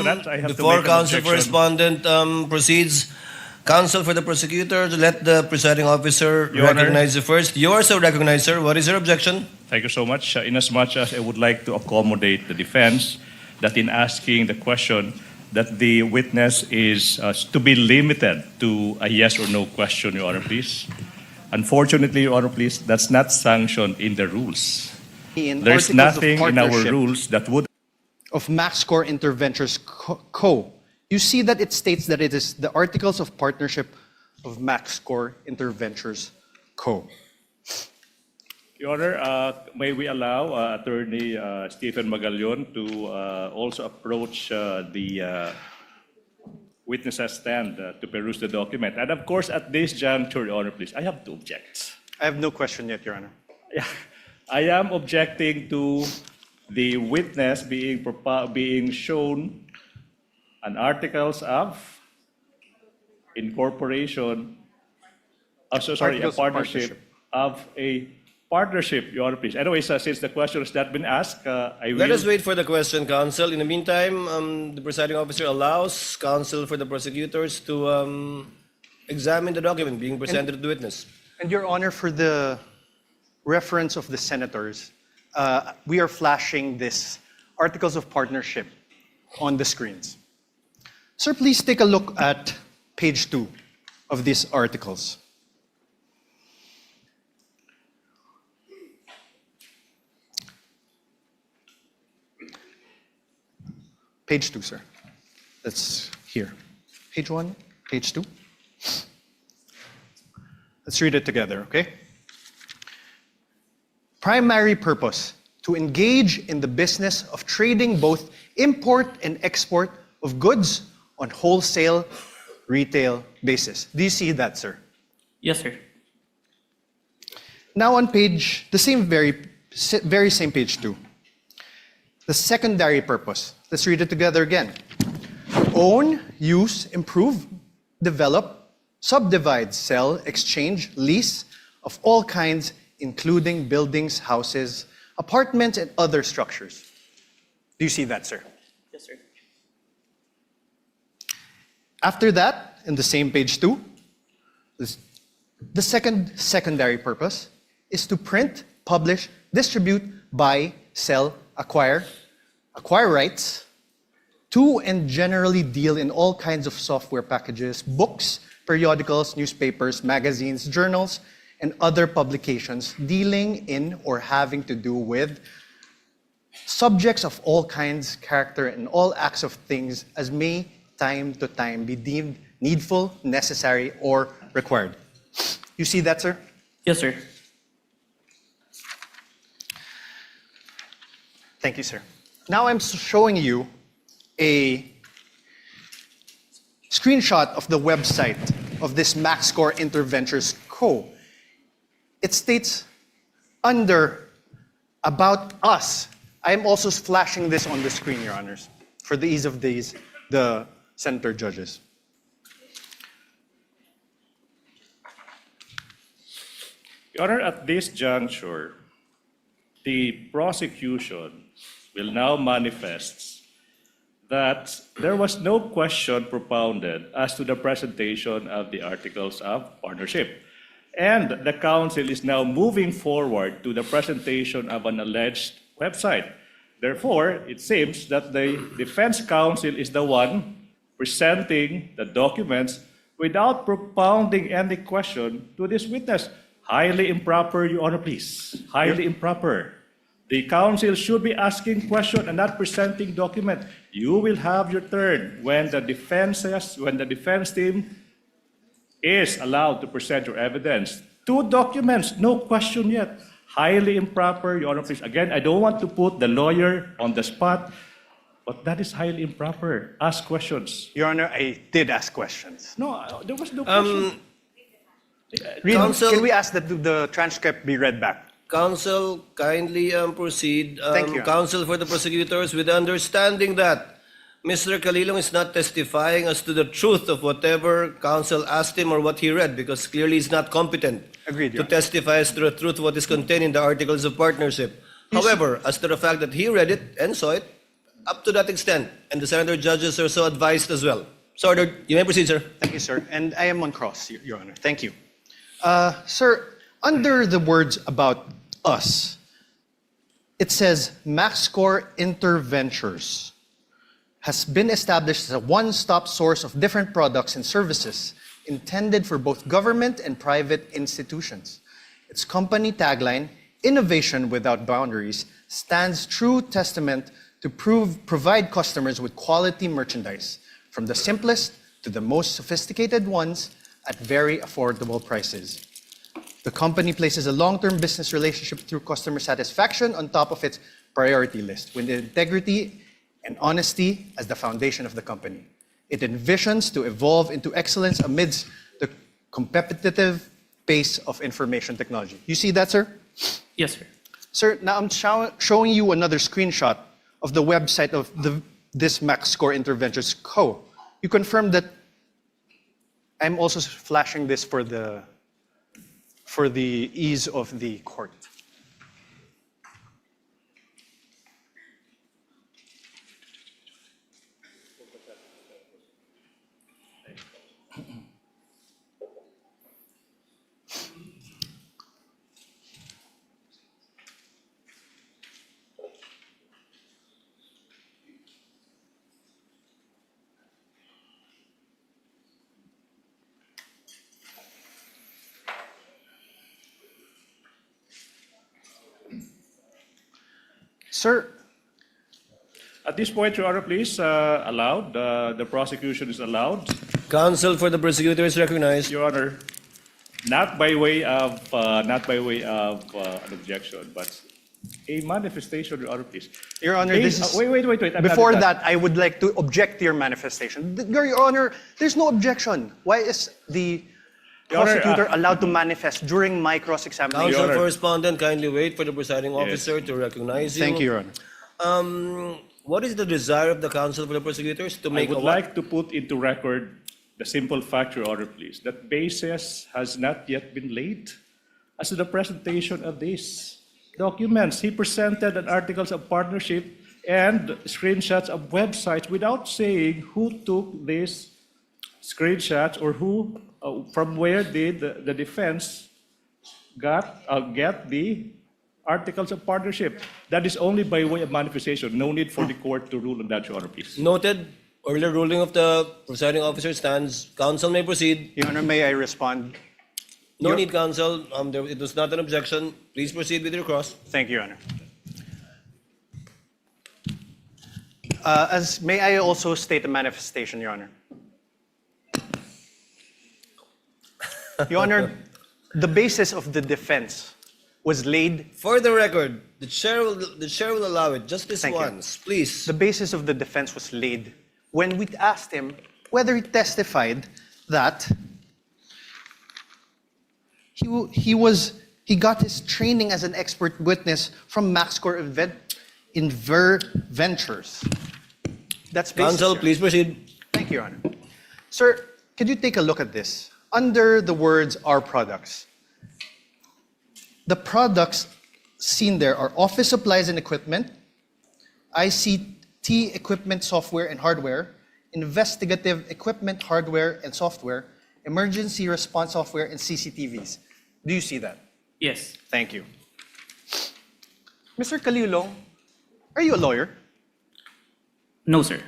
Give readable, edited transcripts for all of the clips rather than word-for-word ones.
that, I have to before make an counsel for objection. respondent proceeds, counsel for the prosecutor, let the presiding officer Your Honor. recognize you first. You are so recognized, sir. What is your objection? Thank you so much. Inasmuch as I would like to accommodate the defense that in asking the question that the witness is to be limited to a yes or no question, Your Honor, please. Unfortunately, Your Honor, please, that's not sanctioned in the rules. In There's Articles of nothing in our Partnership rules that would of MaxCore Interventures Co. You see that it states that it is the Articles of Partnership of MaxCore Interventures Co. Your Honor, may we allow Attorney Stephen Magallon to also approach the witness stand to peruse the document. And of course, at this juncture, Your Honor, please, I have to object. I have no question yet, Your Honor. Yeah, I am objecting to the witness being shown an articles of incorporation, a Articles of partnership of a partnership, Your Honor, please. Anyways, since the question has not been asked, I will... Let us wait for the question, counsel. In the meantime, the presiding officer allows counsel for the prosecutors to examine the document being presented to the witness. And Your Honor, for the reference of the senators, we are flashing this Articles of Partnership on the screens. Sir, please take a look at page 2 of these articles. Page 2, sir. That's here. Page 1, page 2. Let's read it together, okay? Primary purpose, to engage in the business of trading both import and export of goods on wholesale, retail basis. Do you see that, sir? Yes, sir. Now on page, the same very same page 2. The secondary purpose. Let's read it together again. Own, use, improve, develop, subdivide, sell, exchange, lease of all kinds, including buildings, houses, apartments, and other structures. Do you see that, sir? Yes, sir. After that, in the same page 2, the secondary purpose is to print, publish, distribute, buy, sell, acquire rights to and generally deal in all kinds of software packages, books, periodicals, newspapers, magazines, journals, and other publications dealing in or having to do with subjects of all kinds, character, and all acts of things as may time to time be deemed needful, necessary, or required. You see that, sir? Yes, sir. Thank you, sir. Now I'm showing you a screenshot of the website of this MaxCore Interventures Co. It states under About Us. I am also flashing this on the screen, Your Honors, for the ease of the senator judges. Your Honor, at this juncture, the prosecution will now manifest that there was no question propounded as to the presentation of the Articles of Partnership. And the counsel is now moving forward to the presentation of an alleged website. Therefore, it seems that the defense counsel is the one presenting the documents without propounding any question to this witness. Highly improper, Your Honor, please. Highly improper. The counsel should be asking question and not presenting document. You will have your turn when the defense team is allowed to present your evidence. 2 documents, no question yet. Highly improper, Your Honor, please. Again, I don't want to put the lawyer on the spot, but that is highly improper. Ask questions. Your Honor, I did ask questions. No, there was no question. Counsel- Can we ask that the transcript be read back? Counsel, kindly proceed. Thank you. Counsel for the prosecutors, with the understanding that Mr. Calilong is not testifying as to the truth of whatever counsel asked him or what he read, because clearly he's not competent Agreed, to Your Honor. testify as to the truth of what is contained in the Articles of Partnership. However, as to the fact that he read it and saw it, up to that extent, and the Senator judges are so advised as well. So ordered. You may proceed, sir. Thank you, sir. And I am on cross, Your Honor. Thank you. Sir, under the words about us, it says MaxScore Interventures has been established as a one-stop source of different products and services intended for both government and private institutions. Its company tagline, Innovation Without Boundaries, stands true testament to provide customers with quality merchandise, from the simplest to the most sophisticated ones at very affordable prices. The company places a long-term business relationship through customer satisfaction on top of its priority list, with integrity and honesty as the foundation of the company. It envisions to evolve into excellence amidst the competitive pace of information technology. You see that, sir? Yes, sir. Sir, now I'm showing you another screenshot of the website of this MaxScore Interventures Co. You confirm that I'm also flashing this for the ease of the court. Sir, At this point, Your Honor, please, allowed. The prosecution is allowed. Counsel for the prosecutor is recognized. Your Honor, not by way of an objection, but a manifestation, Your Honor, please. Your Honor, this is... Wait. I'm Before not done. that, I would like to object to your manifestation. Your Honor, there's no objection. Why is the Your Honor, prosecutor allowed to manifest during my cross-examination? Counsel Honor. for respondent, kindly wait for the presiding officer to recognize you. Thank you, Your Honor. What is the desire of the counsel for the prosecutors to I make would a what? like to put into record the simple fact, Your Honor, please, that basis has not yet been laid as to the presentation of these documents. He presented an articles of partnership and screenshots of websites without saying who took these screenshots or who, from where did the defense get the articles of partnership. That is only by way of manifestation. No need for the court to rule on that, Your Honor, please. Noted. Earlier ruling of the presiding officer stands. Counsel may proceed. Your Honor, may I respond? No need, counsel. It was not an objection. Please proceed with your cross. Thank you, Your Honor. May I also state a manifestation, Your Honor? Your Honor, the basis of the defense was laid. For the record, the chair will allow it just this Thank you. once, please. The basis of the defense was laid when we asked him whether he testified that he got his training as an expert witness from MaxScore Ventures. That's basis, Counsel, Your please proceed. Thank you, Your Honor. Sir, could you take a look at this? Under the words "our products," the products seen there are office supplies and equipment, ICT equipment, software and hardware, investigative equipment, hardware and software, emergency response software, and CCTVs. Do you see that? Yes. Thank you. Mr. Calilong, are you a lawyer? No, sir.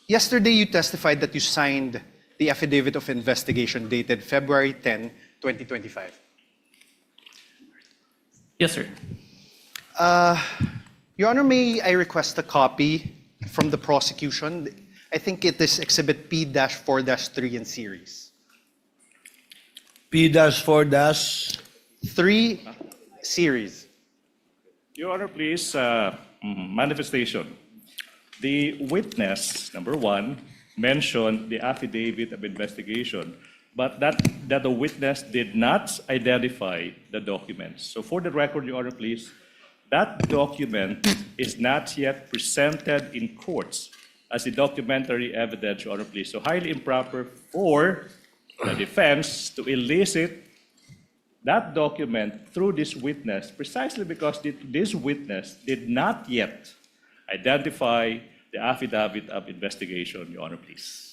Yesterday, you testified that you signed the Affidavit of Investigation dated February 10, 2025. Yes, sir. Your Honor, may I request a copy from the prosecution? I think it is Exhibit P-4-3 in series. P-4- 3 series. Your Honor, please, manifestation. The witness, number one, mentioned the affidavit of investigation, but that the witness did not identify the documents. So for the record, Your Honor, please, that document is not yet presented in courts as a documentary evidence, Your Honor, please. So highly improper for the defense to elicit that document through this witness, precisely because this witness did not yet identify the affidavit of investigation, Your Honor, please.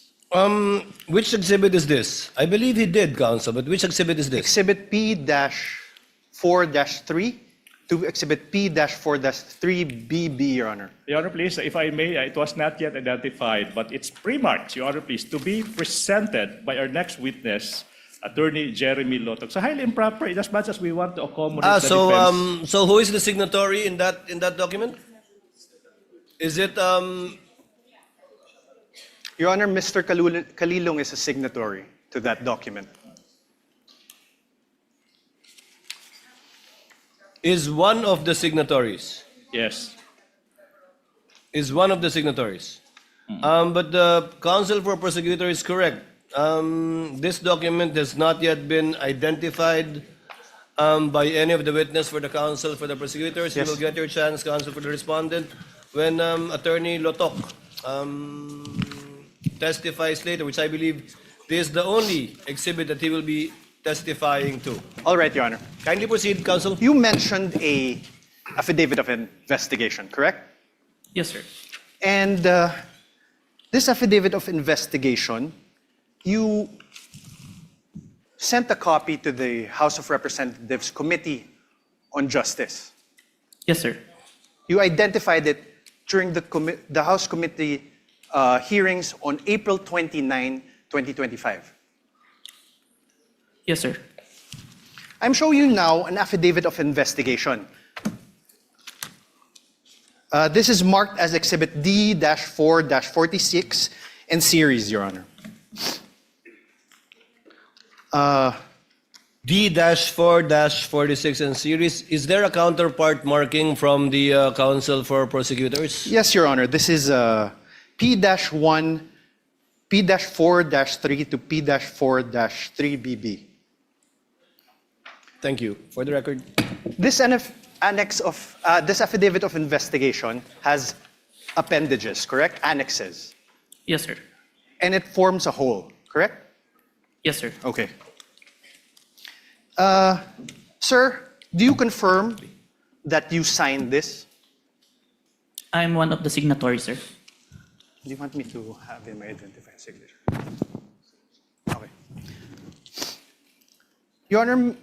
Which exhibit is this? I believe he did, counsel, but which exhibit is this? Exhibit P-4-3 to Exhibit P-4-3BB, Your Honor. Your Honor, please, if I may, it was not yet identified, but it's pre-marked, Your Honor, please, to be presented by our next witness, Attorney Jeremy Lato. So highly improper, in as much as we want to accommodate the defense. So who is the signatory in that document? Is it Your Honor, Mr. Calilong is a signatory to that document. is one of the signatories? Yes. Is one of the signatories. But the counsel for prosecutor is correct. This document has not yet been identified by any of the witness for the counsel for the prosecutors. Yes. You will get your chance, counsel for the respondent, when Attorney Lotok testifies later, which I believe this is the only exhibit that he will be testifying to. All right, Your Honor. Kindly proceed, counsel. You mentioned a affidavit of investigation, correct? Yes, sir. And this affidavit of investigation, you sent a copy to the House of Representatives Committee on Justice. Yes, sir. You identified it during the House Committee hearings on April 29, 2025. Yes, sir. I'm showing you now an affidavit of investigation. This is marked as Exhibit D-4-46 and series, Your Honor. D-4-46 and series. Is there a counterpart marking from the counsel for prosecutors? Yes, Your Honor. This is P-4-3 to P-4-3BB. Thank you. For the record. This annex of this affidavit of investigation has appendages, correct? Annexes. Yes, sir. And it forms a whole, correct? Yes, sir. Okay. Sir, do you confirm that you signed this? I'm one of the signatories, sir. Do you want me to have him identify signature? Okay. Your Honor,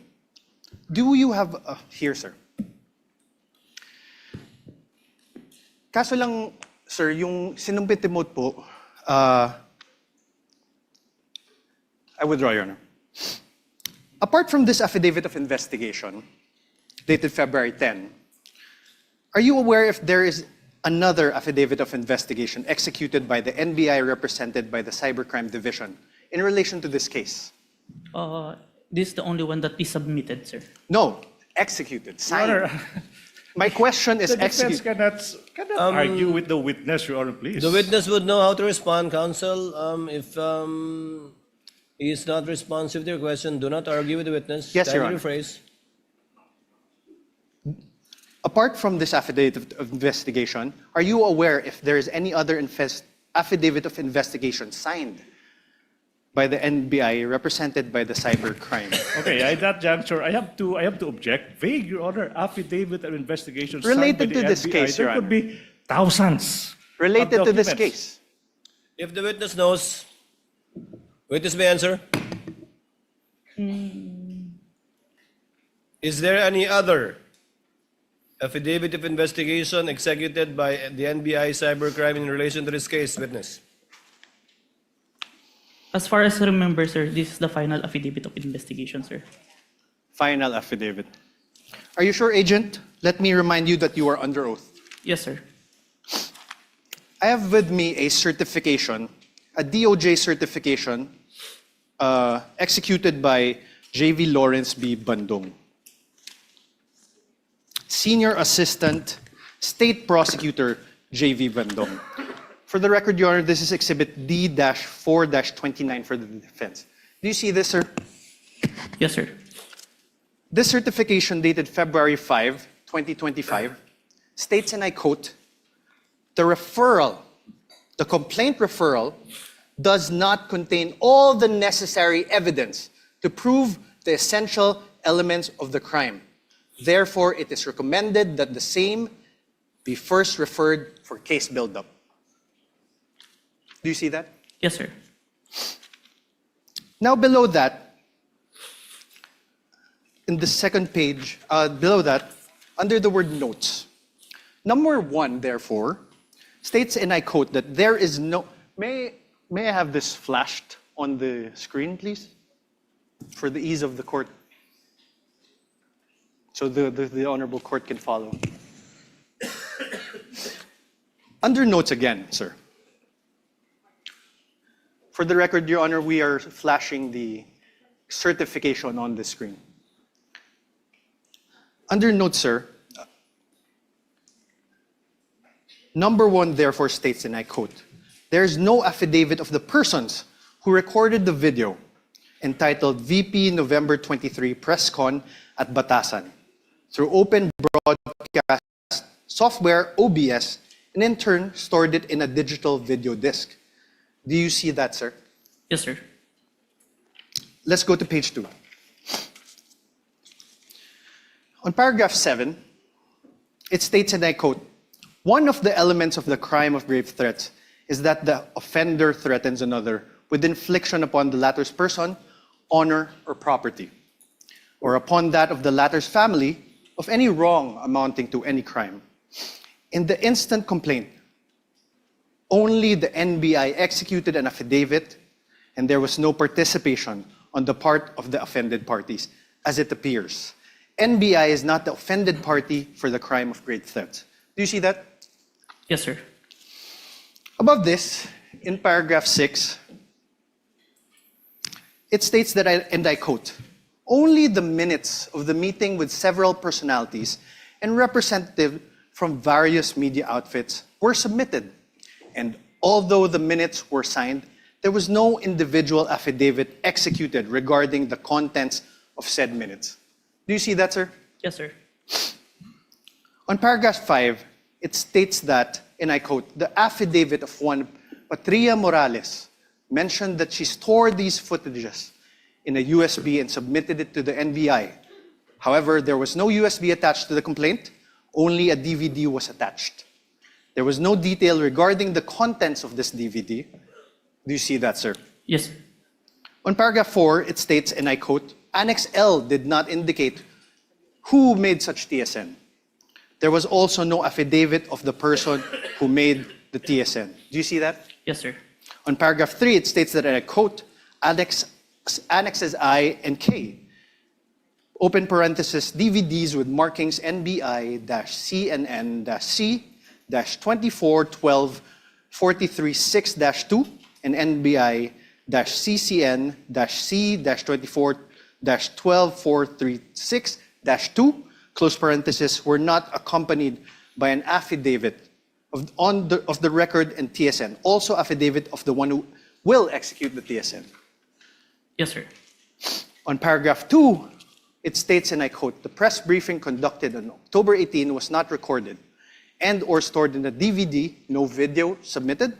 do you have here, sir? Kaso lang, sir, yung sinumpit mo po, I withdraw, Your Honor. Apart from this affidavit of investigation, dated February 10, are you aware if there is another affidavit of investigation executed by the NBI represented by the Cybercrime Division in relation to this case? This is the only one that we submitted, sir. No, executed, signed. Your Honor, My question is the defense executed. cannot argue with the witness, Your Honor, please. The witness would know how to respond, counsel. If he is not responsive to your question, do not argue with the witness. Yes, Your Kindly Honor. rephrase. Apart from this affidavit of investigation, are you aware if there is any other affidavit of investigation signed by the NBI represented by the cybercrime? Okay, at that juncture, I have to object. Vague, Your Honor, affidavit of investigation signed Related by the to this NBI. case, Your There could Honor. be thousands. Related of to this documents. case. If the witness knows, witness may answer. Is there any other affidavit of investigation executed by the NBI cybercrime in relation to this case, witness? As far as I remember, sir, this is the final affidavit of investigation, sir. Final affidavit. Are you sure, Agent? Let me remind you that you are under oath. Yes, sir. I have with me a certification, a DOJ certification, executed by J.V. Lawrence B. Bandung, Senior Assistant State Prosecutor J.V. Bandung. For the record, Your Honor, this is Exhibit D-4-29 for the defense. Do you see this, sir? Yes, sir. This certification dated February 5, 2025, states, and I quote, the complaint referral does not contain all the necessary evidence to prove the essential elements of the crime. Therefore, it is recommended that the same be first referred for case buildup. Do you see that? Yes, sir. Now below that, in the second page, below that, under the word notes, number 1, therefore, states, and I quote, that there is no... May I have this flashed on the screen, please? For the ease of the court. So the Honorable Court can follow. Under notes again, sir. For the record, Your Honor, we are flashing the certification on the screen. Under notes, sir, number 1 therefore states, and I quote, there is no affidavit of the persons who recorded the video entitled VP November 23 Press Con at Batasan through open broadcast software OBS and in turn stored it in a digital video disc. Do you see that, sir? Yes, sir. Let's go to page 2. On paragraph 7, it states, and I quote, one of the elements of the crime of grave threats is that the offender threatens another with infliction upon the latter's person, honor, or property, or upon that of the latter's family of any wrong amounting to any crime. In the instant complaint, only the NBI executed an affidavit and there was no participation on the part of the offended parties, as it appears. NBI is not the offended party for the crime of grave threats. Do you see that? Yes, sir. Above this, in paragraph 6, it states that, and I quote, only the minutes of the meeting with several personalities and representatives from various media outfits were submitted. And although the minutes were signed, there was no individual affidavit executed regarding the contents of said minutes. Do you see that, sir? Yes, sir. On paragraph 5, it states that, and I quote, the affidavit of one Patria Morales mentioned that she stored these footages in a USB and submitted it to the NBI. However, there was no USB attached to the complaint, only a DVD was attached. There was no detail regarding the contents of this DVD. Do you see that, sir? Yes. On paragraph 4, it states, and I quote, Annex L did not indicate who made such TSN. There was also no affidavit of the person who made the TSN. Do you see that? Yes, sir. On paragraph 3, it states that, and I quote, Annexes I and K, open parenthesis, DVDs with markings NBI-CNN-C-2412-43-6-2 and NBI-CCN-C-24-12-436-2, close parenthesis, were not accompanied by an affidavit of the record and TSN, also affidavit of the one who will execute the TSN. Yes, sir. On paragraph 2, it states, and I quote, the press briefing conducted on October 18 was not recorded and or stored in the DVD, no video submitted,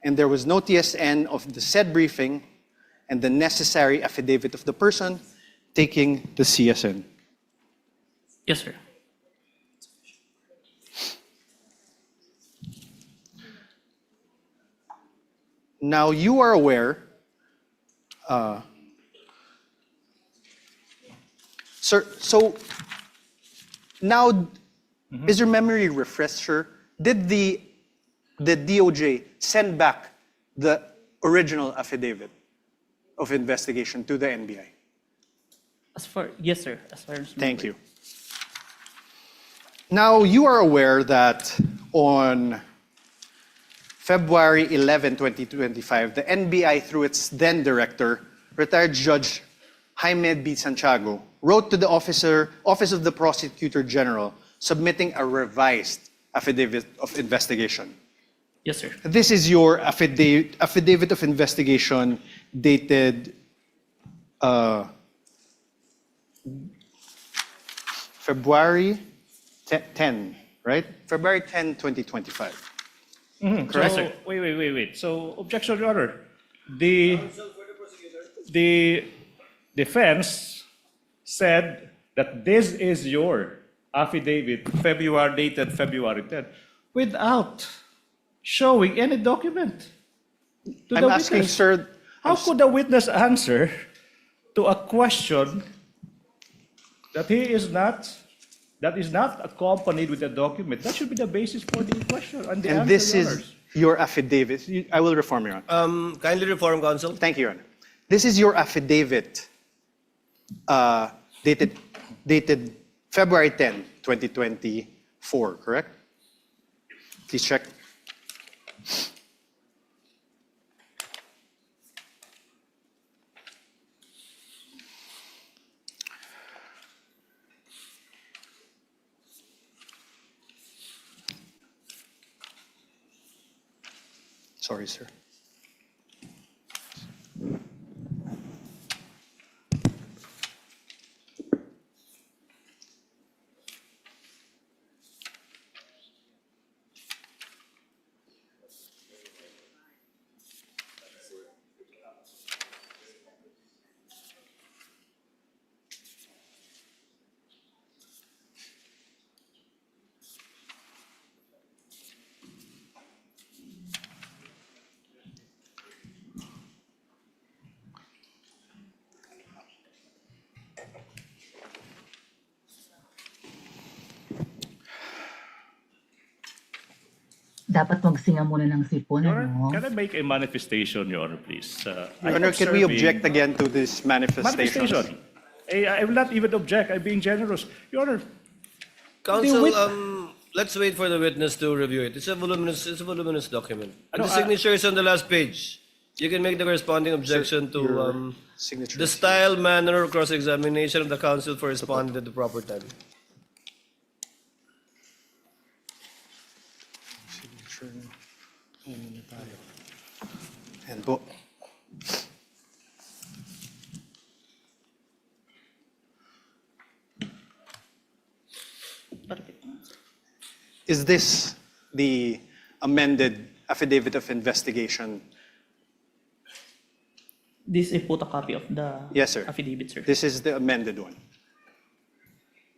and there was no TSN of the said briefing and the necessary affidavit of the person taking the CSN. Yes, sir. Now you are aware, sir, so now is your memory refresher? Did the DOJ send back the original affidavit of investigation to the NBI? Yes, sir. As far as Thank you. Now you are aware that on February 11, 2025, the NBI, through its then director, retired Judge Jaime B. Santiago, wrote to the Office of the Prosecutor General, submitting a revised affidavit of investigation. Yes, sir. This is your affidavit of investigation dated February 10, right? February 10, 2025. Correct. So, wait. So, objection, Your Honor. The defense said that this is your affidavit dated February 10 without showing any document to I'm the asking, witness. sir, How could the witness answer to a question that is not accompanied with a document? That should be the basis for the question and the and answer, this Your is Honors. your affidavit. I will reform, Your Honor. Kindly reform, counsel. Thank you, Your Honor. This is your affidavit dated February 10, 2024, correct? Please check. Sorry, sir. Dapat magsinga muna ng sipon, Your ano? Honor, can I make a manifestation, Your Honor, please? Your I'm Honor, can we observing- object again to this manifestation? Manifestation. I will not even object. I'm being generous. Your Honor, Counsel, wit- let's wait for the witness to review it. It's a voluminous document. And Ano, the signature is on the last page. You can make the corresponding objection to your signature the is- style, manner, or cross-examination of the counsel for responding at the proper time. And po. Is this the amended affidavit of investigation? This is a photocopy of the Yes, sir. affidavit, sir. This is the amended one.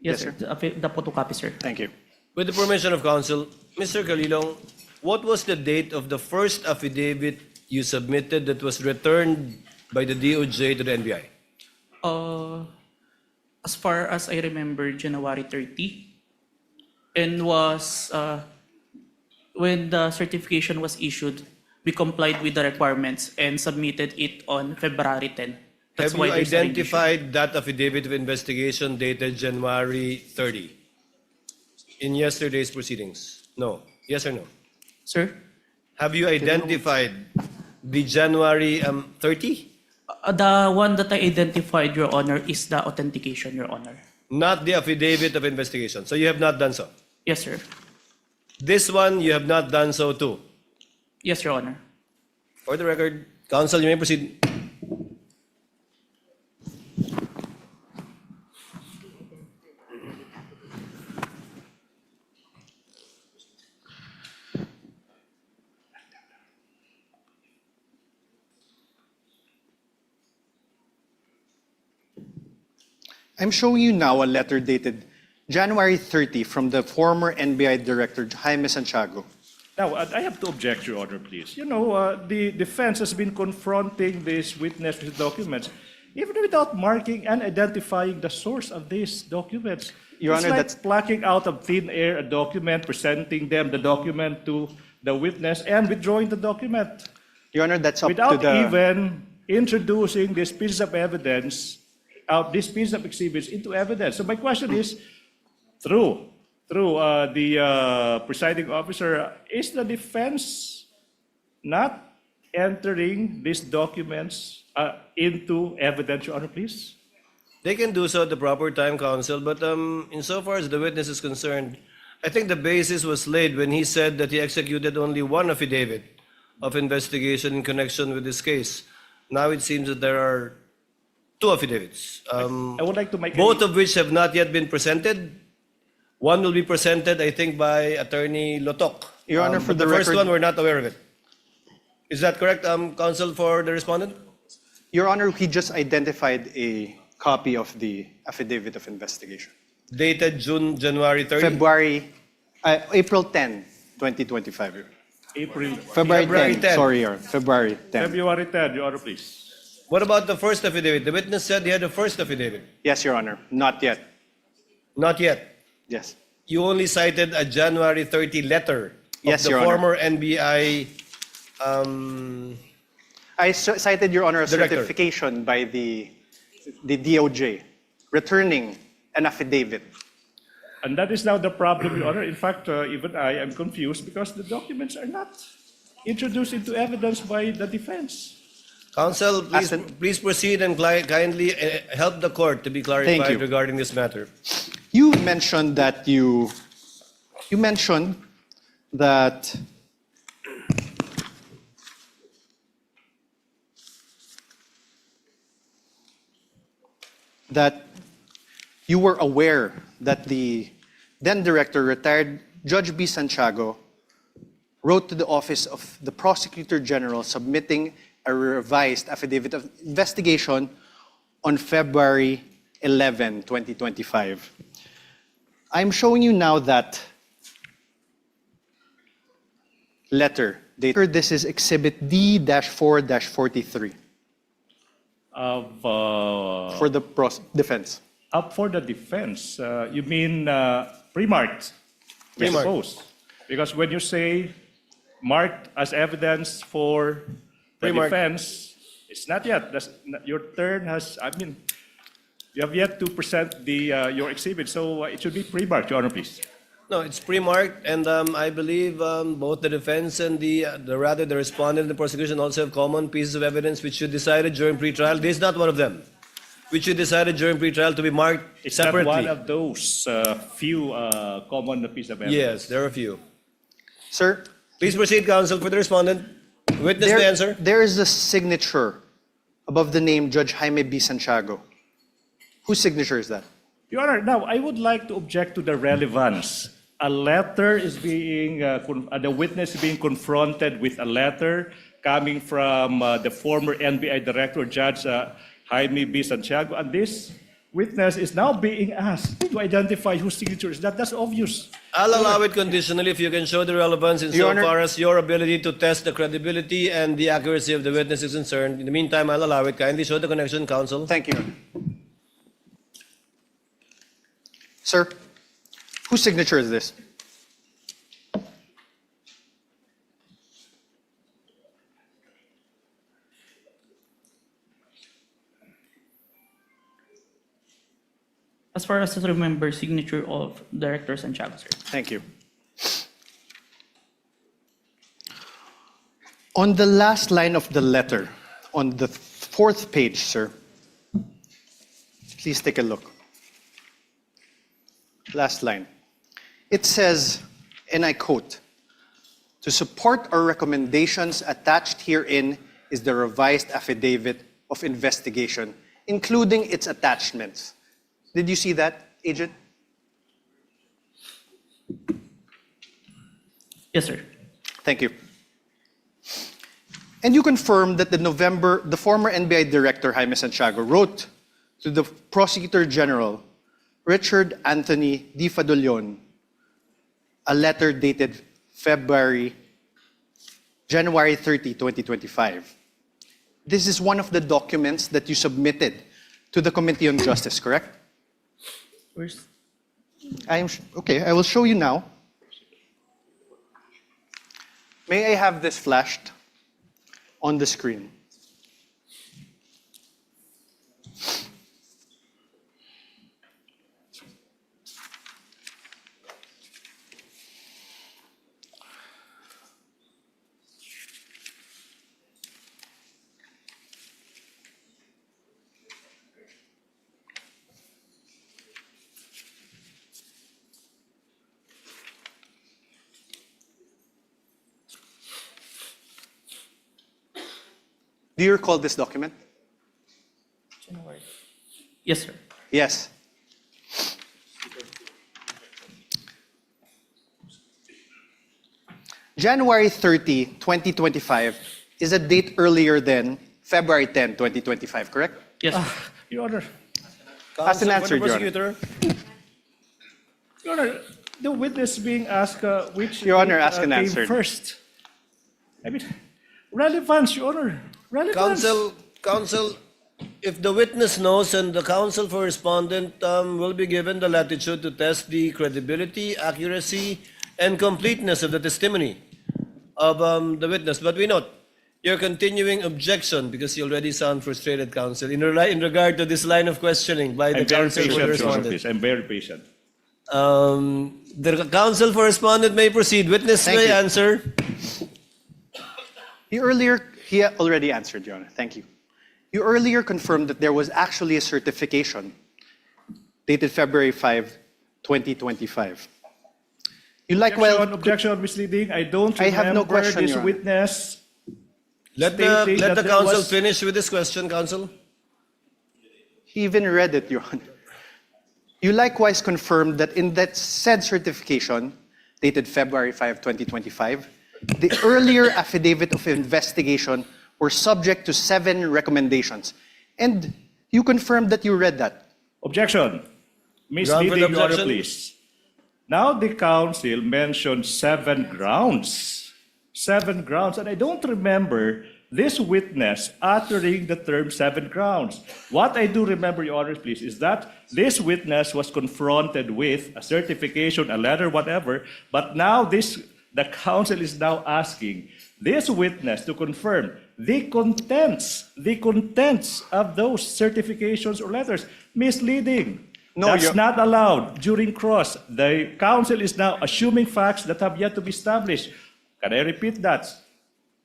Yes, yes, sir. The photocopy, sir. Thank you. With the permission of counsel, Mr. Calilong, what was the date of the first affidavit you submitted that was returned by the DOJ to the NBI? As far as I remember, January 30, and was when the certification was issued, we complied with the requirements and submitted it on February 10. That's Have you why there's a revision. identified that affidavit of investigation dated January 30 in yesterday's proceedings? No. Yes or no? Sir? Have you identified the January 30? The one that I identified, Your Honor, is the authentication, Your Honor. Not the affidavit of investigation. So you have not done so. Yes, sir. This one, you have not done so too. Yes, Your Honor. For the record, counsel, you may proceed. I'm showing you now a letter dated January 30 from the former NBI Director Jaime Santiago. now I have to object, Your Honor, please. You know, the defense has been confronting this witness with documents, even without marking and identifying the source of these documents. Your It's Honor, like that's- plucking out of thin air a document, presenting them the document to the witness, and withdrawing the document Your Honor, that's up without to the... even introducing this piece of evidence, this piece of exhibits into evidence. So my question is, through the presiding officer, is the defense not entering these documents into evidence, Your Honor, please? They can do so at the proper time, counsel, but insofar as the witness is concerned, I think the basis was laid when he said that he executed only one affidavit of investigation in connection with this case. Now it seems that there are two affidavits, I would like to make both of which have not yet been presented. One will be presented, I think, by Attorney Lotok. Your Honor, for But the first record- one, we're not aware of it. Is that correct, counsel, for the respondent? Your Honor, he just identified a copy of the affidavit of investigation. dated January 30? April 10, 2025. April, February February 10, 10. sorry, Your Honor. February 10. February 10, Your Honor, please. What about the first affidavit? The witness said he had the first affidavit. Yes, Your Honor. Not yet. Not yet. Yes. You only cited a January 30 letter of Yes, the Your Honor. former NBI I cited, Your Honor, a Director. certification by the DOJ returning an affidavit. And that is now the problem, Your Honor. In fact, even I am confused because the documents are not introduced into evidence by the defense. Counsel, As please proceed and kindly help the court to be clarified you. regarding this matter. You mentioned that you mentioned that you were aware that the then director, retired Judge B. Santiago, wrote to the office of the Prosecutor General submitting a revised affidavit of investigation on February 11, 2025. I'm showing you now that letter. This is Exhibit D-4-43 for the defense. Up for the defense, you mean pre-marked, I Pre-marked. suppose. Because when you say marked as evidence for the Pre-marked. defense, it's not yet. Your turn has, you have yet to present your exhibit, so it should be pre-marked, Your Honor, please. No, it's pre-marked, and I believe both the defense and the respondent and the prosecution also have common pieces of evidence which you decided during pre-trial. This is not one of them, which you decided during pre-trial to be marked It's separately. not one of those few common pieces of evidence. Yes, there are a few. Sir, Please proceed, counsel, for the respondent. Witness may answer. there is a signature above the name Judge Jaime B. Santiago. Whose signature is that? Your Honor, now I would like to object to the relevance. A letter is being, the witness is being confronted with a letter coming from the former NBI director, Judge Jaime B. Santiago, and this witness is now being asked to identify whose signature is that. That's obvious. I'll allow it conditionally if you can show the relevance Your insofar Honor- as your ability to test the credibility and the accuracy of the witness is concerned. In the meantime, I'll allow it. Kindly show the connection, counsel. Thank you. Sir, whose signature is this? As far as I remember, signature of Director Santiago, sir. Thank you. On the last line of the letter, on the fourth page, sir, please take a look. Last line. It says, and I quote, "To support our recommendations attached herein is the revised affidavit of investigation, including its attachments." Did you see that, Agent? Yes, sir. Thank you. And you confirm that the former NBI Director, Jaime Santiago, wrote to the Prosecutor General, Richard Anthony D. Fadolion, a letter dated January 30, 2025. This is one of the documents that you submitted to the Committee on Justice, correct? Where's Okay, I will show you now. May I have this flashed on the screen? Do you recall this document? Yes, sir. Yes. January 30, 2025 is a date earlier than February 10, 2025, correct? Yes, sir. Your Honor, As an Counsel for answer, the Your Honor. prosecutor. Your Honor, the witness being asked which Your Honor, date, asked and came answered. first. I mean, relevance, Your Honor. Relevance. Counsel, if the witness knows and the counsel for respondent will be given the latitude to test the credibility, accuracy, and completeness of the testimony of the witness. But we note your continuing objection because you already sound frustrated, counsel, in regard to this line of questioning by the I'm very counsel for the patient, Your Honor, respondent. please. I'm very patient. The counsel for respondent may proceed. Witness Thank may you. answer. He already answered, Your Honor. Thank you. You earlier confirmed that there was actually a certification dated February 5, 2025. You like Objection, misleading. I don't remember I have no question, this Your Honor. witness Let stating the that there counsel was- finish with this question, counsel. He even read it, Your Honor. You likewise confirmed that in that said certification, dated February 5, 2025, the earlier affidavit of investigation were subject to 7 recommendations. And you confirmed that you read that. Objection. Ground for the Misleading, Your Honor, objection? please. Now the counsel mentioned 7 grounds. 7 grounds. And I don't remember this witness uttering the term 7 grounds. What I do remember, Your Honor, please, is that this witness was confronted with a certification, a letter, whatever, but now the counsel is now asking this witness to confirm the contents of those certifications or letters. Misleading. No, That's Your- not allowed during cross. The counsel is now assuming facts that have yet to be established. Can I repeat that?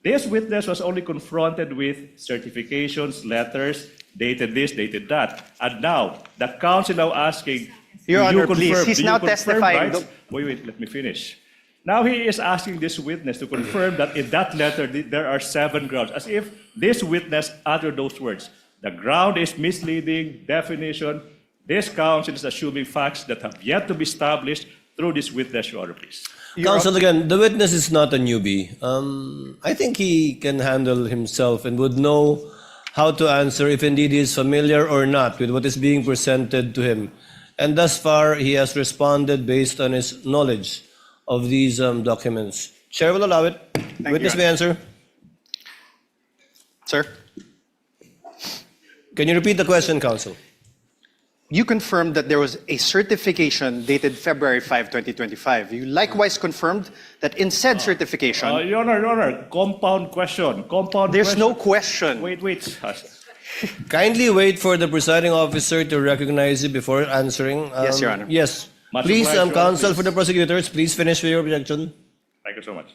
This witness was only confronted with certifications, letters, dated this, dated that. And now, the counsel now asking, Your do you Honor, please, confirm? he's Do you now confirm, testifying. right? Don't- Wait, let me finish. Now he is asking this witness to confirm that in that letter there are 7 grounds, as if this witness uttered those words. The ground is misleading, definition. This counsel is assuming facts that have yet to be established through this witness, Your Honor, please. Counsel, again, the witness is not a newbie. I think he can handle himself and would know how to answer if indeed he is familiar or not with what is being presented to him. And thus far, he has responded based on his knowledge of these documents. Chair will allow it. Witness you, may answer. Sir, Can you repeat the question, counsel? you confirmed that there was a certification dated February 5, 2025. You likewise confirmed that in said certification, Your Honor, compound question. there's no question. Wait. Kindly wait for the presiding officer to recognize you before answering. Yes, Your Honor. Yes. Much Please, obliged, Your Honor, counsel please. for the prosecutors, please finish with your objection. Thank you so much.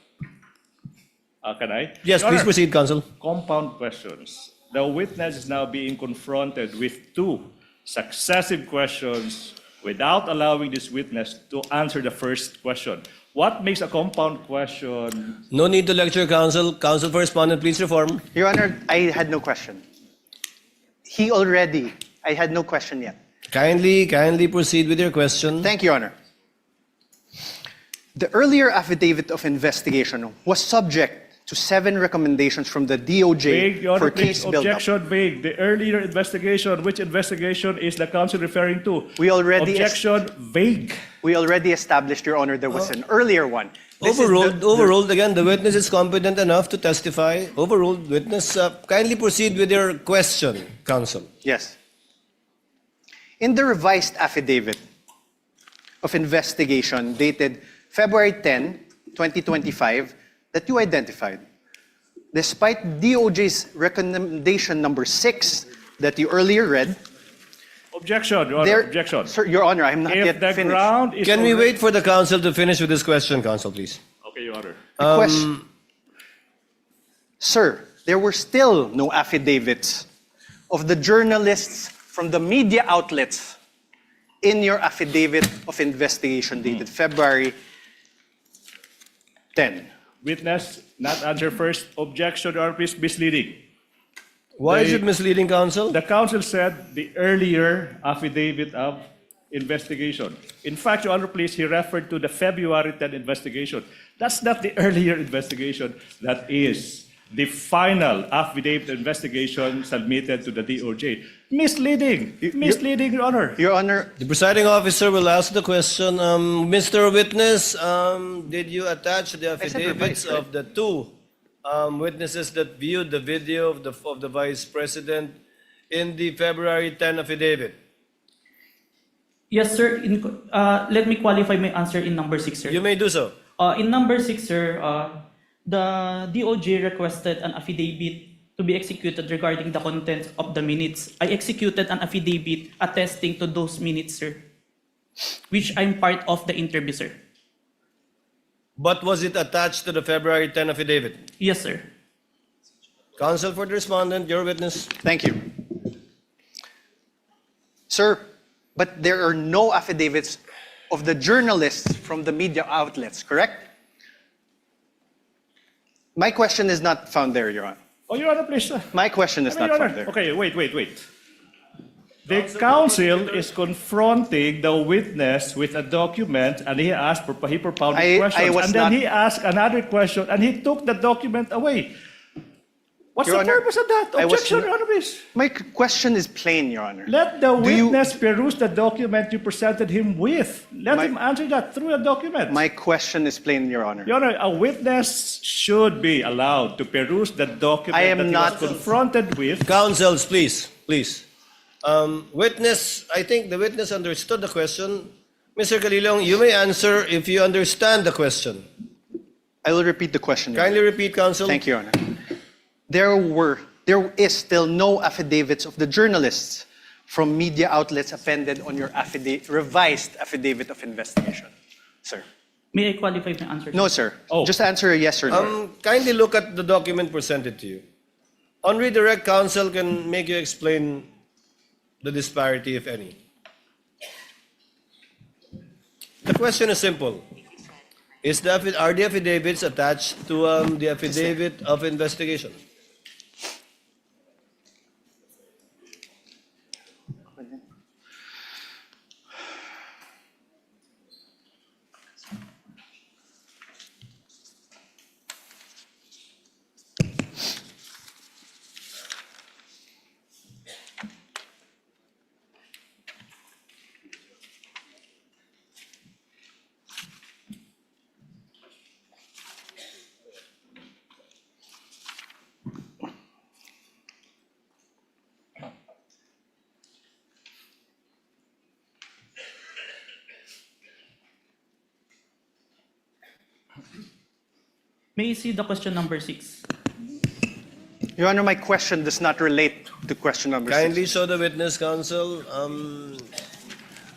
Can I? Yes, Your please Honor, proceed, counsel. Compound questions. The witness is now being confronted with 2 successive questions without allowing this witness to answer the first question. What makes a compound question? No need to lecture, counsel. Counsel for respondent, please reform. Your Honor, I had no question. I had no question yet. Kindly proceed with your question. Thank you, Your Honor. The earlier affidavit of investigation was subject to 7 recommendations from the DOJ Vague, Your Honor, for please. case build-up. Objection, vague. The earlier investigation, which investigation is the counsel referring to? We already Objection, vague. We already established, Your Honor, there was an earlier one. This is the- Overruled again. The witness is competent enough to testify. Overruled. Witness, kindly proceed with your question, counsel. Yes. In the revised affidavit of investigation dated February 10, 2025, that you identified, despite DOJ's recommendation number 6 that you earlier read, Objection, Your Honor, there, objection. Sir, Your Honor, I'm not If yet the finished. ground is Can we already- wait for the counsel to finish with this question, counsel, please? Okay, Your Honor. The question, Sir, there were still no affidavits of the journalists from the media outlets in your affidavit of investigation dated February 10. Witness, not answer first. Objection, Your Honor, please. Misleading. Why is The- it misleading, counsel? The counsel said the earlier affidavit of investigation. In fact, Your Honor, please, he referred to the February 10 investigation. That's not the earlier investigation. That is the final affidavit investigation submitted to the DOJ. Misleading, misleading, Your Honor. Your Honor, The presiding officer will ask the question. Mr. Witness, did you attach the said affidavits revised, right? of the two witnesses that viewed the video of the Vice President in the February 10 affidavit? Yes, sir. Let me qualify my answer in number 6, sir. You may do so. In number 6, sir, the DOJ requested an affidavit to be executed regarding the contents of the minutes. I executed an affidavit attesting to those minutes, sir, which I'm part of the interview, sir. But was it attached to the February 10 affidavit? Yes, sir. Counsel for the respondent, your witness. thank you. Sir, but there are no affidavits of the journalists from the media outlets, correct? My question is not found there, Your Honor. Oh, Your Honor, please. My question is I mean, not Your found Honor, there. okay, wait. The counsel is confronting the witness with a document, and he propounded I questions, was and then not- he asked another question, and he took the document away. What's Your the Honor, purpose of that? I was Objection, not- Your Honor, please. My question is plain, Your Honor. Let the Do you- witness peruse the document you presented him with. Let My- him answer that through the document. My question is plain, Your Honor. Your Honor, a witness should be allowed to peruse the document I am that he not- was confronted with. Counsels, please. Witness, I think the witness understood the question. Mr. Calilong, you may answer if you understand the question. I will repeat the question, Your Honor. Kindly repeat, counsel. Thank you, Your Honor. There is still no affidavits of the journalists from media outlets appended on your revised affidavit of investigation, sir. May I qualify my answer? No, sir. Oh. Just answer a yes or no. Kindly look at the document presented to you. On redirect, counsel can make you explain the disparity, if any. The question is simple. Are the affidavits attached to the affidavit of investigation? May I see the question number 6? Your Honor, my question does not relate to question number Kindly 6. show the witness, counsel.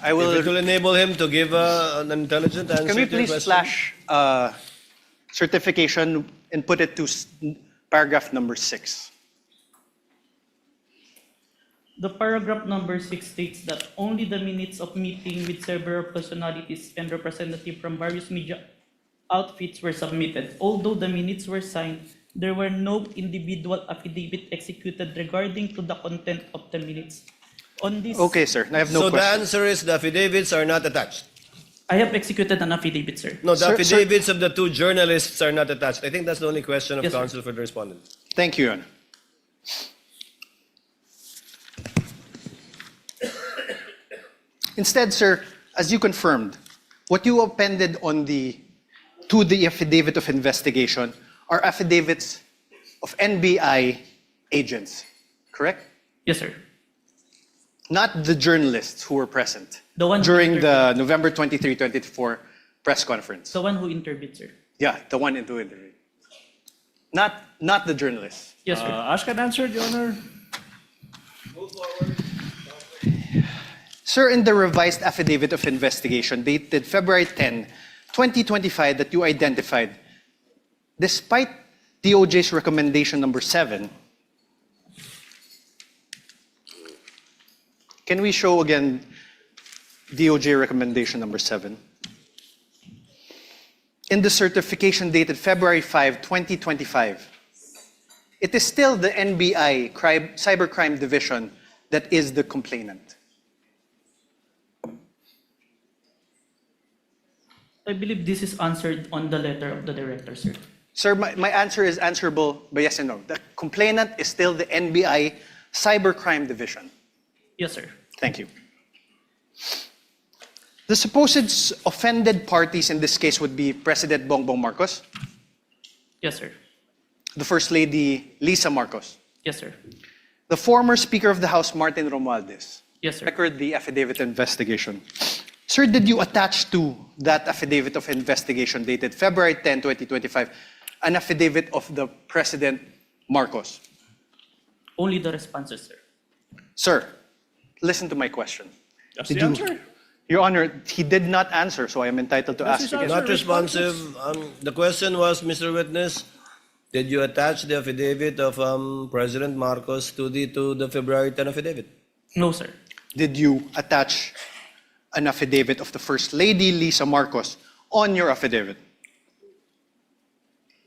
I If it will. will enable him to give an intelligent answer Can we to your please question. flash certification and put it to paragraph number 6? The paragraph number 6 states that only the minutes of meeting with several personalities and representatives from various media outfits were submitted. Although the minutes were signed, there were no individual affidavit executed regarding to the content of the minutes. On this, Okay, sir. I have no So the question. answer is the affidavits are not attached. I have executed an affidavit, sir. No, the Sir- affidavits of the two journalists are not attached. I think that's the only question of Yes, sir. counsel for the respondent. Thank you, Your Honor. Instead, sir, as you confirmed, what you appended to the affidavit of investigation are affidavits of NBI agents, correct? Yes, sir. Not the journalists who were present The one who during interviewed. the November 23, 2024 press conference. The one who interviewed, sir. Yeah, the one into it. Not the journalists. Yes, sir. Ask and answer, Your Honor. Sir, in the revised affidavit of investigation dated February 10, 2025 that you identified, despite DOJ's recommendation number 7, can we show again DOJ recommendation number 7? In the certification dated February 5, 2025, it is still the NBI Cybercrime Division that is the complainant. I believe this is answered on the letter of the director, sir. Sir, my answer is answerable by yes and no. The complainant is still the NBI Cybercrime Division. Yes, sir. Thank you. The supposed offended parties in this case would be President Bongbong Marcos, Yes, sir. the First Lady Lisa Marcos, Yes, sir. the former Speaker of the House Martin Romualdez. Yes, sir. Record the affidavit of investigation. Sir, did you attach to that affidavit of investigation dated February 10, 2025, an affidavit of the President Marcos? Only the responses, sir. Sir, listen to my question. That's Did the you- answer. Your Honor, he did not answer, so I am entitled to That's ask his again. answer. Not responsive. The question was, Mr. Witness, did you attach the affidavit of President Marcos to the February 10 affidavit? No, sir. Did you attach an affidavit of the First Lady Lisa Marcos on your affidavit?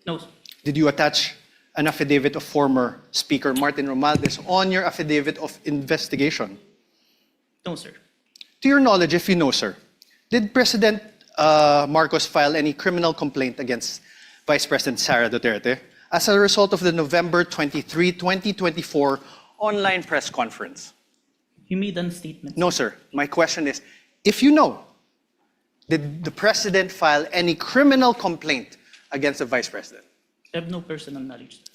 No, sir. Did you attach an affidavit of former Speaker Martin Romualdez on your affidavit of investigation? No, sir. To your knowledge, if you know, sir, did President Marcos file any criminal complaint against Vice President Sara Duterte as a result of the November 23, 2024 online press conference? He made a statement. No, sir. My question is, if you know, did the President file any criminal complaint against the Vice President? I have no personal knowledge, sir.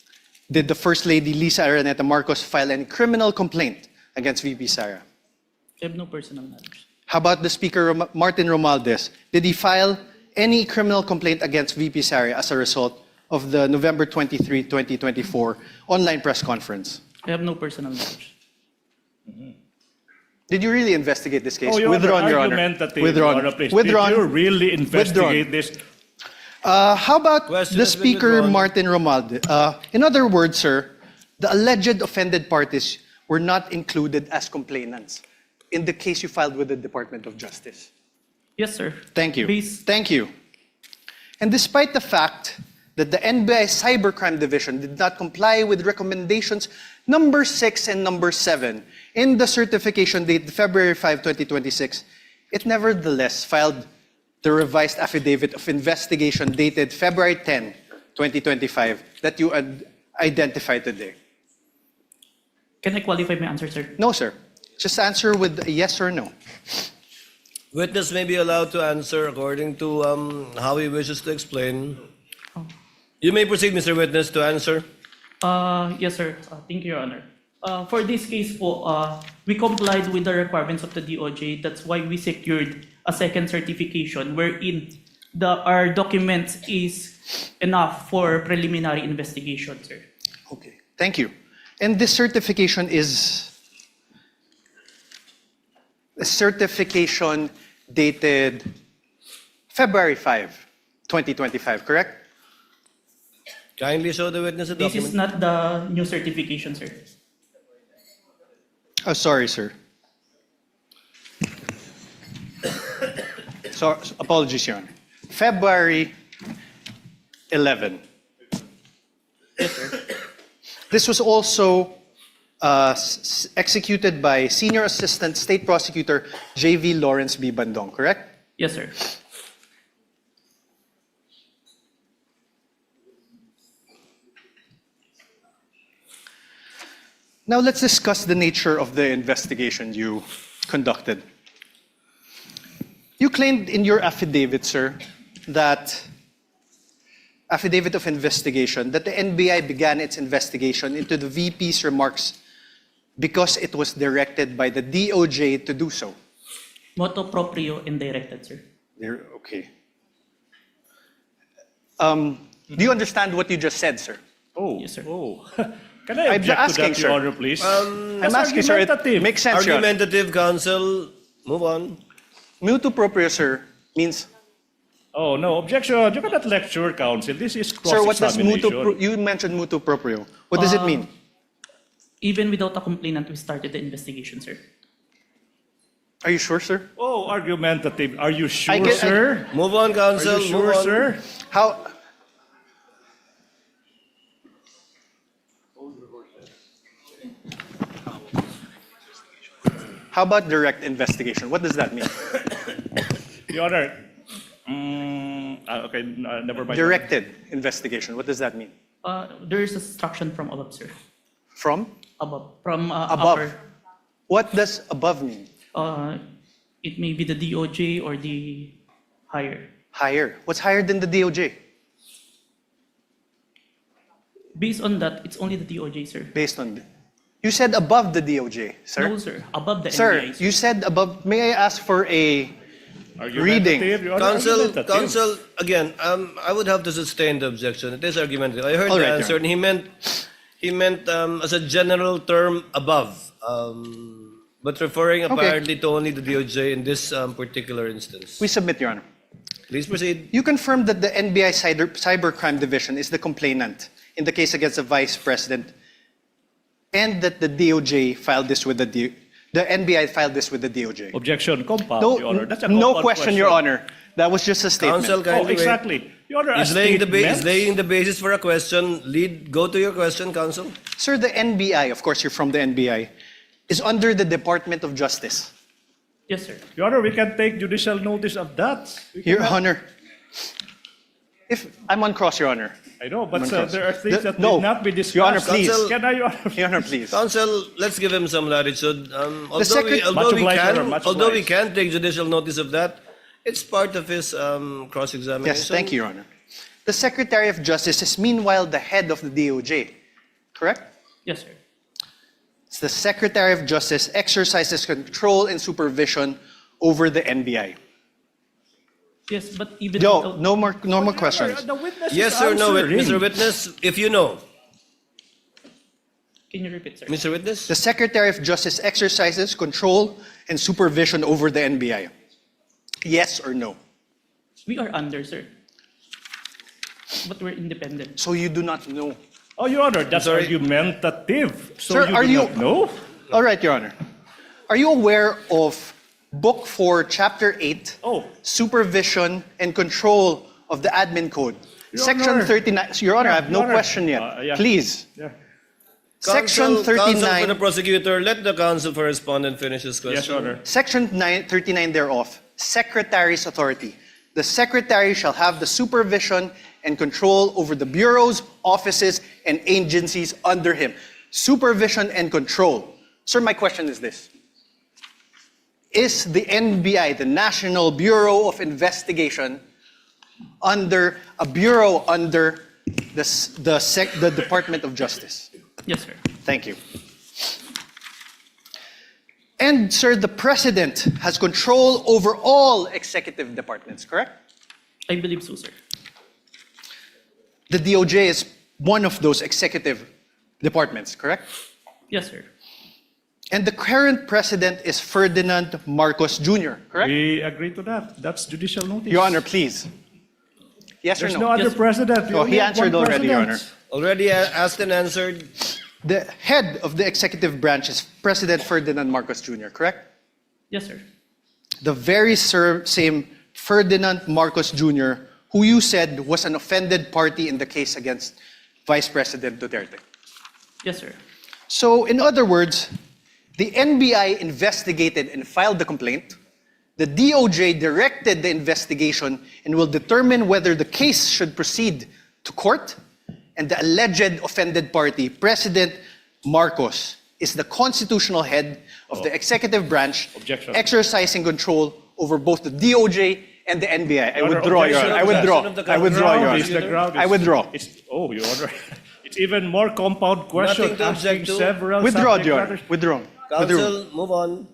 Did the First Lady Lisa Araneta Marcos file any criminal complaint against VP Sara? I have no personal knowledge. How about the Speaker Martin Romualdez? Did he file any criminal complaint against VP Sara as a result of the November 23, 2024 online press conference? I have no personal knowledge. Did you really investigate this case? Oh, Your Withdrawn, Honor, Your Honor. argumentative, Withdrawn. Your Honor, please. Withdrawn. Did you really investigate Withdrawn. this? How about Question the has been Speaker withdrawn. Martin Romualdez? In other words, sir, the alleged offended parties were not included as complainants in the case you filed with the Department of Justice. Yes, sir. Thank you. Based, Thank you. And despite the fact that the NBI Cybercrime Division did not comply with recommendations number 6 and number 7 in the certification dated February 5, 2026, it nevertheless filed the revised affidavit of investigation dated February 10, 2025 that you identified today. can I qualify my answer, sir? No, sir. Just answer with a yes or no. Witness may be allowed to answer according to how he wishes to explain. You may proceed, Mr. Witness, to answer. Yes, sir. Thank you, Your Honor. For this case po, we complied with the requirements of the DOJ. That's why we secured a second certification wherein our documents is enough for preliminary investigation, sir. Okay. Thank you. And this certification is a certification dated February 5, 2025, correct? Kindly show the witness a This document. is not the new certification, sir. Oh, sorry, sir. So, apologies, Your Honor. February 11. Yes, sir. This was also executed by Senior Assistant State Prosecutor J.V. Lawrence B. Bandong, correct? Yes, sir. Now let's discuss the nature of the investigation you conducted. You claimed in your affidavit, sir, affidavit of investigation, that the NBI began its investigation into the VP's remarks because it was directed by the DOJ to do so. Motu proprio and directed, sir. Okay. Do you understand what you just said, sir? Oh, Yes, sir. oh. Can I I'm object asking, to that, sir. Your Honor, please? I'm asking, sir, it makes sense, Your Honor. Argumentative counsel, move on. Mutu proprio, sir, means, Oh, no, objection. You cannot lecture, counsel. This is sir, what does cross-examination. you mentioned mutu proprio. What does it mean? Even without a complainant, we started the investigation, sir. Are you sure, sir? Oh, argumentative. Are you sure, get- sir? Move on, Are counsel. you sure, move on. sir? How? How about direct investigation? What does that mean? Your Honor, Okay, never mind. Directed investigation. What does that mean? There is instruction from above, sir. From? Above. From Above. upper. What does above mean? It may be the DOJ or the higher. Higher. What's higher than the DOJ? Based on that, it's only the DOJ, sir. Based on... You said above the DOJ, sir. No, sir. Above the Sir, NBI, you said above... May I ask for a... Argumentative, Your Honor, Counsel, argumentative. counsel, again, I would have to sustain the objection. It is argumentative. I heard All the right, Your answer, and he meant as a general term above, but referring apparently to only the DOJ in this particular instance. We submit, Your Honor. Please proceed. You confirmed that the NBI Cybercrime Division is the complainant in the case against the Vice President, and that the DOJ filed this with the NBI filed this with the DOJ. Objection, compound, No, Your Honor. That's a no compound question, Your Honor. That was just a statement. Counsel, Oh, kindly wait. exactly. Your Honor, a He's laying statement. the basis for a question. Go to your question, counsel. Sir, the NBI, of course, you're from the NBI, is under the Department of Justice. Yes, sir. Your Honor, we can take judicial notice of that. We Your cannot- Honor, if I'm on cross, Your Honor. I know, but I'm on sir, cross. there are things that No. will not be discussed. Your Honor, please. Counsel- Can I, Your Honor? Your Honor, please. Counsel, let's give him some latitude. Although secret- Much obliged, Your Honor, much although we obliged. can take judicial notice of that, it's part of his cross-examination. Yes, thank you, Your Honor. The Secretary of Justice is meanwhile the head of the DOJ, correct? Yes, sir. The Secretary of Justice exercises control and supervision over the NBI. Yes, but even No, without- no more questions. The witness Yes is or no, answering. Mr. Witness? If you know. Can you repeat, sir? Mr. Witness? The Secretary of Justice exercises control and supervision over the NBI. Yes or no? We are under, sir. But we're independent. So you do not know. Oh, Your Honor, that's sorry. argumentative. So Sir, you are do you- not know? All right, Your Honor. Are you aware of Book 4, Chapter 8, Oh. Supervision and Control of the Admin Code? Your Section Honor. 39. Your Honor, I have no Your Honor. question yet. Yeah. Please. Yeah. Section Counsel for the 39. prosecutor, let the counsel for respondent finish his question. Yes, Your Honor. Section 39 thereof, Secretary's authority. The Secretary shall have the supervision and control over the bureaus, offices, and agencies under him. Supervision and control. Sir, my question is this. Is the NBI, the National Bureau of Investigation, under a bureau under the Department of Justice? Yes, sir. Thank you. And, sir, the President has control over all executive departments, correct? I believe so, sir. The DOJ is one of those executive departments, correct? Yes, sir. And the current President is Ferdinand Marcos Jr., correct? We agree to that. That's judicial notice. Your Honor, please. Yes There's or no no? other Yes. president. We Oh, only he have answered one already, Your president. Honor. Already asked and answered. The head of the executive branch is President Ferdinand Marcos Jr., correct? Yes, sir. The very same Ferdinand Marcos Jr., who you said was an offended party in the case against Vice President Duterte. Yes, sir. So, in other words, the NBI investigated and filed the complaint. The DOJ directed the investigation and will determine whether the case should proceed to court. And the alleged offended party, President Marcos, is the constitutional head of the executive branch, Objection. exercising control over both the DOJ and the NBI. I Your Honor, withdraw, Your Honor. I withdraw. I withdraw, Your Ground is the Honor. ground I is- withdraw. Oh, Your Honor. It's even more compound question. Nothing to object asking to. several Withdraw, subject Your Honor. matters. Withdraw. Withdraw. Counsel, move on.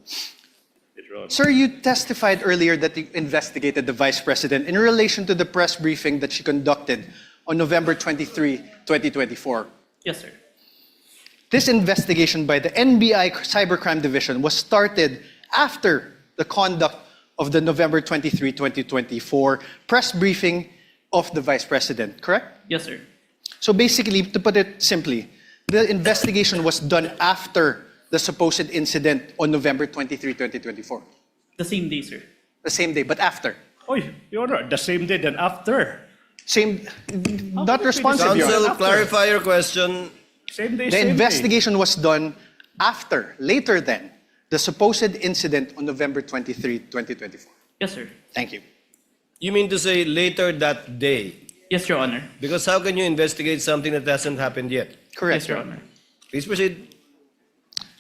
Withdrawn. Sir, you testified earlier that you investigated the Vice President in relation to the press briefing that she conducted on November 23, 2024. Yes, sir. This investigation by the NBI Cybercrime Division was started after the conduct of the November 23, 2024 press briefing of the Vice President, correct? Yes, sir. So basically, to put it simply, the investigation was done after the supposed incident on November 23, 2024. The same day, sir. The same day, but after. Oh, Your Honor, the same day then after. Same, not could it be responsive, Your Honor. Counsel, After. clarify your question. Same day, The same day. investigation was done after, later than, the supposed incident on November 23, 2024. Yes, sir. Thank you. You mean to say later that day? Yes, Your Honor. Because how can you investigate something that hasn't happened yet? Correct. Yes, Your Honor. Please proceed.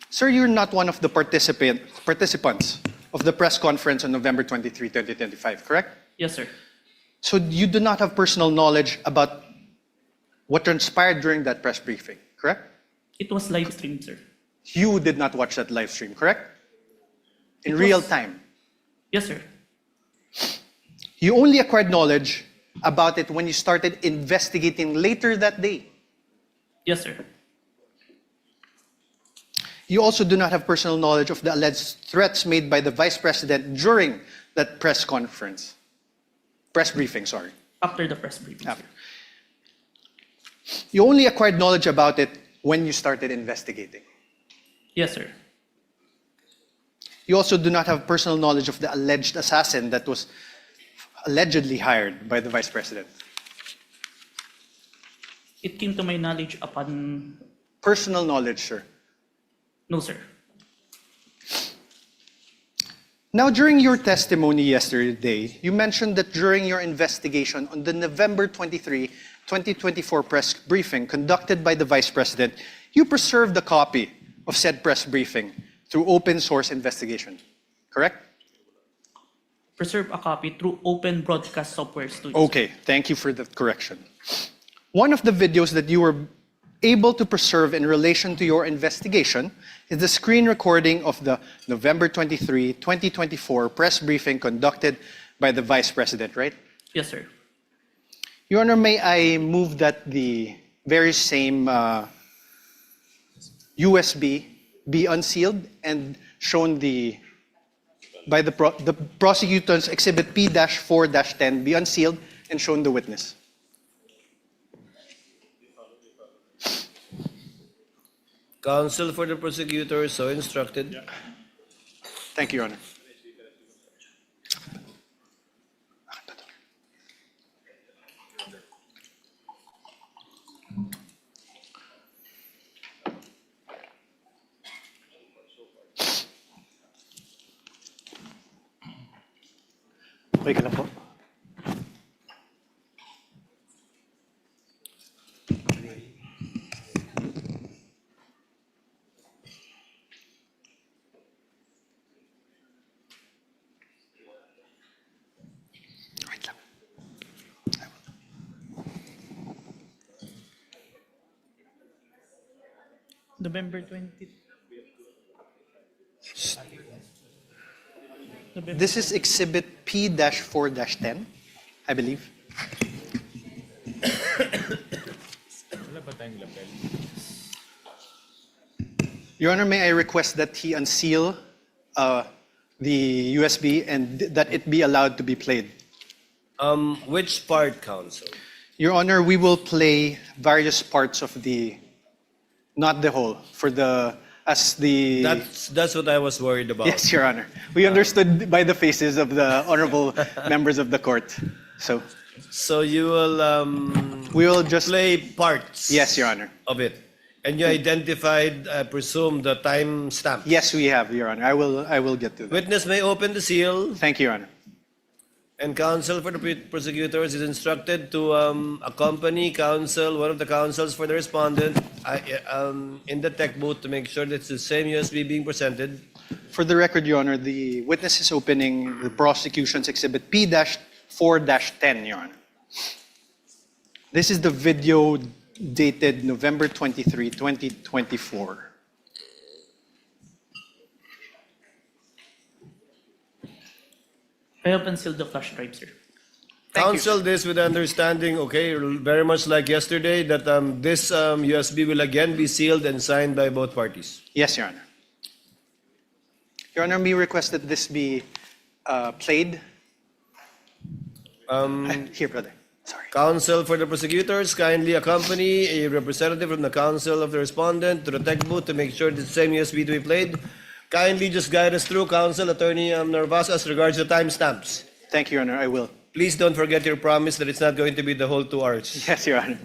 Sir, you're not one of the participants of the press conference on November 23, 2025, correct? Yes, sir. So you do not have personal knowledge about what transpired during that press briefing, correct? It was live streamed, sir. You did not watch that live stream, correct? In It was- real time. Yes, sir. You only acquired knowledge about it when you started investigating later that day. Yes, sir. You also do not have personal knowledge of the alleged threats made by the Vice President during that press briefing, sorry. After the press briefing. After. You only acquired knowledge about it when you started investigating. Yes, sir. You also do not have personal knowledge of the alleged assassin that was allegedly hired by the Vice President. It came to my knowledge upon... Personal knowledge, sir. No, sir. Now, during your testimony yesterday, you mentioned that during your investigation on the November 23, 2024 press briefing conducted by the Vice President, you preserved a copy of said press briefing through open source investigation, correct? Preserve a copy through Open Broadcast Software Studio. Okay, thank you for the correction. One of the videos that you were able to preserve in relation to your investigation is the screen recording of the November 23, 2024 press briefing conducted by the Vice President, right? Yes, sir. Your Honor, may I move that the very same USB be unsealed and shown by the prosecutor's Exhibit P-4-10 be unsealed and shown the witness. Counsel for the prosecutor so instructed. Thank you, Your Honor. Okay ka lang po. Wait lang. November 20. This is Exhibit P-4-10, I believe. Your Honor, may I request that he unseal the USB and that it be allowed to be played? Which part, counsel? Your Honor, we will play various parts of the, not the whole, for the, as the... That's what I was worried about. Yes, Your Honor. We understood by the faces of the honorable members of the court. So you will we will just play parts. Yes, Your Honor. Of it, and you identified, I presume, the time stamp. Yes, we have, Your Honor. I will get to that. Witness may open the seal, Thank you, Your Honor. and counsel for the prosecutors is instructed to accompany counsel, one of the counsels for the respondent, in the tech booth to make sure that it's the same USB being presented. For the record, Your Honor, the witness is opening the prosecution's Exhibit P-4-10, Your Honor. This is the video dated November 23, 2024. I have unsealed the flash drive, sir. Counsel this with understanding, okay, very much like yesterday, that this USB will again be sealed and signed by both parties. Yes, Your Honor. Your Honor, may we request that this be played? Here, brother. Sorry. Counsel for the prosecutors kindly accompany a representative from the counsel of the respondent to the tech booth to make sure the same USB to be played. Kindly just guide us through, Counsel Attorney Narvaez, as regards to timestamps. Thank you, Your Honor. I will. Please don't forget your promise that it's not going to be the whole 2 hours. Yes, Your Honor.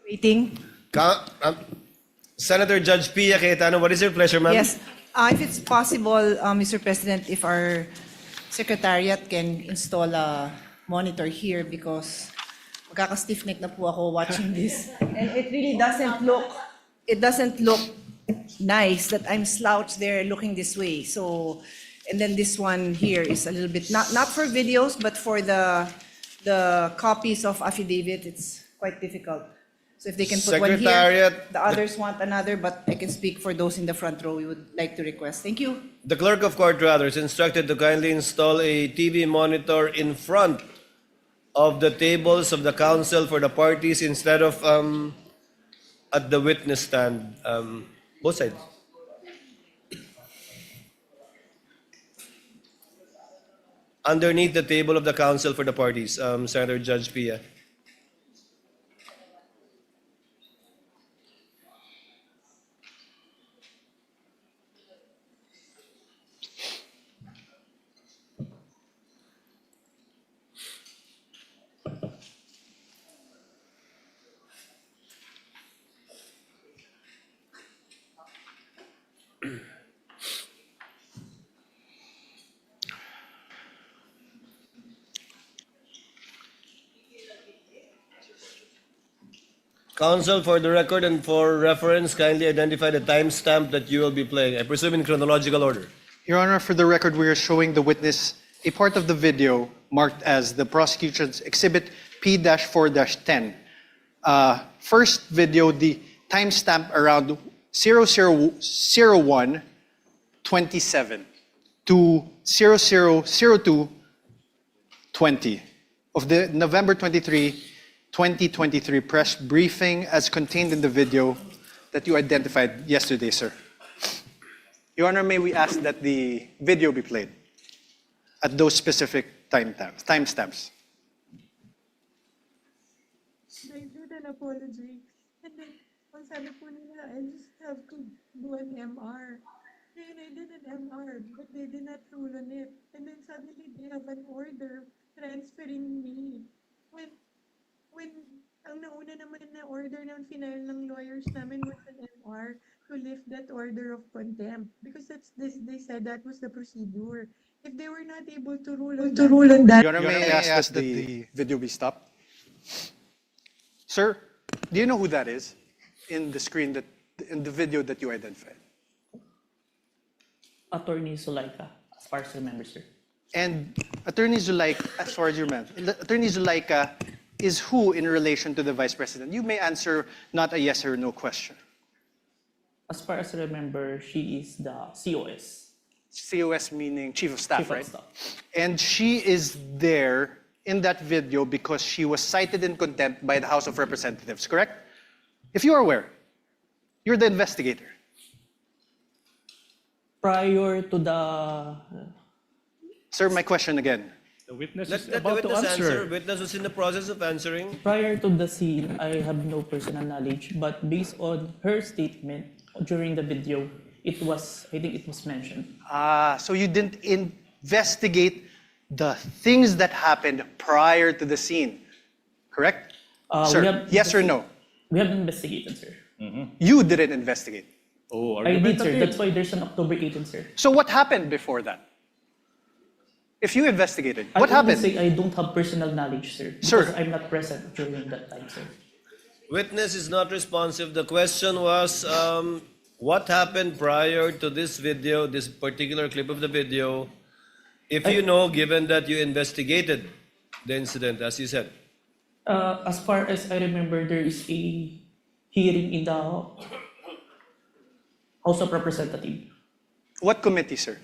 Waiting. Senator Judge Pia Cayetano, what is your pleasure, ma'am? Yes. If it's possible, Mr. President, if our secretariat can install a monitor here because magkaka-stiff neck na po ako watching this. And it really doesn't look nice that I'm slouched there looking this way. So, and then this one here is a little bit, not for videos, but for the copies of affidavit, it's quite difficult. So if they can put one here, Secretariat, the others want another, but I can speak for those in the front row we would like to request. Thank you. the clerk of court rather is instructed to kindly install a TV monitor in front of the tables of the counsel for the parties instead of at the witness stand, both sides. Underneath the table of the counsel for the parties, Senator Judge Pia. Counsel, for the record and for reference, kindly identify the timestamp that you will be playing. I presume in chronological order. Your Honor, for the record, we are showing the witness a part of the video marked as the prosecution's Exhibit P-4-10. First video, the timestamp around 0001:27 to 0002:20 of the November 23, 2023 press briefing as contained in the video that you identified yesterday, sir. Your Honor, may we ask that the video be played at those specific timestamps? I did an apology. And then, ang sabi po nila, I just have to do an MR. And I did an MR, but they did not rule on it. And then suddenly they have an order transferring me. When ang nauna naman na order ng final ng lawyers namin was an MR to lift that order of contempt. Because they said that was the procedure. If they were not able to rule on that, Your Honor, may I ask that the video be stopped? Sir, do you know who that is in the screen in the video that you identified? Attorney Zulaika, as far as I remember, sir. And Attorney Zulaika, as far as you remember, Attorney Zulaika is who in relation to the Vice President? You may answer not a yes or no question. As far as I remember, she is the COS. COS meaning Chief of Staff, Chief of right? Staff. And she is there in that video because she was cited in contempt by the House of Representatives, correct? If you are aware, you're the investigator. Prior to the... Sir, my question again. The witness Let is the about to witness answer. answer. Witness was in the process of answering. Prior to the scene, I have no personal knowledge, but based on her statement during the video, I think it was mentioned. So you didn't investigate the things that happened prior to the scene, correct? Sir, yes or no? We have investigated, sir. You didn't investigate. Oh, I did, sir. argumentative. That's why there's an October 18, sir. So what happened before that? If you investigated, what I happened? would say I don't have personal knowledge, sir. Sir. Because I'm not present during that time, sir. Witness is not responsive. The question was, what happened prior to this video, this particular clip of the video, if you know, given that you investigated the incident, as you said? As far as I remember, there is a hearing in the House of Representatives. What committee, sir?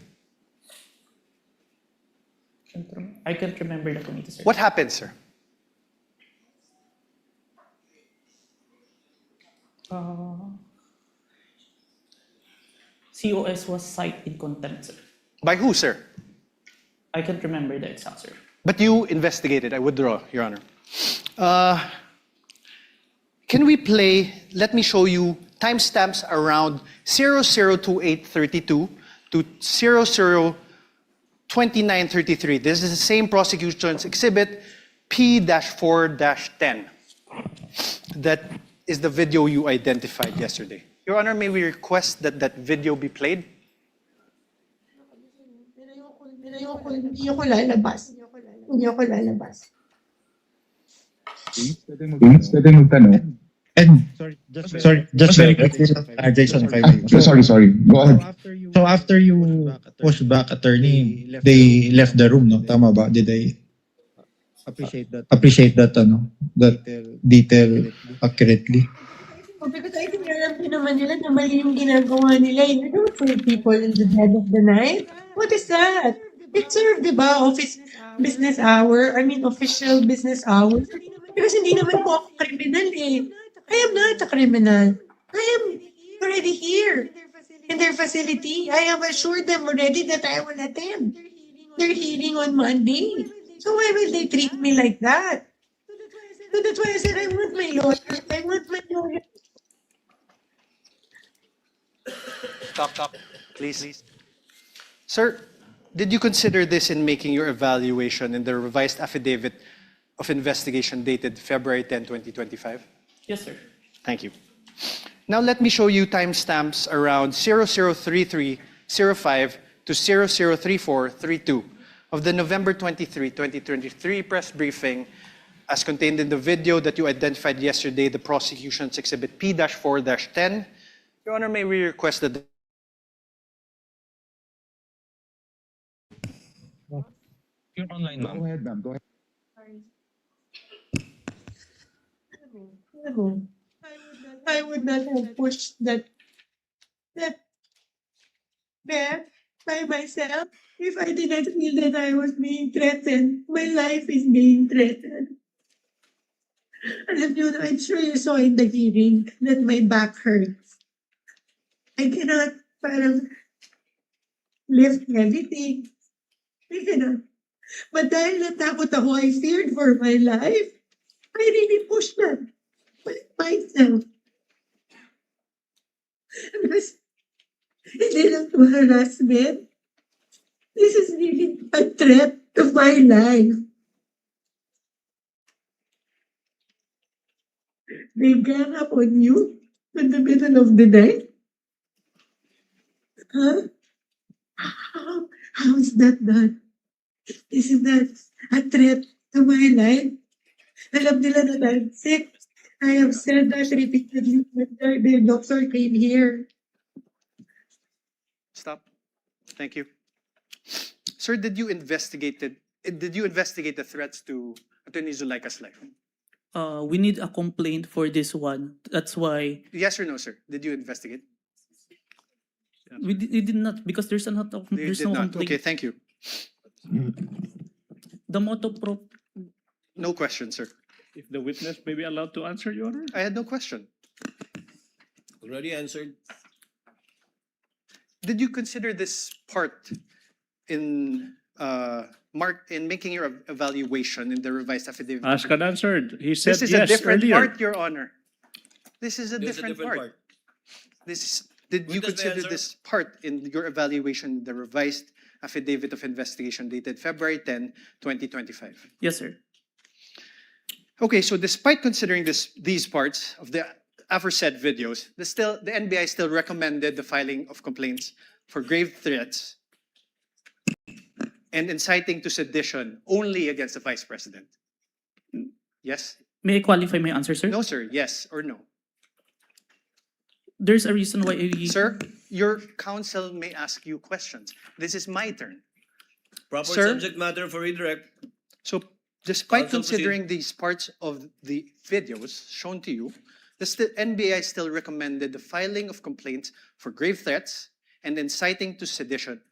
I can't remember the committee, sir. What happened, sir? COS was cited in contempt, sir. By who, sir? I can't remember the exact, sir. But you investigated. I withdraw, Your Honor. Can we play, let me show you timestamps around 002832 to 002933. This is the same prosecution's exhibit P-4-10 that is the video you identified yesterday. Your Honor, may we request that that video be played? Hindi ako lalabas. Hindi ako lalabas. Pwede magtanong. And sorry, just very quickly, Jason, if I may. Sorry. Go ahead. So after you pushed back attorney, they left the room, no? Tama ba? Did they appreciate that that detail accurately? Because I think alam din naman nila na mali yung ginagawa nila. You don't put people in the dead of the night. What is that? It served, di ba? Business hour. I mean, official business hours. Because hindi naman po ako criminal eh. I am not a criminal. I am already here in their facility. I have assured them already that I will attend their hearing on Monday. So why will they treat me like that? So that's why I said I want my lawyer. I want my lawyer. Stop, please. Sir, did you consider this in making your evaluation in the revised affidavit of investigation dated February 10, 2025? Yes, sir. Thank you. Now let me show you timestamps around 003305 to 003432 of the November 23, 2023 press briefing as contained in the video that you identified yesterday, the prosecution's exhibit P-4-10. Your Honor, may we request that You're online, ma'am. Go ahead, ma'am. Go ahead. I would not have pushed that bed by myself if I did not feel that I was being threatened. My life is being threatened. And I'm sure you saw in the hearing that my back hurts. I cannot lift everything. I cannot. But dahil natakot ako, I feared for my life. I really pushed that myself. Because hindi lang to harassment. This is really a threat to my life. They gang up on you in the middle of the night. Huh? How is that done? Isn't that a threat to my life? Alam nila na I'm sick. I have said that repeatedly when the doctor came here. Stop. Thank you. Sir, did you investigate the threats to Attorney Zulaika's life? We need a complaint for this one. That's why Yes or no, sir? Did you investigate? we did not, because there's no You did not. complaint. Okay, thank you. The motto pro. No question, sir. If the witness may be allowed to answer, Your Honor? I had no question. Already answered. Did you consider this part in making your evaluation in the revised affidavit? Asked and answered. He said This is yes a different earlier. part, Your Honor. This is a There's different part. Did you Witness may consider answer. this part in your evaluation in the revised affidavit of investigation dated February 10, 2025? Yes, sir. Okay, so despite considering these parts of the aforesaid videos, the NBI still recommended the filing of complaints for grave threats and inciting to sedition only against the Vice President. Yes? May I qualify my answer, sir? No, sir. Yes or no? There's a reason why Sir, your counsel may ask you questions. This is my turn. Proper Sir? subject matter for redirect. So, despite Counsel, considering these parts of the videos shown to you, the NBI still recommended the filing of complaints for grave threats and inciting to sedition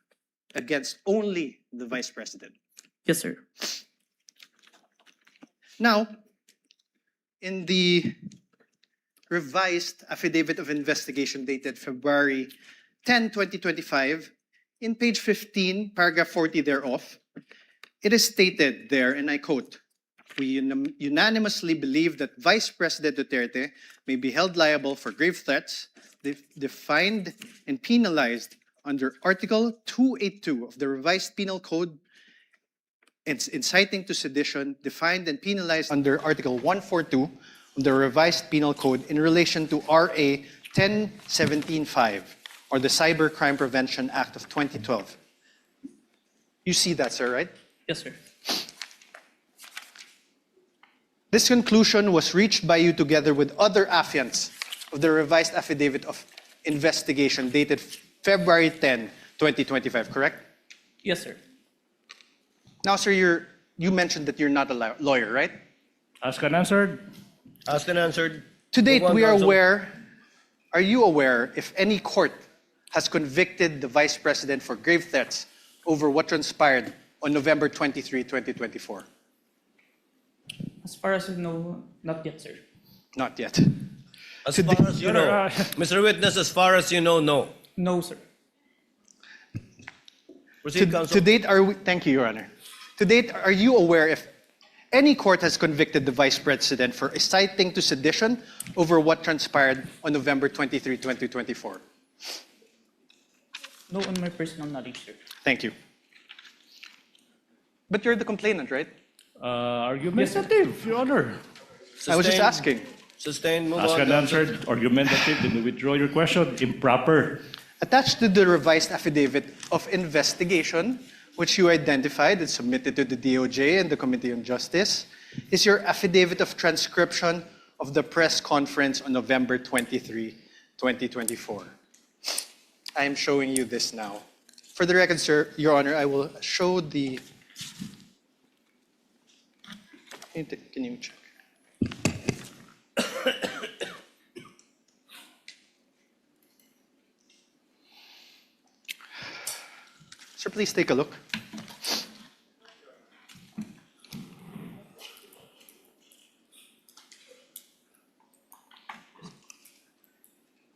against only the Vice President. Yes, sir. Now, in the revised affidavit of investigation dated February 10, 2025, in page 15, paragraph 40 thereof, it is stated there, and I quote, "We unanimously believe that Vice President Duterte may be held liable for grave threats defined and penalized under Article 282 of the Revised Penal Code and inciting to sedition defined and penalized under Article 142 of the Revised Penal Code in relation to RA 10175, or the Cybercrime Prevention Act of 2012. You see that, sir, right? Yes, sir. This conclusion was reached by you together with other affiants of the revised affidavit of investigation dated February 10, 2025, correct? Yes, sir. Now, sir, you mentioned that you're not a lawyer, right? Asked and answered. Asked and answered. To date, Move on, we are counsel. aware, are you aware if any court has convicted the Vice President for grave threats over what transpired on November 23, 2024? As far as I know, not yet, sir. Not yet. As far as you know. Mr. Witness, as far as you know, no. No, sir. Proceed, counsel. To date, thank you, Your Honor. To date, are you aware if any court has convicted the Vice President for inciting to sedition over what transpired on November 23, 2024? No, on my personal knowledge, sir. Thank you. But you're the complainant, right? Argumentative, Your Honor. I was just Sustained. asking. Sustained. Move Asked on, and counsel. answered. Argumentative. Then you withdraw your question. Improper. Attached to the revised affidavit of investigation, which you identified and submitted to the DOJ and the Committee on Justice, is your affidavit of transcription of the press conference on November 23, 2024. I am showing you this now. For the record, sir, Your Honor, I will show the... Can you check? Sir, please take a look.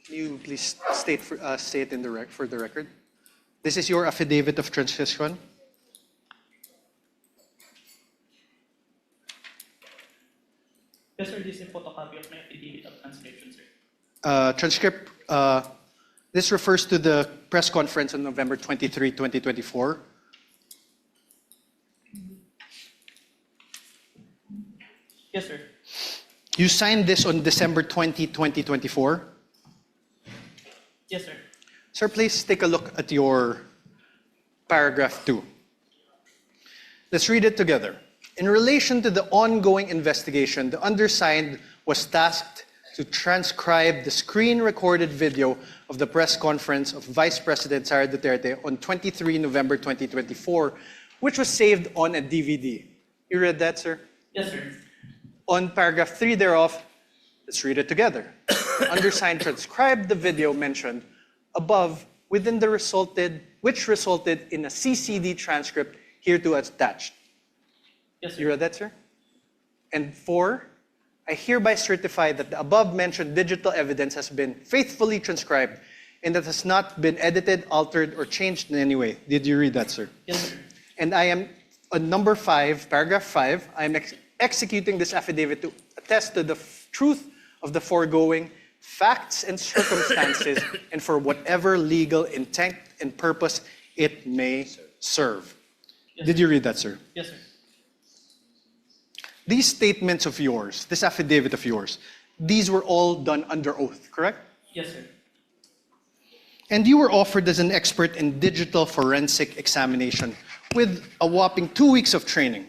Can you please state in for the record? This is your affidavit of transcription. Yes, sir. This is a photocopy of my affidavit of transcription, sir. This refers to the press conference on November 23, 2024. Yes, sir. You signed this on December 20, 2024. Yes, sir. Sir, please take a look at your paragraph 2. Let's read it together. In relation to the ongoing investigation, the undersigned was tasked to transcribe the screen-recorded video of the press conference of Vice President Sara Duterte on 23 November 2024, which was saved on a DVD. You read that, sir? Yes, sir. On paragraph 3 thereof, let's read it together. Undersigned transcribed the video mentioned above which resulted in a CCD transcript hereto attached. Yes, sir. You read that, sir? And 4, I hereby certify that the above-mentioned digital evidence has been faithfully transcribed and that has not been edited, altered, or changed in any way. Did you read that, sir? Yes, sir. And I am, on number 5, paragraph 5, I am executing this affidavit to attest to the truth of the foregoing facts and circumstances and for whatever legal intent and purpose it may serve. Yes, Did you read that, sir? Yes, sir. These statements of yours, this affidavit of yours, these were all done under oath, correct? Yes, sir. And you were offered as an expert in digital forensic examination with a whopping 2 weeks of training.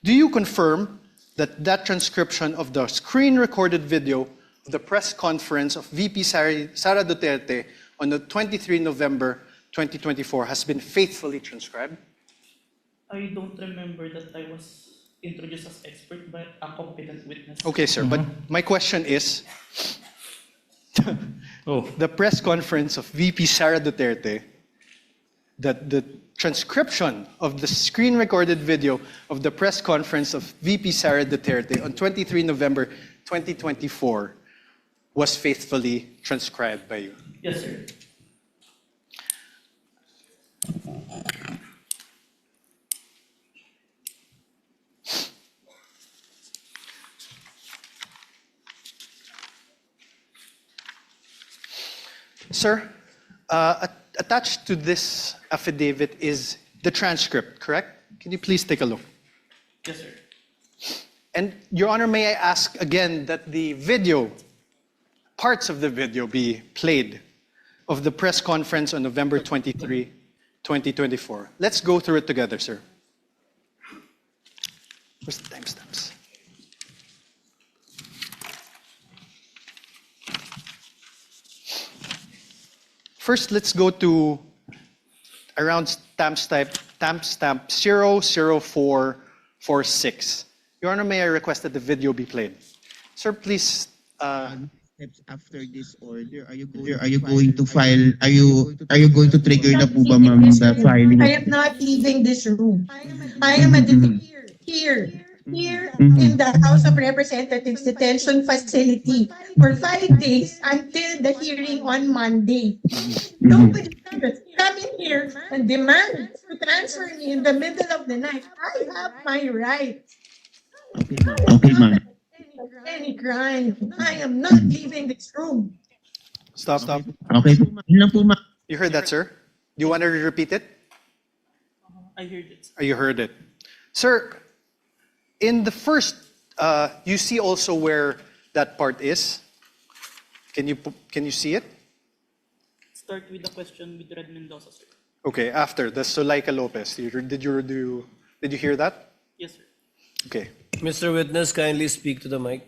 Do you confirm that that transcription of the screen-recorded video of the press conference of VP Sara Duterte on the 23 November 2024 has been faithfully transcribed? I don't remember that I was introduced as expert, but a competent witness. Okay, sir, but my question is, the press conference of VP Sara Duterte, the transcription of the screen-recorded video of the press conference of VP Sara Duterte on 23 November 2024 was faithfully transcribed by you. Yes, sir. Sir, attached to this affidavit is the transcript, correct? Can you please take a look? Yes, sir. And Your Honor, may I ask again that the video, parts of the video be played of the press conference on November 23, 2024. Let's go through it together, sir. Where's the timestamps? First, let's go to around timestamp 00446. Your Honor, may I request that the video be played? Sir, please. Steps after this order, are you going to file? Are you going to trigger na po ba, ma'am, the filing? I am not leaving this room. I am a here in the House of Representatives detention facility for 5 days until the hearing on Monday. Nobody can just come in here and demand to transfer me in the middle of the night. I have my right. Okay, ma'am. Any crime. I am not leaving this room. Stop. Okay po, ma'am. Yun lang po, ma'am. You heard that, sir? Do you want to repeat it? I heard it. You heard it. Sir, in the first, you see also where that part is? Can you see it? Start with the question with Red Mendoza, sir. Okay, after the Zuleika Lopez. Did you hear that? Yes, sir. Okay. Mr. Witness, kindly speak to the mic.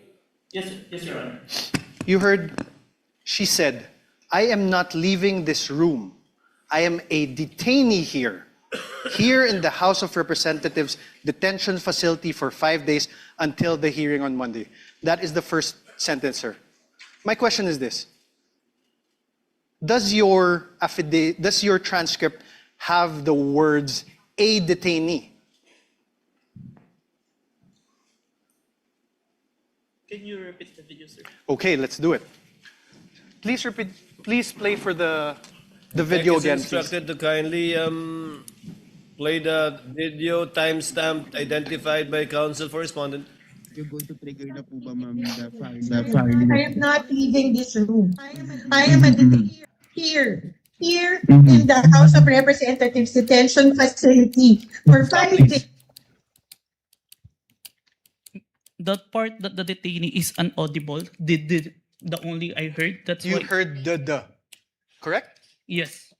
Yes, sir. Yes, Your Honor. You heard, she said, I am not leaving this room. I am a detainee here in the House of Representatives detention facility for 5 days until the hearing on Monday. That is the first sentence, sir. My question is this. Does your transcript have the words a detainee? Can you repeat the video, sir? Okay, let's do it. Please repeat. Please play for the video Mike is again, please. instructed to kindly play the video timestamp identified by counsel for respondent. You're going to trigger na po ba, ma'am, the filing? I am not leaving this room. I am a here in the House of Representatives detention facility for 5 days. That part that the detainee is inaudible, the only I heard. That's You why. heard the, correct? Yes.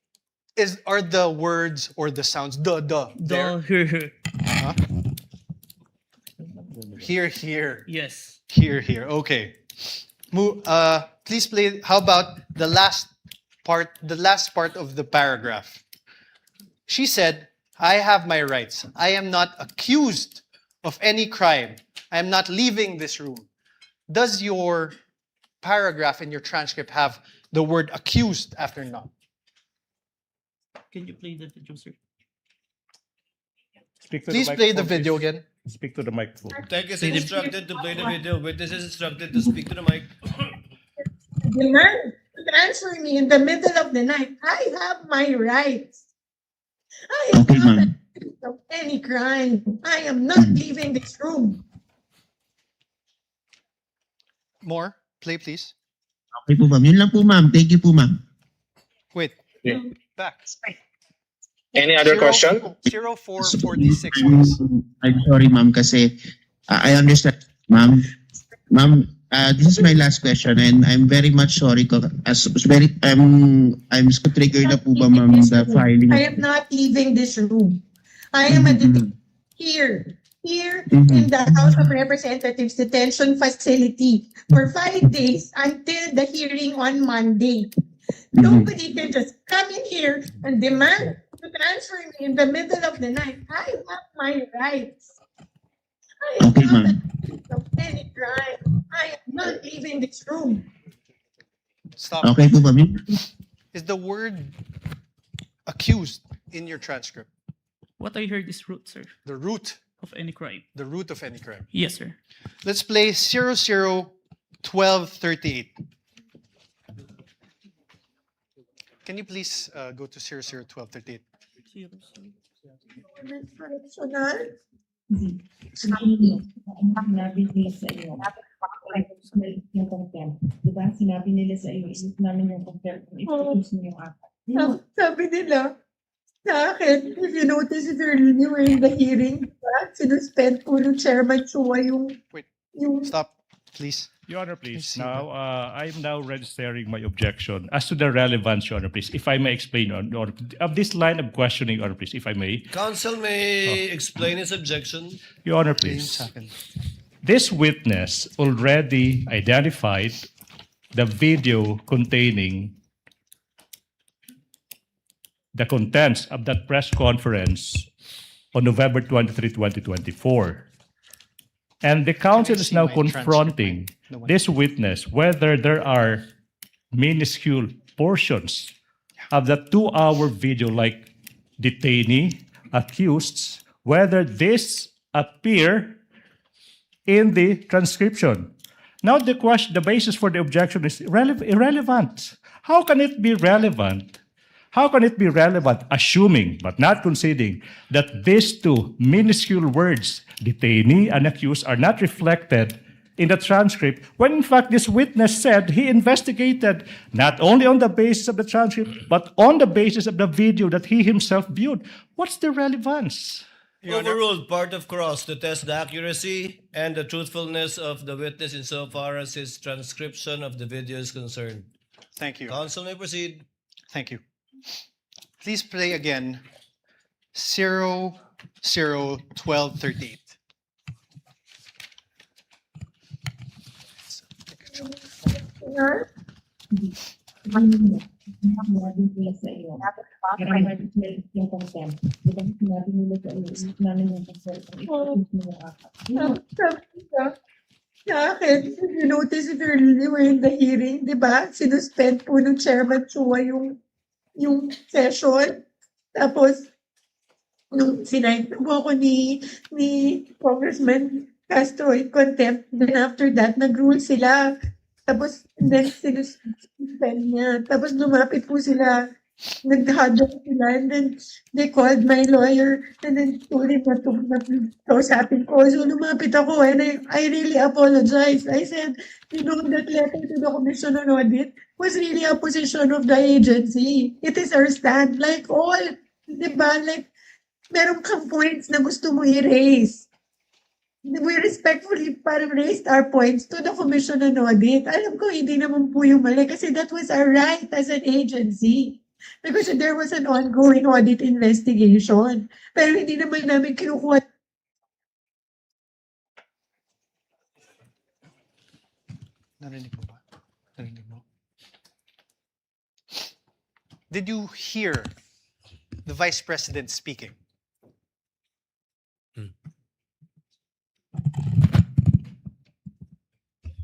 Are the words or the sounds the there? Here. Huh? Here. Yes. Here. Okay. Please play. How about the last part of the paragraph? She said, I have my rights. I am not accused of any crime. I am not leaving this room. Does your paragraph in your transcript have the word accused after not? Can you play the video, sir? Please play the video again. Speak to the microphone. Tech is instructed to play the video. Witness is instructed to speak to the mic. Demand to transfer me in the middle of the night. I have my rights. I am Okay, not ma'am. accused of any crime. I am not leaving this room. More. Play, please. Okay po, ma'am. Yun lang po, ma'am. Thank you po, ma'am. Wait. Yeah. Back. Any other question? 0446, please. I'm sorry, ma'am, kasi I understand, ma'am. Ma'am, this is my last question, and I'm very much sorry. I'm triggered na po ba, ma'am, the filing? I am not leaving this room. I am a here in the House of Representatives detention facility for 5 days until the hearing on Monday. Nobody can just come in here and demand to transfer me in the middle of the night. I have my rights. I am Okay, not ma'am. accused of any crime. I am not leaving this room. Stop. Okay po, ma'am. Is the word accused in your transcript? What I heard is root, sir, The root of any crime. of any crime. Yes, sir. Let's play 001238. Can you please go to 001238? Sinabi nila sa iyo. Yung contempt. Diba? Sinabi nila sa iyo, isip namin yung contempt. Ipropose mo yung apat. Sabi nila, Sa akin, if you notice, if you were in the hearing, diba? Sinuspend po ng Chairman Chua Wait, yung stop, please. Your Honor, please. see Now, I'm now registering my objection as to the relevance, Your Honor, please. If I may explain, Your Honor, of this line of questioning, Your Honor, please, if I may. Counsel may explain his objection. Your Honor, Yung please. sa akin. This witness already identified the video containing the contents of that press conference on November 23, 2024. And the counsel is see now my transcript? confronting No one- this witness whether there are minuscule portions of the 2-hour video, like detainee, accused, whether this appear in the transcription. Now the question, the basis for the objection is irrelevant. How can it be relevant? How can it be relevant, assuming but not conceding that these two minuscule words, detainee and accused, are not reflected in the transcript, when in fact this witness said he investigated not only on the basis of the transcript, but on the basis of the video that he himself viewed? What's the relevance? Overruled, part of cross to test the accuracy and the truthfulness of the witness insofar as his transcription of the video is concerned. Thank you. Counsel may proceed. Thank you. Please play again 001238. Sinabi nila sa iyo. Remitly yung contempt. Diba sinabi nila sa iyo, namin yung contempt. Sa akin, if you notice, if you were in the hearing, di ba? Sinuspend po ng Chairman Chua yung session. Tapos, nung sinayin po ako ni Congressman Castro in contempt, then after that, nag-rule sila. Tapos, then sinuspend niya. Tapos, lumapit po sila. Nag-huddle sila. And then, they called my lawyer. And then, told him na kausapin ko. So, lumapit ako. And I really apologize. I said, you know, that letter to the Commission on Audit was really a position of the agency. It is our stand. Like all, di ba? Like, meron kang points na gusto mo i-raise. We respectfully parang raised our points to the Commission on Audit. Alam ko, hindi naman po yung mali kasi that was our right as an agency. Because there was an ongoing audit investigation. Pero hindi naman namin kinukuha. Narinig mo ba? Narinig mo? Did you hear the Vice President speaking?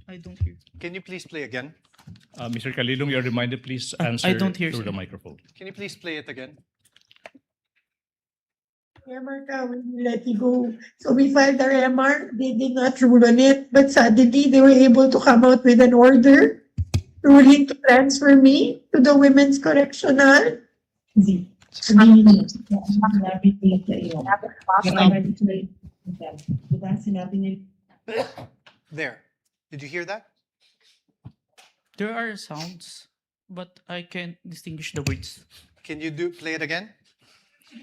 I don't hear. Can you please play again? Mr. Kalilong, you're reminded, please answer I don't hear, through the sir. microphone. Can you please play it again? MR ka, when we let you go. So we filed our MR, they did not rule on it, but suddenly they were able to come out with an order ruling to transfer me to the Women's Correctional. Sinabi nila sa iyo. Remitly yung contempt. Diba sinabi nila. There. Did you hear that? There are sounds, but I can't distinguish the words. Can you play it again?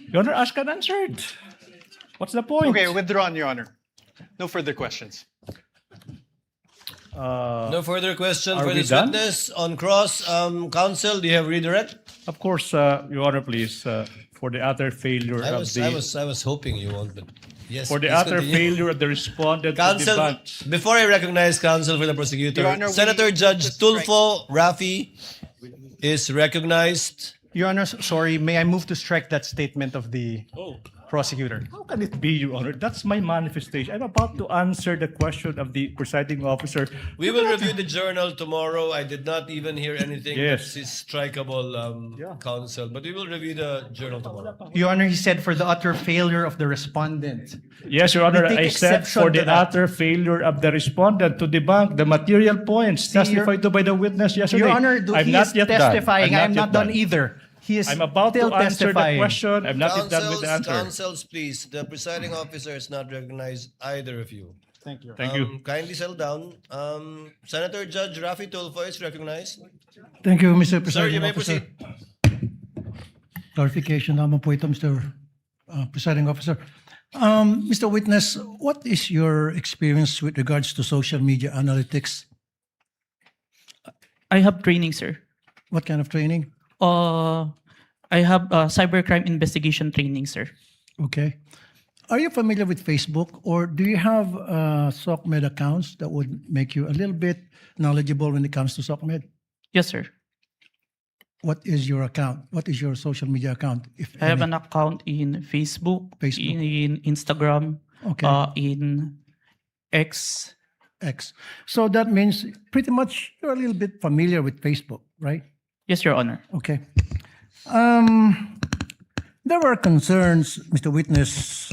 Your Honor, asked and answered. What's the point? Okay, withdrawn, Your Honor. No further questions. No further question are for we this done? witness. On cross, counsel, do you have redirect? Of course, Your Honor, please, for the utter failure I of was, the I was hoping you won't, but yes. for the please utter continue. failure of the respondent to Counsel, debunk. before I recognize counsel for the prosecutor, Your Honor, we Senator need Judge to strike- Tulfo Rafi is recognized. Your Honor, sorry, may I move to strike that statement of the Oh, prosecutor? how can it be, Your Honor? That's my manifestation. I'm about to answer the question of the presiding officer. We will review the journal tomorrow. I did not even hear anything Yes. that is strikeable, counsel, but we will review the journal tomorrow. Your Honor, he said for the utter failure of the respondent. Yes, Your Honor, We take I said exception for to the that. utter failure of the respondent to debunk the material points testified to by the witness yesterday. Your Honor, I'm he not is yet done. testifying. I'm yet not done either. He is I'm about still to answer the testifying. question. I'm not yet done with the answer. Counsels, please. The presiding officer is not recognized either of you. Thank you. Thank you. Kindly settle down. Senator Judge Rafi Tulfo is recognized. Thank you, Mr. Sir, you Presiding may Officer. proceed. Clarification naman po ito, Mr. Presiding Officer. Mr. Witness, what is your experience with regards to social media analytics? I have training, sir. What kind of training? I have cybercrime investigation training, sir. Okay. Are you familiar with Facebook, or do you have SOCMED accounts that would make you a little bit knowledgeable when it comes to SOCMED? Yes, sir. What is your account? What is your social media account? If I have any? an account in Facebook, Facebook. in Instagram, Okay. in X. X. So that means pretty much you're a little bit familiar with Facebook, right? Yes, Your Honor. Okay. There were concerns, Mr. Witness,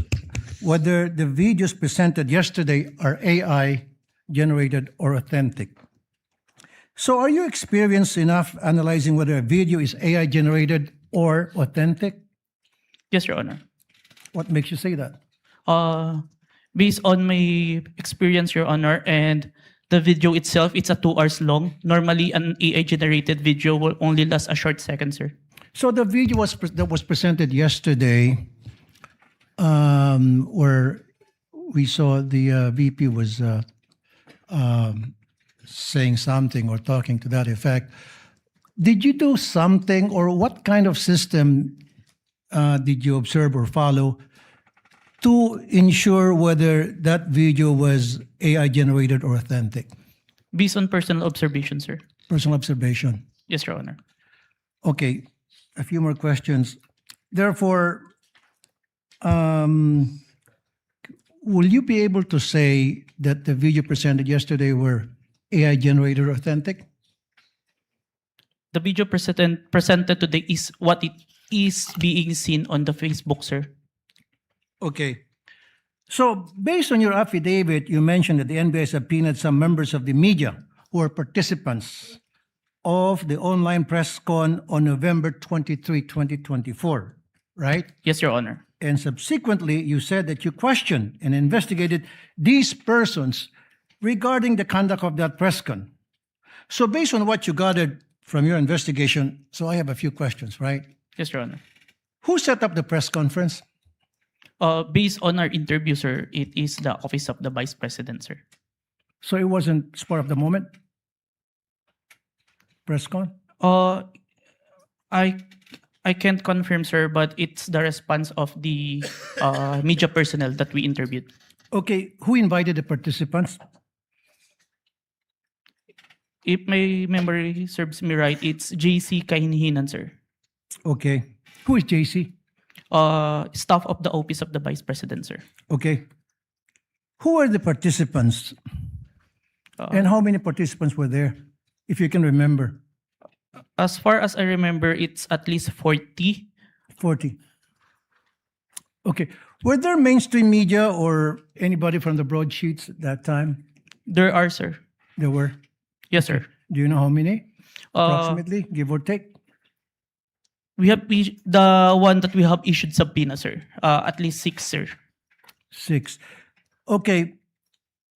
whether the videos presented yesterday are AI generated or authentic. So are you experienced enough analyzing whether a video is AI generated or authentic? Yes, Your Honor. What makes you say that? Based on my experience, Your Honor, and the video itself, it's a 2 hours long. Normally, an AI-generated video will only last a short second, sir. So the video that was presented yesterday, where we saw the VP was saying something or talking to that effect. Did you do something, or what kind of system did you observe or follow to ensure whether that video was AI generated or authentic? Based on personal observation, sir. Personal observation. Yes, Your Honor. Okay, a few more questions. Therefore, will you be able to say that the video presented yesterday were AI generated or authentic? The video presented today is what it is being seen on the Facebook, sir. Okay. So, based on your affidavit, you mentioned that the NBI subpoenaed some members of the media who are participants of the online press con on November 23, 2024, right? Yes, Your Honor. And subsequently, you said that you questioned and investigated these persons regarding the conduct of that press con. So, based on what you gathered from your investigation, so I have a few questions, right? Yes, Your Honor. Who set up the press conference? Based on our interview, sir, it is the Office of the Vice President, sir. So it wasn't spur of the moment? Press con? I can't confirm, sir, but it's the response of the media personnel that we interviewed. Okay, who invited the participants? If my memory serves me right, it's JC Kahinhinan, sir. Okay. Who is JC? Staff of the Office of the Vice President, sir. Okay. Who are the participants? And how many participants were there, if you can remember? As far as I remember, it's at least 40. 40. Okay. Were there mainstream media or anybody from the broadsheets at that time? There are, sir. There were? Yes, sir. Do you know how many? Approximately, give or take? We have the one that we have issued subpoena, sir. At least 6, sir. 6. Okay.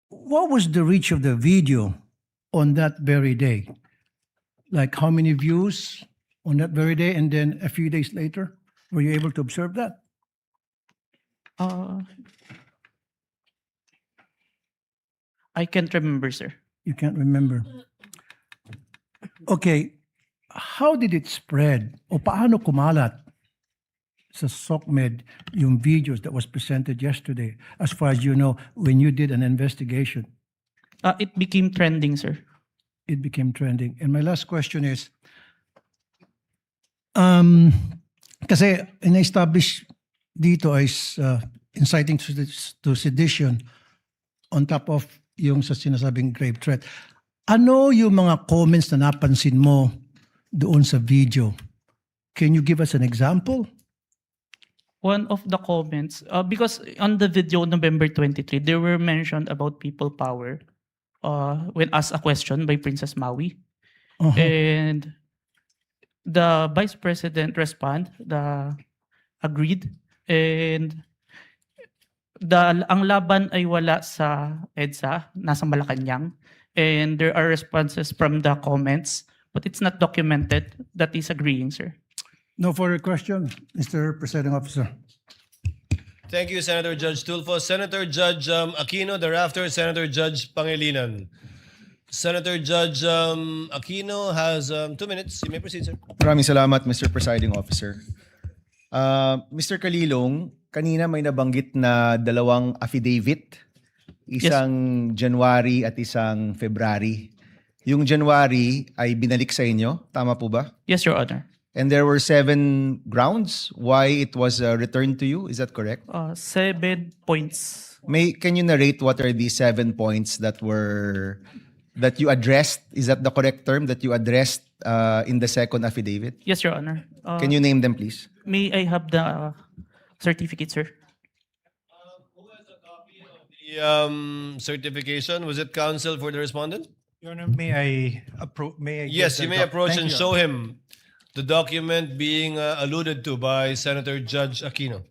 What was the reach of the video on that very day? Like how many views on that very day, and then a few days later? Were you able to observe that? I can't remember, sir. You can't remember. Okay. How did it spread? O paano kumalat sa SOCMED yung videos that was presented yesterday, as far as you know, when you did an investigation? It became trending, sir. It became trending. And my last question is, kasi in-establish dito is inciting to sedition on top of yung sa sinasabing grave threat. Ano yung mga comments na napansin mo doon sa video? Can you give us an example? One of the comments, because on the video November 23, there were mentioned about people power when asked a question by Princess Maui. And the Vice President agreed, and ang laban ay wala sa EDSA, nasa Malacanang, and there are responses from the comments, but it's not documented. That is agreeing, sir. No further question, Mr. Presiding Officer. Thank you, Senator Judge Tulfo. Senator Judge Aquino, thereafter Senator Judge Pangilinan. Senator Judge Aquino has 2 minutes. You may proceed, sir. Maraming salamat, Mr. Presiding Officer. Mr. Kalilong, kanina may nabanggit na dalawang affidavit, isang January at isang February. Yung January ay binalik sa inyo, tama po ba? Yes, Your Honor. And there were 7 grounds why it was returned to you, is that correct? 7 points. Can you narrate what are the 7 points that you addressed? Is that the correct term that you addressed in the second affidavit? Yes, Your Honor. Can you name them, please? May I have the certificate, sir? The certification, was it counsel for the respondent? Your Honor, may I approach? Yes, you may approach and show him the document being alluded to by Senator Judge Aquino.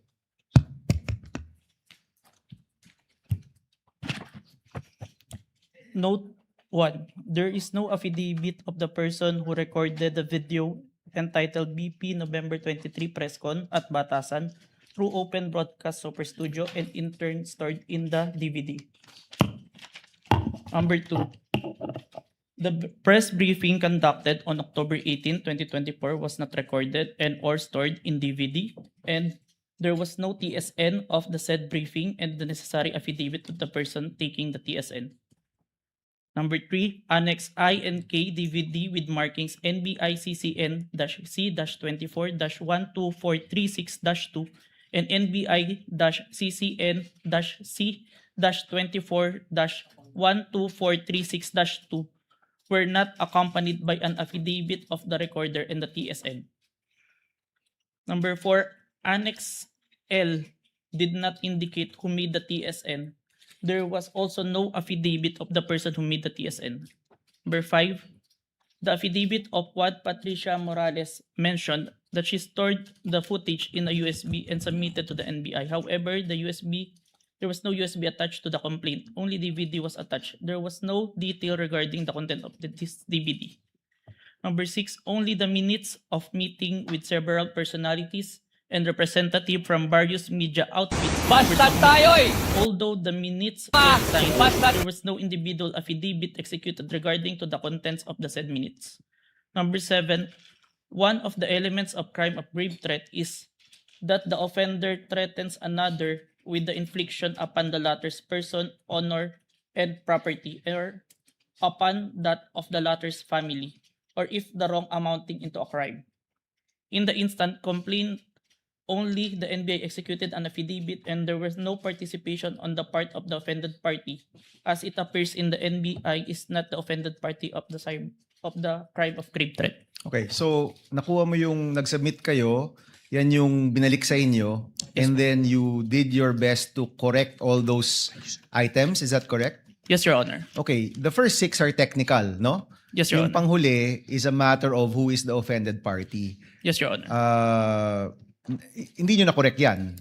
Note 1. There is no affidavit of the person who recorded the video entitled BP November 23 Press Con at Batasan through open broadcast Super Studio and in turn stored in the DVD. Number 2. The press briefing conducted on October 18, 2024 was not recorded and or stored in DVD, and there was no TSN of the said briefing and the necessary affidavit of the person taking the TSN. Number 3, Annex I and K DVD with markings NBI CCN-C-24-12436-2 and NBI-CCN-C-24-12436-2 were not accompanied by an affidavit of the recorder and the TSN. Number 4, Annex L did not indicate who made the TSN. There was also no affidavit of the person who made the TSN. Number 5, the affidavit of Juan Patricia Morales mentioned that she stored the footage in a USB and submitted to the NBI. However, there was no USB attached to the complaint. Only DVD was attached. There was no detail regarding the content of this DVD. Number 6, only the minutes of meeting with several personalities and representative from various media outfits. Although the minutes were signed, there was no individual affidavit executed regarding to the contents of the said minutes. Number 7, one of the elements of crime of grave threat is that the offender threatens another with the infliction upon the latter's person, honor, and property, or upon that of the latter's family, or if the wrong amounting into a crime. In the instant complaint, only the NBI executed an affidavit and there was no participation on the part of the offended party, as it appears in the NBI is not the offended party of the crime of grave threat. Okay, so nakuha mo yung nag-submit kayo, yan yung binalik sa inyo, and then you did your best to correct all those items, is that correct? Yes, Your Honor. Okay, the first 6 are technical, no? Yes, Your Yung Honor. panghuli is a matter of who is the offended party. Yes, Your Honor. Hindi nyo na-correct yan?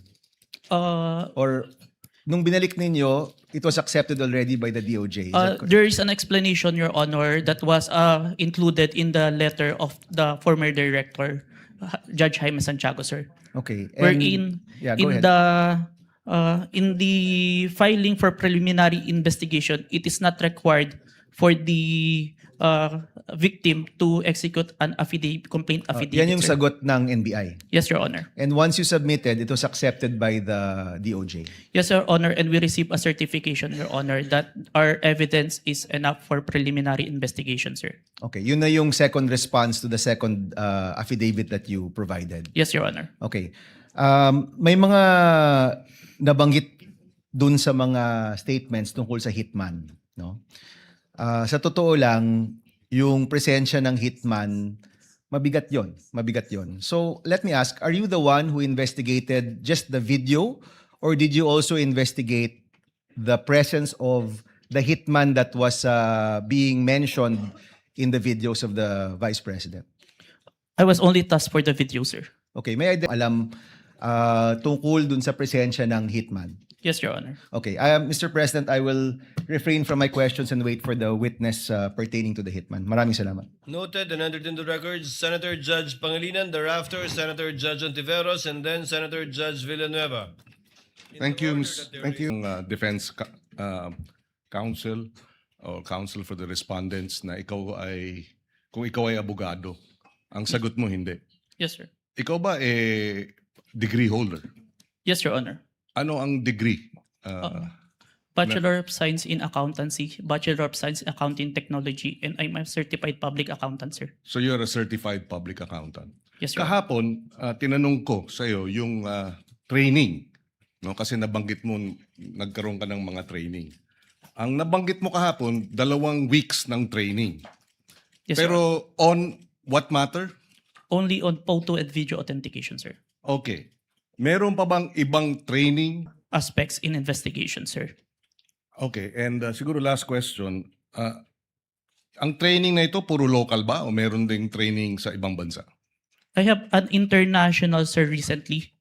Or nung binalik ninyo, it was accepted already by the DOJ? Is that correct? There is an explanation, Your Honor, that was included in the letter of the former director, Judge Jaime Santiago, sir. Okay. Wherein go ahead. in the filing for preliminary investigation, it is not required for the victim to execute an complaint affidavit. Yan yung sir. sagot ng NBI. Yes, Your Honor. And once you submitted, it was accepted by the DOJ. Yes, Your Honor, and we received a certification, Your Honor, that our evidence is enough for preliminary investigation, sir. Okay, yun na yung second response to the second affidavit that you provided. Yes, Your Honor. Okay. May mga nabanggit dun sa mga statements tungkol sa hitman, no? Sa totoo lang, yung presensya ng hitman, mabigat yon. So, let me ask, are you the one who investigated just the video or did you also investigate the presence of the hitman that was being mentioned in the videos of the Vice President? I was only tasked for the video, sir. Okay, may I alam tungkol dun sa presensya ng hitman? Yes, Your Honor. Okay. Mr. President, I will refrain from my questions and wait for the witness pertaining to the hitman. Maraming salamat. Noted and entered into records, Senator Judge Pangilinan, thereafter Senator Judge Hontiveros, and then Senator Judge Villanueva. Thank you, Defense Counsel or Counsel for the Respondents na kung ikaw ay abogado, ang sagot mo hindi. Yes, sir. Ikaw ba degree holder? Yes, Your Honor. Ano ang degree? Bachelor of Science in Accountancy, Bachelor of Science in Accounting Technology, and I'm a certified public accountant, sir. So you're a certified public accountant. Yes, Your Honor. Kahapon, tinanong ko sa iyo yung training, no? Kasi nabanggit mo nagkaroon ka ng mga training. Ang nabanggit mo kahapon, 2 weeks ng training. Yes, Your Honor. Pero on what matter? Only on photo and video authentication, sir. Okay. Meron pa bang ibang training? Aspects in investigation, sir. Okay, and siguro last question. Ang training na ito, puro local ba o meron ding training sa ibang bansa? I have an international, sir, recently.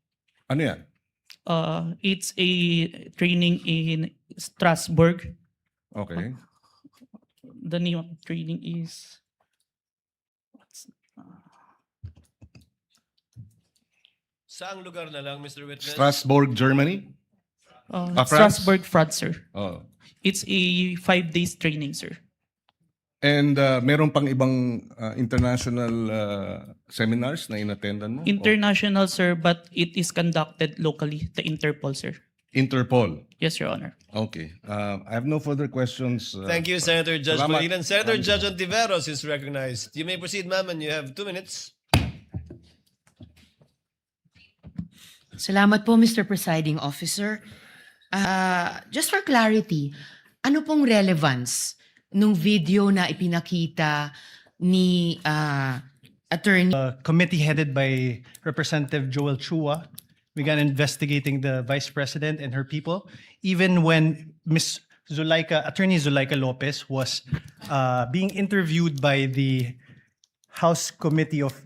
Ano yan? It's a training in Strasbourg. Okay. The name of the training is... Saang lugar na lang, Mr. Witness? Strasbourg, Germany? France? Strasbourg, France, sir. Oh. It's a 5 days training, sir. And meron pang ibang international seminars na inattendan mo? International, sir, but it is conducted locally, the Interpol, sir. Interpol? Yes, Your Honor. Okay. I have no further questions. Thank you, Senator Judge Salamat. Pangilinan. Senator Judge Hontiveros is recognized. You may proceed, ma'am, and you have 2 minutes. Salamat po, Mr. Presiding Officer. Just for clarity, ano pong relevance nung video na ipinakita ni attorney? Committee headed by Representative Joel Chua began investigating the Vice President and her people, even when Attorney Zuleika Lopez was being interviewed by the House Committee of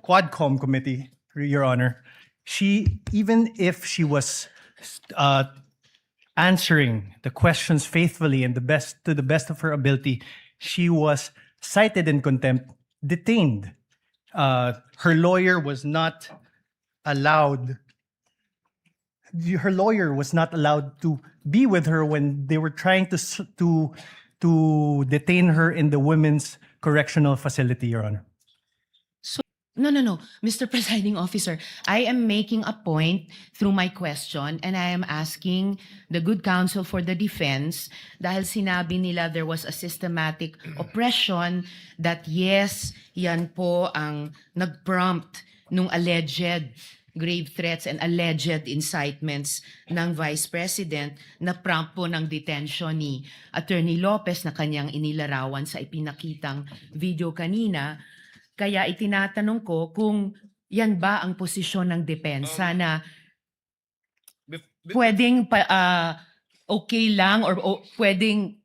Quadcom Committee, Your Honor. Even if she was answering the questions faithfully and to the best of her ability, she was cited in contempt, detained. Her lawyer was not allowed. Her lawyer was not allowed to be with her when they were trying to detain her in the women's correctional facility, Your Honor. No. Mr. Presiding Officer, I am making a point through my question and I am asking the good counsel for the defense dahil sinabi nila there was a systematic oppression that yes, yan po ang nag-prompt nung alleged grave threats and alleged incitements ng Vice President na prompt po ng detention ni Attorney Lopez na kanyang inilarawan sa ipinakitang video kanina. Kaya itinatanong ko kung yan ba ang posisyon ng depensa na pwedeng okay lang or pwedeng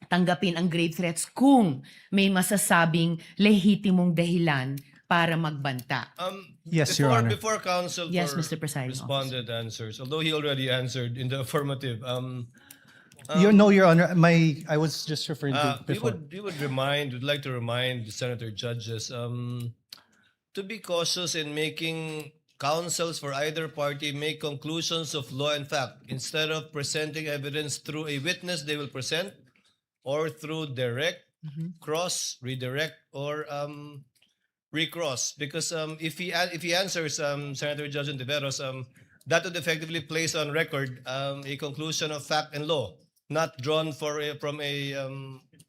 tanggapin ang grave threats kung may masasabing lehitimong dahilan para magbanta. Yes, Your Honor. Before counsel Yes, for Mr. Presiding responded answers, although he already answered in the affirmative. No, Your Honor. I was just referring to before. We'd like to remind the senator judges to be cautious in making counsels for either party make conclusions of law and fact instead of presenting evidence through a witness they will present or through direct, cross, redirect, or recross. Because if he answers Senator Judge Hontiveros, that would effectively place on record a conclusion of fact and law, not drawn from a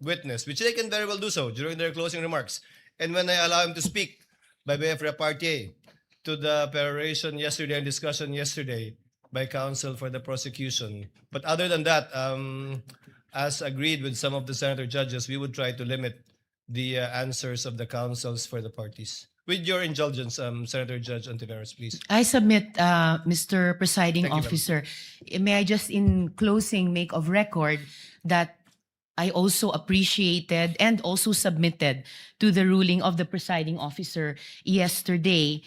witness, which they can very well do so during their closing remarks. And when I allow him to speak by way of repartee to the peroration yesterday and discussion yesterday by counsel for the prosecution. But other than that, as agreed with some of the senator judges, we would try to limit the answers of the counsels for the parties. With your indulgence, Senator Judge Hontiveros, please. I submit, Mr. Presiding Thank you, ma'am. Officer, may I just in closing make of record that I also appreciated and also submitted to the ruling of the presiding officer yesterday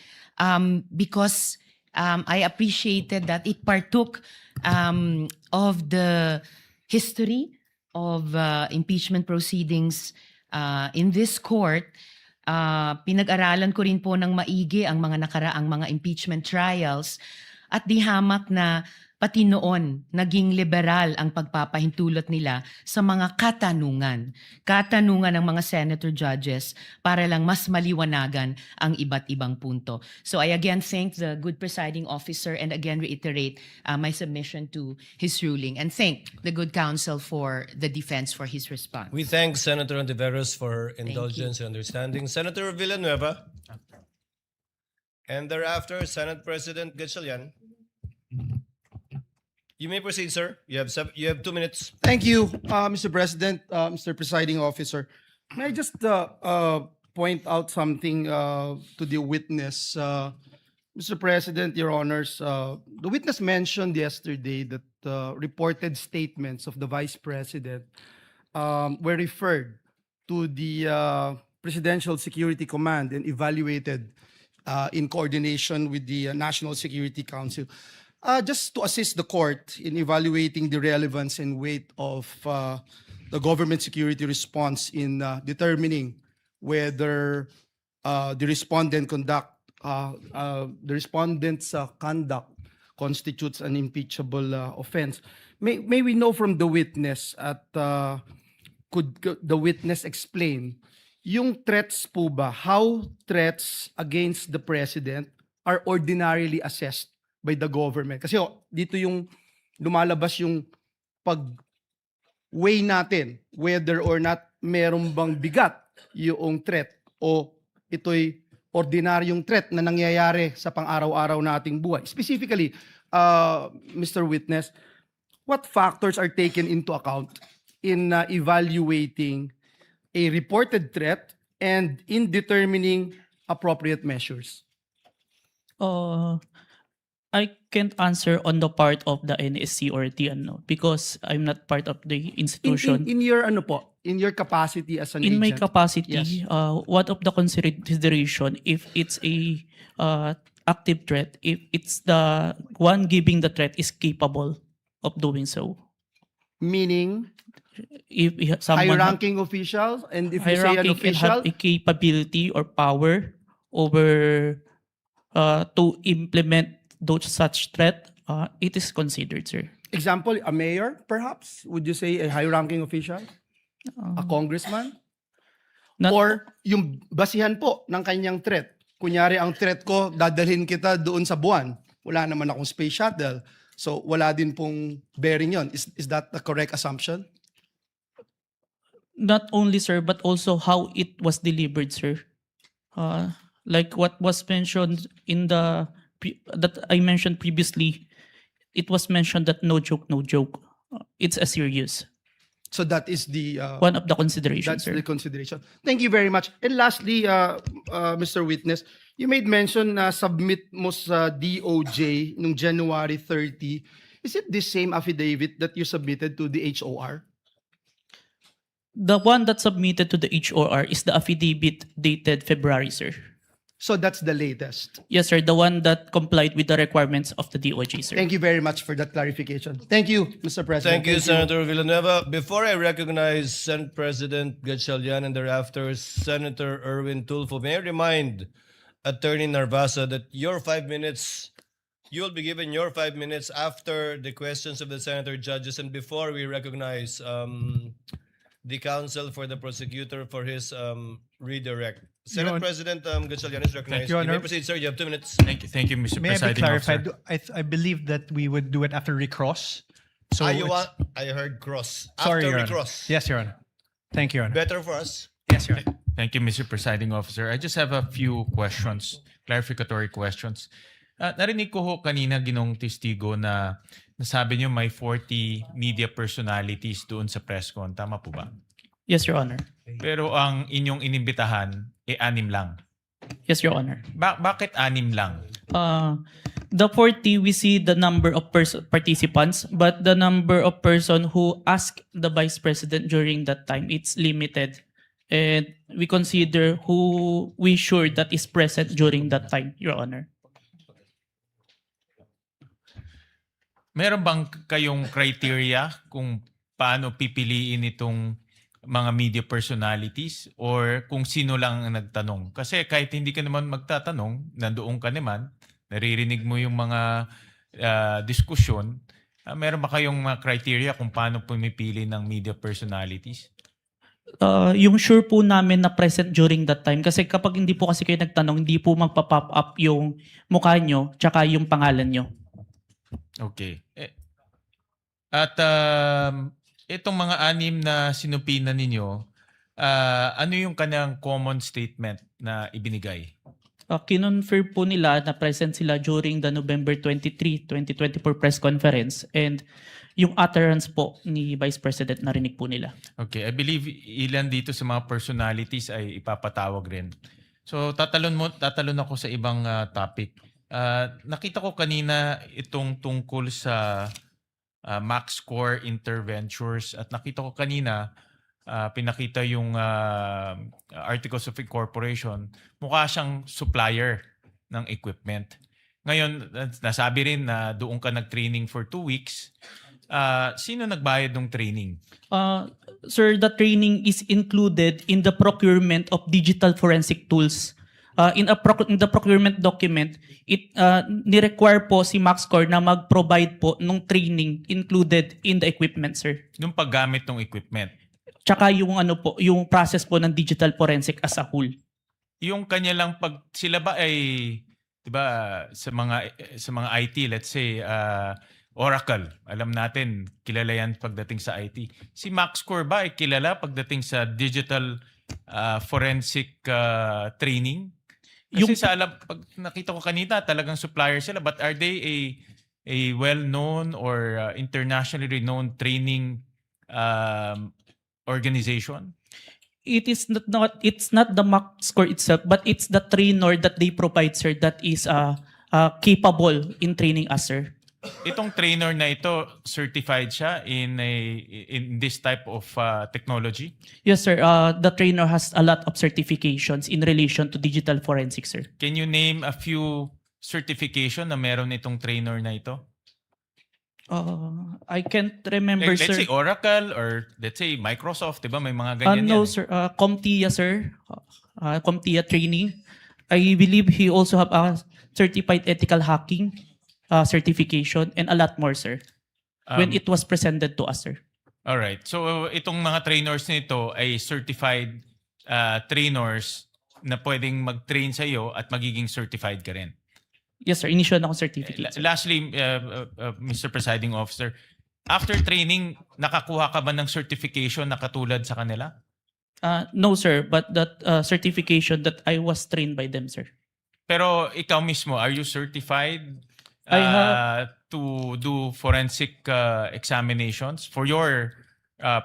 because I appreciated that it partook of the history of impeachment proceedings in this court. Pinag-aralan ko rin po ng maigi ang mga nakaraang mga impeachment trials at di hamak na pati noon naging liberal ang pagpapahintulot nila sa mga katanungan ng mga senator judges para lang mas maliwanagan ang iba't ibang punto. So I again thank the good presiding officer and again reiterate my submission to his ruling and thank the good counsel for the defense for his response. We thank Senator Hontiveros for indulgence and understanding. Senator Villanueva. And thereafter, Senate President Gatchalian. You may proceed, sir. You have 2 minutes. Thank you, Mr. President, Mr. Presiding Officer. May I just point out something to the witness? Mr. President, Your Honors, the witness mentioned yesterday that reported statements of the Vice President were referred to the Presidential Security Command and evaluated in coordination with the National Security Council. Just to assist the court in evaluating the relevance and weight of the government security response in determining whether the respondent's conduct constitutes an impeachable offense. May we know from the witness could the witness explain yung threats po ba, how threats against the president are ordinarily assessed by the government? Kasi dito yung lumalabas yung pag-weigh natin whether or not meron bang bigat yung threat o ito'y ordinaryong threat na nangyayari sa pang-araw-araw nating buhay. Specifically, Mr. Witness, what factors are taken into account in evaluating a reported threat and in determining appropriate measures? I can't answer on the part of the NSC or the because I'm not part of the institution. In your in your capacity as an In my agent? capacity, Yes. one of the consideration if it's a active threat, if it's the one giving the threat is capable of doing so. Meaning, If someone high-ranking officials, and if you say an high-ranking and have official, a capability or power over to implement those such threat, it is considered, sir. example, a mayor, perhaps? Would you say a high-ranking official? A congressman? Or yung basihan po ng kanyang threat. Kunyari, ang threat ko, dadalhin kita doon sa buwan. Wala naman akong space shuttle. So, wala din pong bearing yon. Is that the correct assumption? Not only, sir, but also how it was delivered, sir. Like what was mentioned in that I mentioned previously, it was mentioned that no joke, no joke. It's a serious. So that is the one of the considerations, that's sir. the consideration. Thank you very much. And lastly, Mr. Witness, you made mention na submit mo sa DOJ nung January 30. Is it the same affidavit that you submitted to the HOR? The one that submitted to the HOR is the affidavit dated February, sir. So that's the latest. Yes, sir. The one that complied with the requirements of the DOJ, sir. Thank you very much for that clarification. Thank you, Mr. President. Thank you, Senator Villanueva. Before I recognize Senate President Gatchalian and thereafter Senator Tulfo, may I remind Attorney Narvasa that your 5 minutes, you will be given your 5 minutes after the questions of the senator judges and before we recognize the counsel for the prosecutor for his redirect. Senate President Gatchalian is recognized. Your You may Honor. proceed, sir. You have 2 minutes. Thank you, Mr. May I be Presiding clarified? Officer. I believe that we would do it after recross. So it's- I heard cross. Sorry, After Your we Honor. cross. Yes, Your Honor. Thank you, Your Honor. Better for us. Yes, Your Honor. Thank you, Mr. Presiding Officer. I just have a few questions, clarificatory questions. Narinig ko ho kanina ginong testigo na nasabi niyo may 40 media personalities doon sa press con. Tama po ba? Yes, Your Honor. Pero ang inyong inimbitahan, 6 lang. Yes, Your Honor. Bakit 6 lang? The 40, we see the number of participants, but the number of person who asked the Vice President during that time, it's limited. And we consider who we sure that is present during that time, Your Honor. Meron bang kayong criteria kung paano pipiliin itong mga media personalities or kung sino lang ang nagtanong? Kasi kahit hindi ka naman magtatanong, nandoon ka naman, naririnig mo yung mga diskusyon, meron ba kayong mga criteria kung paano pumipili ng media personalities? Yung sure po namin na present during that time. Kasi kapag hindi po kasi kayo nagtanong, hindi po magpa-pop up yung mukha nyo tsaka yung pangalan nyo. Okay. At itong mga anim na sinupinan ninyo, ano yung kanyang common statement na ibinigay? Kinonfirm po nila na present sila during the November 23, 2024 press conference, and yung utterance po ni Vice President narinig po nila. Okay, I believe ilan dito sa mga personalities ay ipapatawag rin. So tatalon ako sa ibang topic. Nakita ko kanina itong tungkol sa max score interventures at nakita ko kanina pinakita yung Articles of Incorporation. Mukha siyang supplier ng equipment. Ngayon, nasabi rin na doon ka nag-training for 2 weeks. Sino nagbayad ng training? Sir, the training is included in the procurement of digital forensic tools. In the procurement document, it ni-require po si MaxCore na mag-provide po ng training included in the equipment, sir. Yung paggamit ng equipment. Tsaka yung yung process po ng digital forensic as a whole. Yung kanya lang pag sila ba ay 'di ba sa mga IT, let's say Oracle, alam natin kilala yan pagdating sa IT. Si MaxCore ba ay kilala pagdating sa digital forensic training? Kasi pag nakita ko kanina talagang supplier sila, but are they a well-known or internationally renowned training organization? It's not the MaxCore itself, but it's the trainer that they provide, sir, that is capable in training us, sir. Itong trainer na ito, certified siya in this type of technology? Yes, sir. The trainer has a lot of certifications in relation to digital forensics, sir. Can you name a few certification na meron itong trainer na ito? I can't remember, Let's sir. say Oracle or let's say Microsoft, di ba? May mga ganyan No, yan. sir. CompTIA, sir. CompTIA training. I believe he also have a certified ethical hacking certification and a lot more, sir. When it was presented to us, sir. All right. So itong mga trainers nito ay certified trainers na pwedeng mag-train sa iyo at magiging certified ka rin. Yes, sir. Initial na akong certificate, sir. Lastly, Mr. Presiding Officer, after training, nakakuha ka ba ng certification na katulad sa kanila? No, sir. But that certification that I was trained by them, sir. Pero ikaw mismo, are you certified to do forensic examinations for your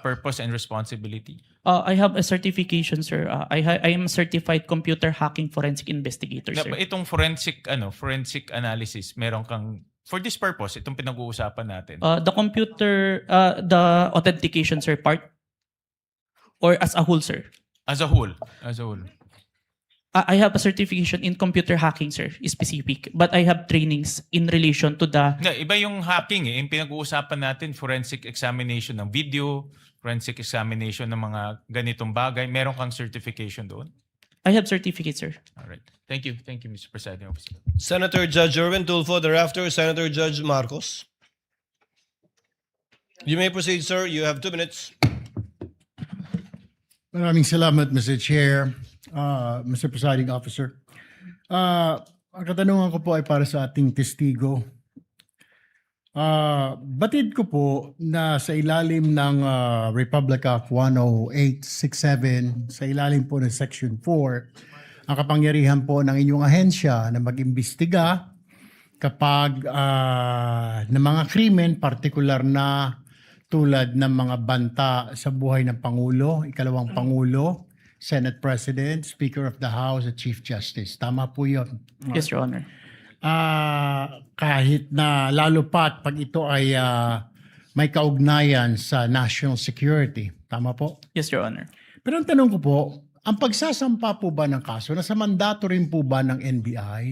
purpose and responsibility? I have a certification, sir. I am a certified computer hacking forensic investigator, sir. Itong forensic analysis, meron kang for this purpose, itong pinag-uusapan natin. The authentication, sir, part or as a whole, sir? As a whole. I have a certification in computer hacking, sir, specific. But I have trainings in relation to the... Iba yung hacking eh. Yung pinag-uusapan natin, forensic examination ng video, forensic examination ng mga ganitong bagay. Meron kang certification doon? I have certificate, sir. All right. Thank you, Mr. Presiding Officer. Senator Judge Erwin Tulfo, thereafter Senator Judge Marcos. You may proceed, sir. You have 2 minutes. Maraming salamat, Mr. Chair, Mr. Presiding Officer. Ang katanungan ko po ay para sa ating testigo. Batid ko po na sa ilalim ng Republic Act 10867, sa ilalim po ng Section 4, ang kapangyarihan po ng inyong ahensya na mag-imbestiga kapag ng mga krimen, partikular na tulad ng mga banta sa buhay ng Pangulo, ikalawang Pangulo, Senate President, Speaker of the House at Chief Justice. Tama po yun. Yes, Your Honor. Kahit na lalo pat pag ito ay may kaugnayan sa national security. Tama po? Yes, Your Honor. Pero ang tanong ko po, ang pagsasampa po ba ng kaso, nasa mandato rin po ba ng NBI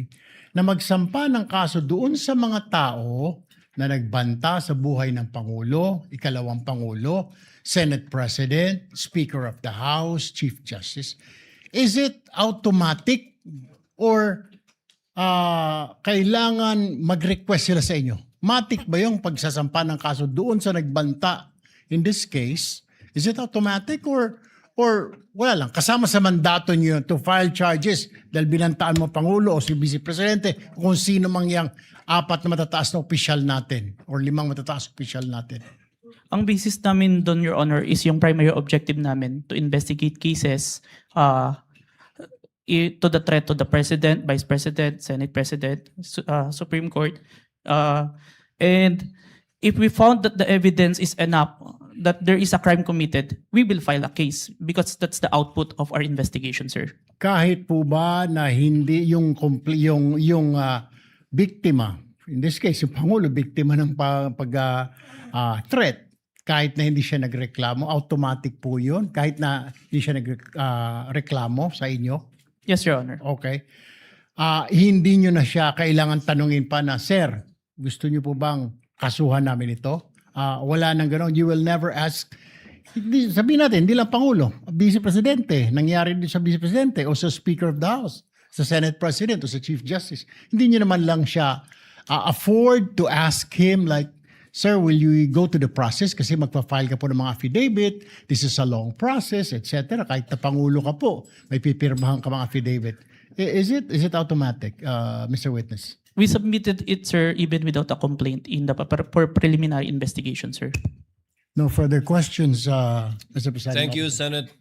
na magsampa ng kaso doon sa mga tao na nagbanta sa buhay ng Pangulo, ikalawang Pangulo, Senate President, Speaker of the House, Chief Justice. Is it automatic or kailangan mag-request sila sa inyo? Matic ba yung pagsasampa ng kaso doon sa nagbanta? In this case, is it automatic or wala lang, kasama sa mandato niyo to file charges dahil binantaan mo Pangulo o si Vice Presidente kung sino mang yang 4 na matataas na opisyal natin or 5 matataas na opisyal natin? Ang basis namin doon, Your Honor, is yung primary objective namin to investigate cases to the threat to the President, Vice President, Senate President, Supreme Court. And if we found that the evidence is enough that there is a crime committed, we will file a case because that's the output of our investigation, sir. Kahit po ba na hindi yung biktima, in this case yung Pangulo, biktima ng threat, kahit na hindi siya nagreklamo, automatic po yun? Kahit na hindi siya nagreklamo sa inyo? Yes, Your Honor. Okay. Hindi nyo na siya kailangan tanungin pa na, Sir, gusto nyo po bang kasuhan namin ito? Wala nang gano'n. You will never ask. Sabihin natin, hindi lang Pangulo, Vice Presidente, nangyari din sa Vice Presidente o sa Speaker of the House, sa Senate President o sa Chief Justice. Hindi nyo naman lang siya afford to ask him like, Sir, will you go to the process kasi magpa-file ka po ng mga affidavit, this is a long process, etc. Kahit na Pangulo ka po, may pipirmahan ka mga affidavit. Is it automatic, Mr. Witness? We submitted it, sir, even without a complaint in the for preliminary investigation, sir. No further questions, Mr. President. Thank you, Senator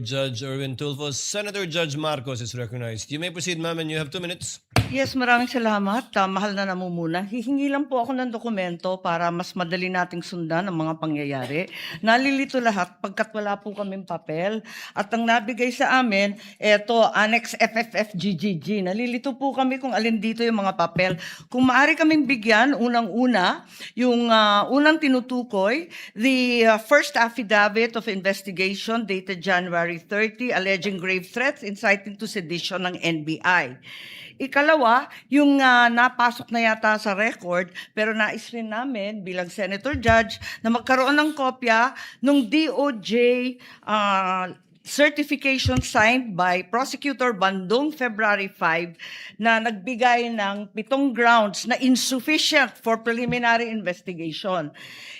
Judge Erwin Tulfo. Senator Judge Marcos is recognized. You may proceed, ma'am, and you have 2 minutes. Yes, maraming salamat. Mahal na namumuna. Hihingi lang po ako ng dokumento para mas madali nating sundan ang mga pangyayari. Nalilito lahat pagkat wala po kaming papel. At ang nabigay sa amin, eto, Annex FFFGGG. Nalilito po kami kung alin dito yung mga papel. Kung maaari kaming bigyan, unang-una, yung unang tinutukoy, the first affidavit of investigation dated January 30, alleging grave threats inciting to sedition ng NBI. Ikalawa, yung napasok na yata sa record, pero nais rin namin bilang Senator Judge na magkaroon ng kopya ng DOJ certification signed by Prosecutor Bandung February 5 na nagbigay ng 7 grounds na insufficient for preliminary investigation.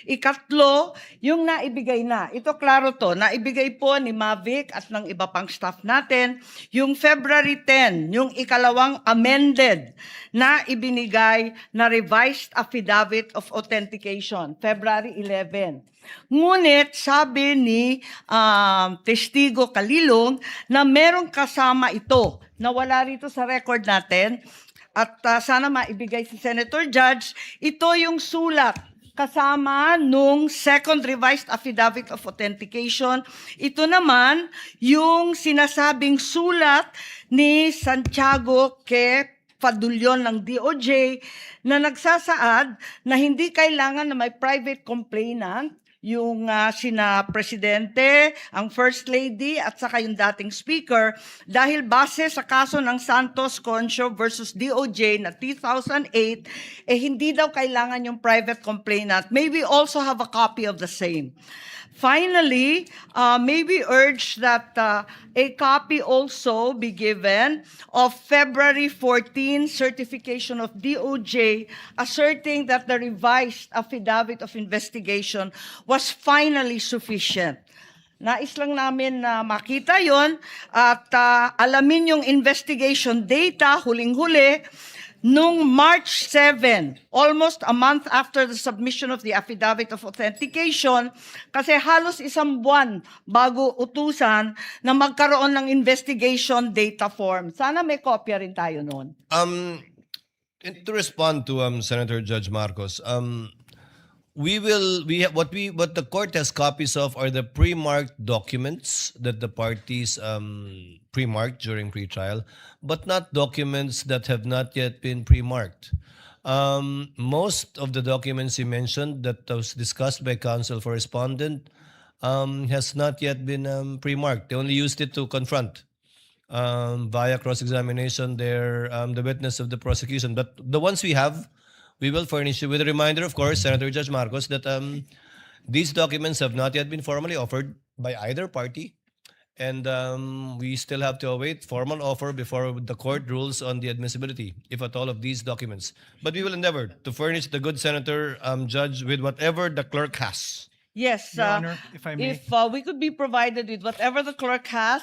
Ikatlo, yung naibigay na. Ito klaro to, naibigay po ni Mavic at ng iba pang staff natin. Yung February 10, yung ikalawang amended na ibinigay na revised affidavit of authentication, February 11. Ngunit sabi ni Testigo Kalilong na merong kasama ito na wala rito sa record natin at sana maibigay si Senator Judge. Ito yung sulat kasama nung second revised affidavit of authentication. Ito naman yung sinasabing sulat ni Santiago K. Fadulyon ng DOJ na nagsasaad na hindi kailangan na may private complainant yung sina Presidente, ang First Lady at saka yung dating Speaker dahil base sa kaso ng Santos Concho versus DOJ na 2008, hindi daw kailangan yung private complainant. May we also have a copy of the same. Finally, may we urge that a copy also be given of February 14 certification of DOJ asserting that the revised affidavit of investigation was finally sufficient. Nais lang namin na makita yon at alamin yung investigation data, huling-huli, nung March 7, almost a month after the submission of the Affidavit of Authentication, kasi halos 1 buwan bago utusan na magkaroon ng investigation data form. Sana may kopya rin tayo noon. To respond to Senator Judge Marcos, what the court has copies of are the pre-marked documents that the parties pre-marked during pre-trial, but not documents that have not yet been pre-marked. Most of the documents you mentioned that was discussed by counsel for respondent has not yet been pre-marked. They only used it to confront via cross-examination the witness of the prosecution. But the ones we have we will furnish you with a reminder, of course, Senator Judge Marcos, that these documents have not yet been formally offered by either party. And we still have to await formal offer before the court rules on the admissibility, if at all, of these documents. But we will endeavor to furnish the good Senator Judge with whatever the clerk has. Yes, Your Honor, if I may. if we could be provided with whatever the clerk has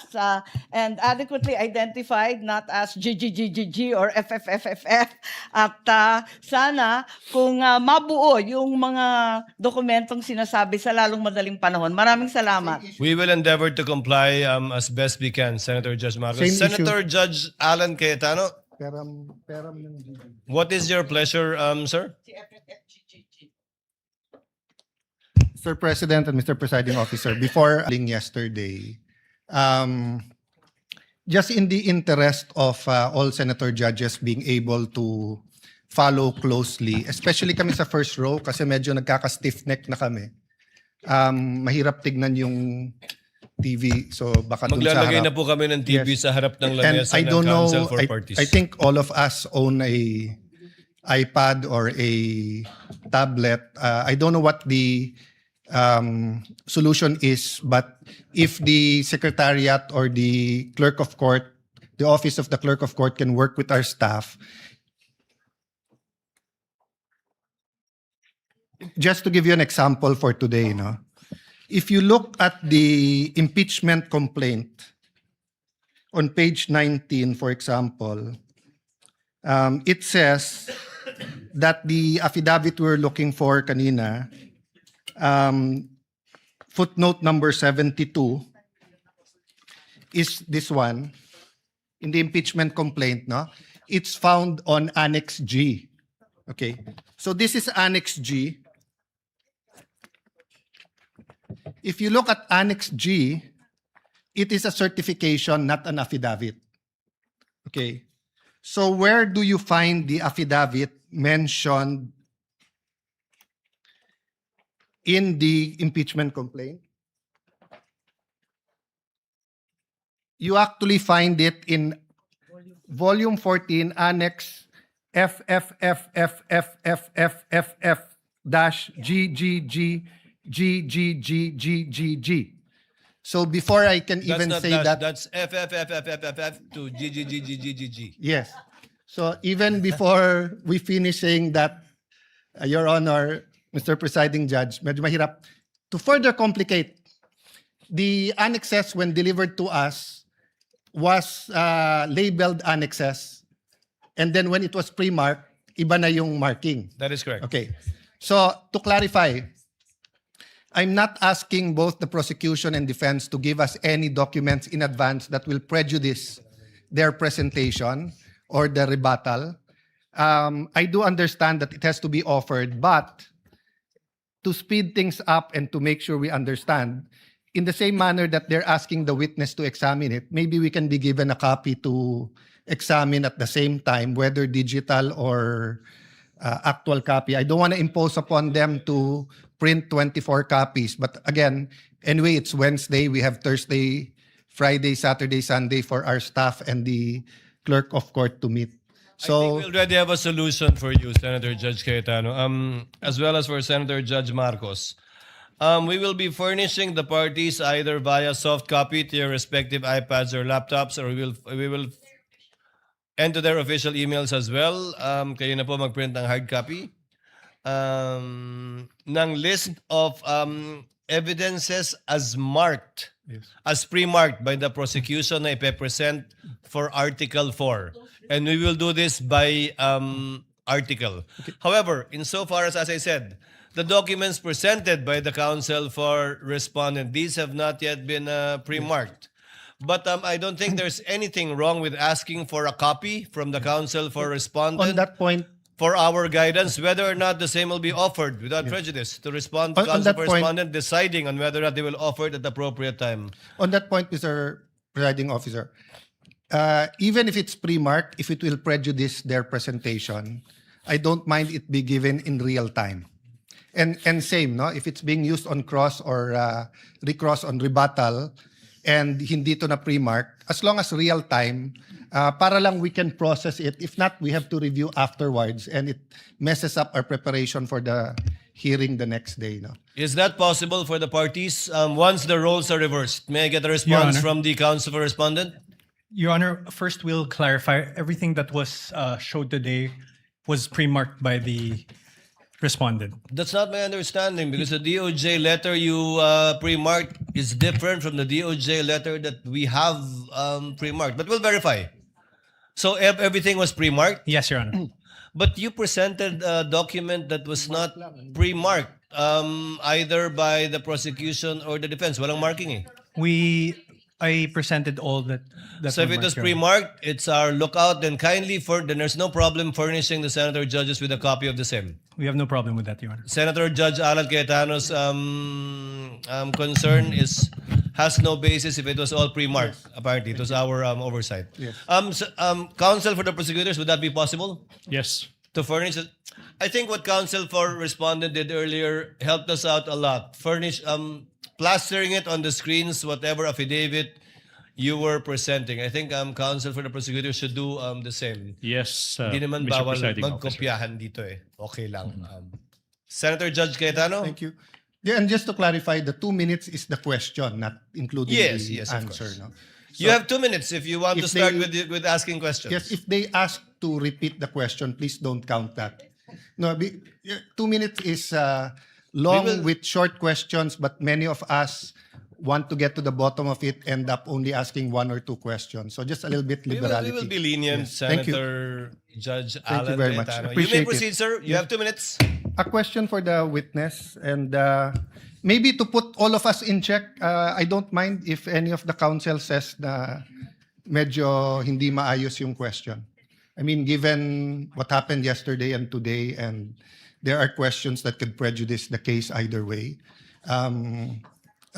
and adequately identified, not as GGGGG or FFFFF, at sana kung mabuo yung mga dokumentong sinasabi sa lalong madaling panahon. Maraming salamat. We will endeavor to comply as best we can, Senator Judge Marcos. Same Senator Judge Alan Cayetano, what is your pleasure, sir? Mr. President and Mr. Presiding Officer, before yesterday, just in the interest of all senator judges being able to follow closely, especially kami sa first row kasi medyo nagkaka-stiff neck na kami. Mahirap tignan yung TV, so baka dun sa Maglalagay harap. na po kami ng TV sa harap ng And lamesa I ng don't know, Council for Parties. I think all of us own a iPad or a tablet. I don't know what the solution is, but if the secretariat or the clerk of court, the office of the clerk of court can work with our staff, just to give you an example for today, no? If you look at the impeachment complaint on page 19, for example, it says that the affidavit we're looking for kanina, footnote number 72 is this one in the impeachment complaint, no? It's found on Annex G. Okay, so this is Annex G. If you look at Annex G, it is a certification, not an affidavit. Okay, so where do you find the affidavit mentioned in the impeachment complaint? You actually find it in volume 14, Annex FFFFFFFF-GGGGGGGG. So before I can even say that, that's FFFFFF to GGGGGG. yes. So even before we finish saying that, Your Honor, Mr. Presiding Judge, medyo mahirap. To further complicate, the annexes when delivered to us was labeled annexes. And then when it was pre-marked, iba na yung marking. That is correct. Okay. So to clarify, I'm not asking both the prosecution and defense to give us any documents in advance that will prejudice their presentation or the rebuttal. I do understand that it has to be offered, but to speed things up and to make sure we understand, in the same manner that they're asking the witness to examine it, maybe we can be given a copy to examine at the same time, whether digital or actual copy. I don't want to impose upon them to print 24 copies. But again, anyway, it's Wednesday. We have Thursday, Friday, Saturday, Sunday for our staff and the clerk of court to meet. So I think we already have a solution for you, Senator Judge Cayetano, as well as for Senator Judge Marcos. We will be furnishing the parties either via soft copy to your respective iPads or laptops, or we will enter their official emails as well. Kayo na po mag-print ng hard copy ng list of evidences as marked, as pre-marked by the prosecution na ipe-present for Article 4. And we will do this by article. Okay. However, insofar as I said, the documents presented by the counsel for respondent, these have not yet been pre-marked. But I don't think there's anything wrong with asking for a copy from the counsel for respondent. on that point, for our guidance, whether or not the same will be offered without prejudice to respond to counsel for respondent, deciding on whether or not they will offer it at the appropriate time. On that point, Mr. Presiding Officer, even if it's pre-marked, if it will prejudice their presentation, I don't mind it be given in real time. And same, no? If it's being used on cross or recross on rebuttal, and hindi to na pre-mark, as long as real time, para lang we can process it. If not, we have to review afterwards, and it messes up our preparation for the hearing the next day. No? Is that possible for the parties once the roles are reversed? May I get a response Honor. from the counsel for respondent? Your Honor, first we'll clarify everything that was showed today was pre-marked by the respondent. That's not my understanding because the DOJ letter you pre-marked is different from the DOJ letter that we have pre-marked. But we'll verify. So everything was pre-marked? Yes, Your Honor. But you presented a document that was not pre-marked either by the prosecution or the defense. Walang marking eh. I presented all that. So if it was pre-marked, it's our lookout. Then then there's no problem furnishing the senator judges with a copy of the same. We have no problem with that, Your Honor. Senator Judge Alan Cayetano's concern has no basis if it was all pre-marked. Apparently, it was our oversight. Yes. Counsel for the prosecutors, would that be possible? Yes. To furnish it? I think what counsel for respondent did earlier helped us out a lot. Plastering it on the screens, whatever affidavit you were presenting. I think counsel for the prosecutor should do the same. Yes, Hindi naman Mr. bawal Presiding magkopyahan dito eh. Okay lang. Senator Judge Cayetano? Thank you. Yeah, and just to clarify, the 2 minutes is the question, not including Yes, the yes, of answer. course. No? You have 2 minutes if you want if to start they- with asking questions. Yes, if they ask to repeat the question, please don't count that. No, 2 minutes is long with short questions, but many of us want to get to the bottom of it, end up only asking 1 or 2 questions. So just a little bit liberality. We will be lenient, Yes. Thank you. Senator Judge Thank Alan you very much. Cayetano. You may Appreciate proceed, it. sir. You Yeah. have 2 minutes. A question for the witness, and maybe to put all of us in check, I don't mind if any of the counsel says na medyo hindi maayos yung question. I mean, given what happened yesterday and today, and there are questions that could prejudice the case either way.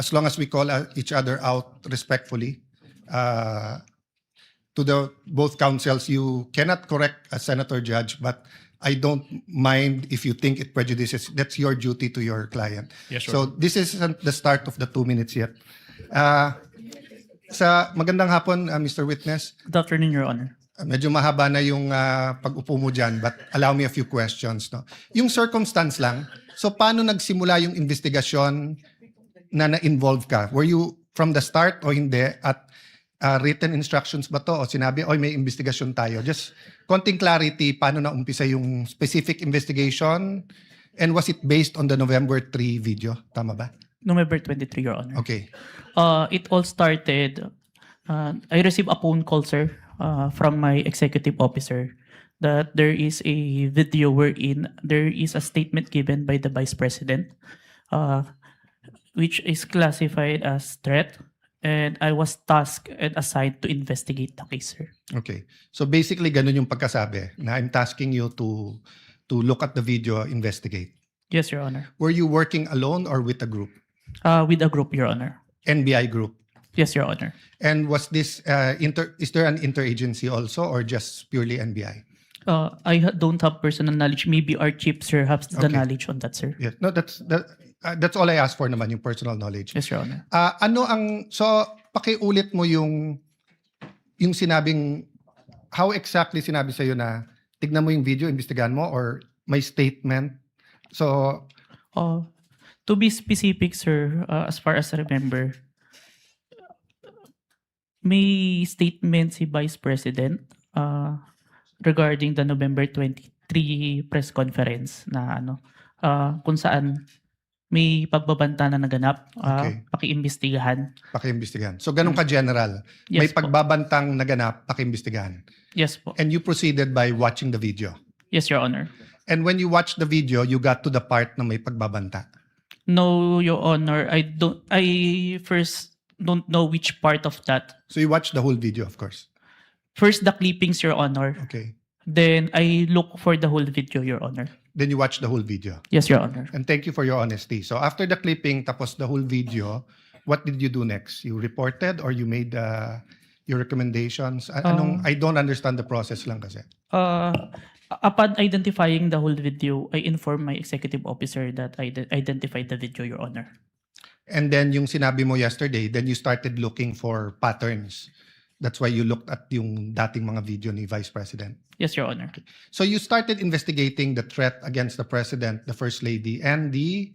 As long as we call each other out respectfully, to the both counsels, you cannot correct a senator judge, but I don't mind if you think it prejudices. That's your duty to your client. Yes, sir. So this isn't the start of the 2 minutes yet. Sa magandang hapon, Mr. Witness. Good afternoon, Your Honor. Medyo mahaba na yung pag-upo mo dyan, but allow me a few questions. No? Yung circumstance lang, so paano nagsimula yung investigasyon na na-involve ka? Were you from the start o hindi? At written instructions ba to? O sinabi, oy, may investigasyon tayo? Just konting clarity, paano na umpisa yung specific investigation? And was it based on the November 3 video? Tama ba? November 23, Your Honor. Okay. It all started, I received a phone call, sir, from my executive officer that there is a video wherein there is a statement given by the Vice President, which is classified as threat, and I was tasked and assigned to investigate the case, sir. Okay. So basically, ganun yung pagkasabi, na I'm tasking you to look at the video, investigate. Yes, Your Honor. Were you working alone or with a group? With a group, Your Honor. NBI group? Yes, Your Honor. And was this, is there an interagency also or just purely NBI? Don't have personal knowledge. Maybe our chief, sir, has the Okay. knowledge on that, sir. Yes. No, that's all I asked for naman, yung personal knowledge. Yes, Your Honor. So pakiulit mo yung sinabing, how exactly sinabi sa'yo na tignan mo yung video, imbestigahan mo, or may statement? So, to be specific, sir, as far as I remember, may statement si Vice President regarding the November 23 press conference na kung saan may pagbabanta na naganap, Okay. pakiimbestigahan. pakiimbestigahan. So ganun ka-general. Yes May po. pagbabantang naganap, pakiimbestigahan. Yes po. And you proceeded by watching the video. Yes, Your Honor. And when you watched the video, you got to the part na may pagbabanta. No, Your Honor. I first don't know which part of that. So you watched the whole video, of course. First, the clippings, Your Honor. Okay. Then I look for the whole video, Your Honor. Then you watched the whole video. Yes, Your Honor. And thank you for your honesty. So after the clipping, tapos the whole video, what did you do next? You reported or you made your recommendations? I don't understand the process lang kasi. Upon identifying the whole video, I informed my executive officer that I identified the video, Your Honor. And then yung sinabi mo yesterday, then you started looking for patterns. That's why you looked at yung dating mga video ni Vice President. Yes, Your Honor. So you started investigating the threat against the President, the First Lady, and the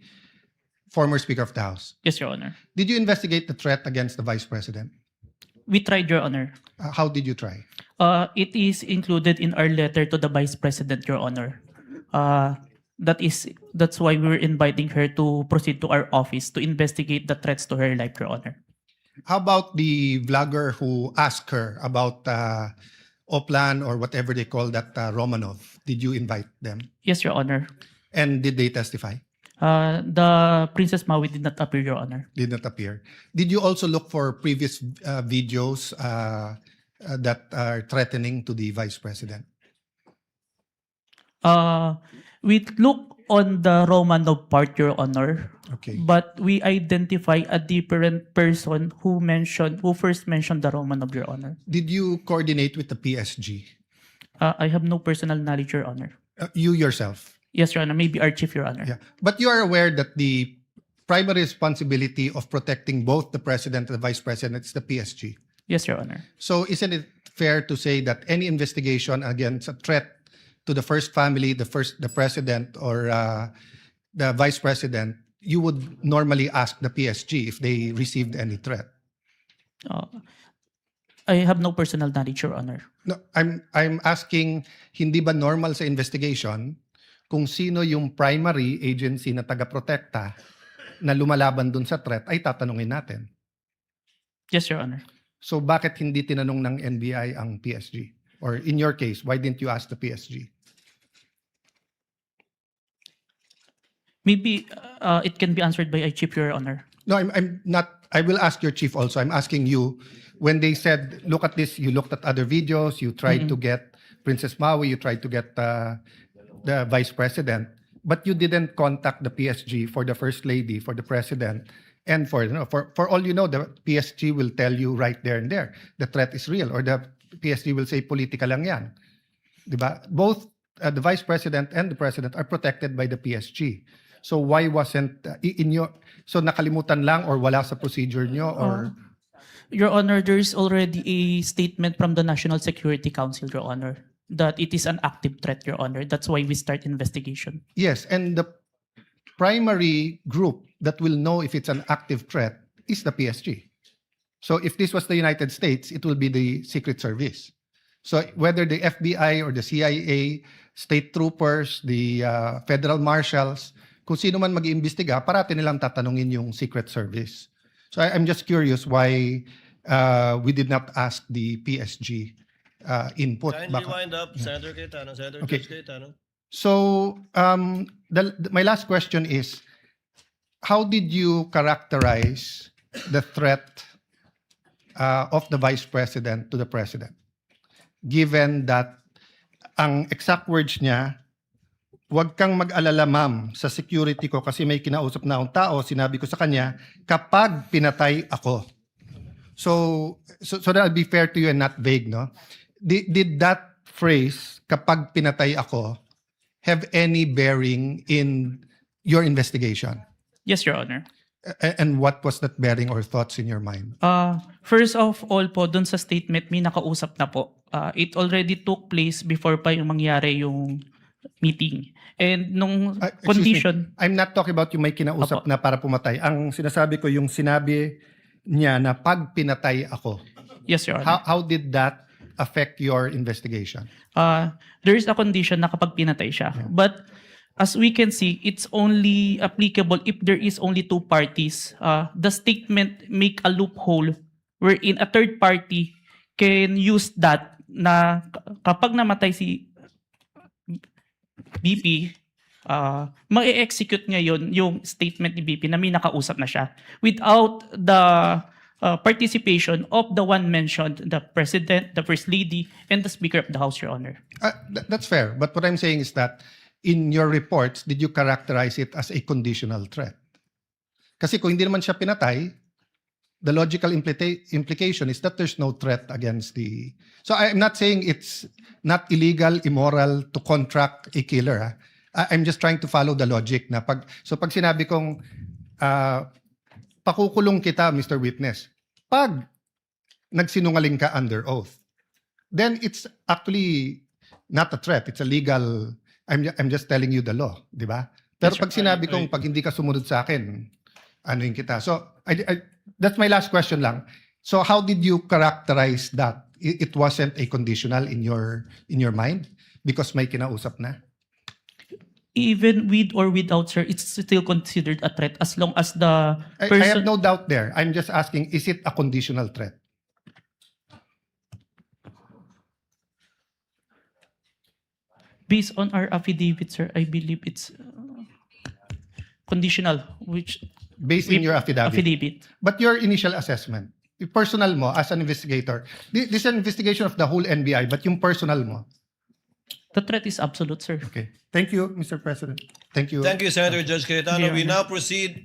former Speaker of the House. Yes, Your Honor. Did you investigate the threat against the Vice President? We tried, Your Honor. How did you try? It is included in our letter to the Vice President, Your Honor. That's why we were inviting her to proceed to our office to investigate the threats to her life, Your Honor. How about the vlogger who asked her about Oplan or whatever they call that Romanov? Did you invite them? Yes, Your Honor. And did they testify? The Princess Maui did not appear, Your Honor. Did not appear. Did you also look for previous videos that are threatening to the Vice President? We look on the Romanov part, Your Honor. Okay. But we identify a different person who first mentioned the Romanov, Your Honor. Did you coordinate with the PSG? I have no personal knowledge, Your Honor. You yourself? Yes, Your Honor. Maybe our chief, Your Honor. Yeah. But you are aware that the primary responsibility of protecting both the President and the Vice President is the PSG? Yes, Your Honor. So isn't it fair to say that any investigation against a threat to the first family, the President or the Vice President, you would normally ask the PSG if they received any threat? I have no personal knowledge, Your Honor. No, I'm asking, hindi ba normal sa investigation kung sino yung primary agency na taga-protekta na lumalaban dun sa threat ay tatanungin natin? Yes, Your Honor. So bakit hindi tinanong ng NBI ang PSG? Or in your case, why didn't you ask the PSG? Maybe it can be answered by a chief, Your Honor. No, I'm not. I will ask your chief also. I'm asking you, when they said, look at this, you looked at other videos, you tried to get Princess Maui, you tried to get the Vice President, but you didn't contact the PSG for the First Lady, for the President, and for all you know, the PSG will tell you right there and there, the threat is real, or the PSG will say, politika lang yan. Diba? Both the Vice President and the President are protected by the PSG. So why wasn't so nakalimutan lang or wala sa procedure nyo or? Your Honor, there is already a statement from the National Security Council, Your Honor, that it is an active threat, Your Honor. That's why we start investigation. Yes, and the primary group that will know if it's an active threat is the PSG. So if this was the United States, it will be the Secret Service. So whether the FBI or the CIA, state troopers, the federal marshals, kung sino man mag-iimbestiga, parati nilang tatanungin yung Secret Service. So I'm just curious why we did not ask the PSG input. Kindly wind up, Senator Cayetano. Senator Okay. Cayetano. So my last question is, how did you characterize the threat of the Vice President to the President? Given that ang exact words niya, huwag kang mag-alala ma'am sa security ko kasi may kinausap na akong tao, sinabi ko sa kanya, kapag pinatay ako. So that'll be fair to you and not vague, no? Did that phrase, kapag pinatay ako, have any bearing in your investigation? Yes, Your Honor. And what was that bearing or thoughts in your mind? First of all po, dun sa statement, may nakausap na po. It already took place before pa yung mangyari yung meeting. And nung condition... I'm not talking about yung may kinausap na para pumatay. Ang sinasabi ko, yung sinabi niya na pag pinatay ako. Yes, Your Honor. How did that affect your investigation? There is a condition na kapag pinatay siya. Yeah. But as we can see, it's only applicable if there is only two parties. The statement make a loophole wherein a third party can use that na kapag namatay si BP, ma-execute ngayon yung statement ni BP na may nakausap na siya without the participation of the one mentioned, the President, the First Lady, and the Speaker of the House, Your Honor. That's fair. But what I'm saying is that in your reports, did you characterize it as a conditional threat? Kasi kung hindi naman siya pinatay, the logical implication is that there's no threat against the... So I'm not saying it's not illegal, immoral to contract a killer. I'm just trying to follow the logic na pag sinabi kong pakukulong kita, Mr. Witness, pag nagsinungaling ka under oath, then it's actually not a threat. It's a legal, I'm just telling you the law, di ba? Pero pag sinabi kong pag hindi ka sumunod sa akin, ano yung kita. So, that's my last question lang. So, how did you characterize that? It wasn't a conditional in your mind? Because may kinausap na? Even with or without, sir, it's still considered a threat as long as the I person... have no doubt there. I'm just asking, is it a conditional threat? Based on our affidavit, sir, I believe it's conditional, which... Based in your affidavit. Affidavit. But your initial assessment, yung personal mo as an investigator, this is an investigation of the whole NBI, but yung personal mo. The threat is absolute, sir. Okay. Thank you, Mr. President. Thank you. Thank you, Senator Judge Cayetano. Your We Honor. now proceed.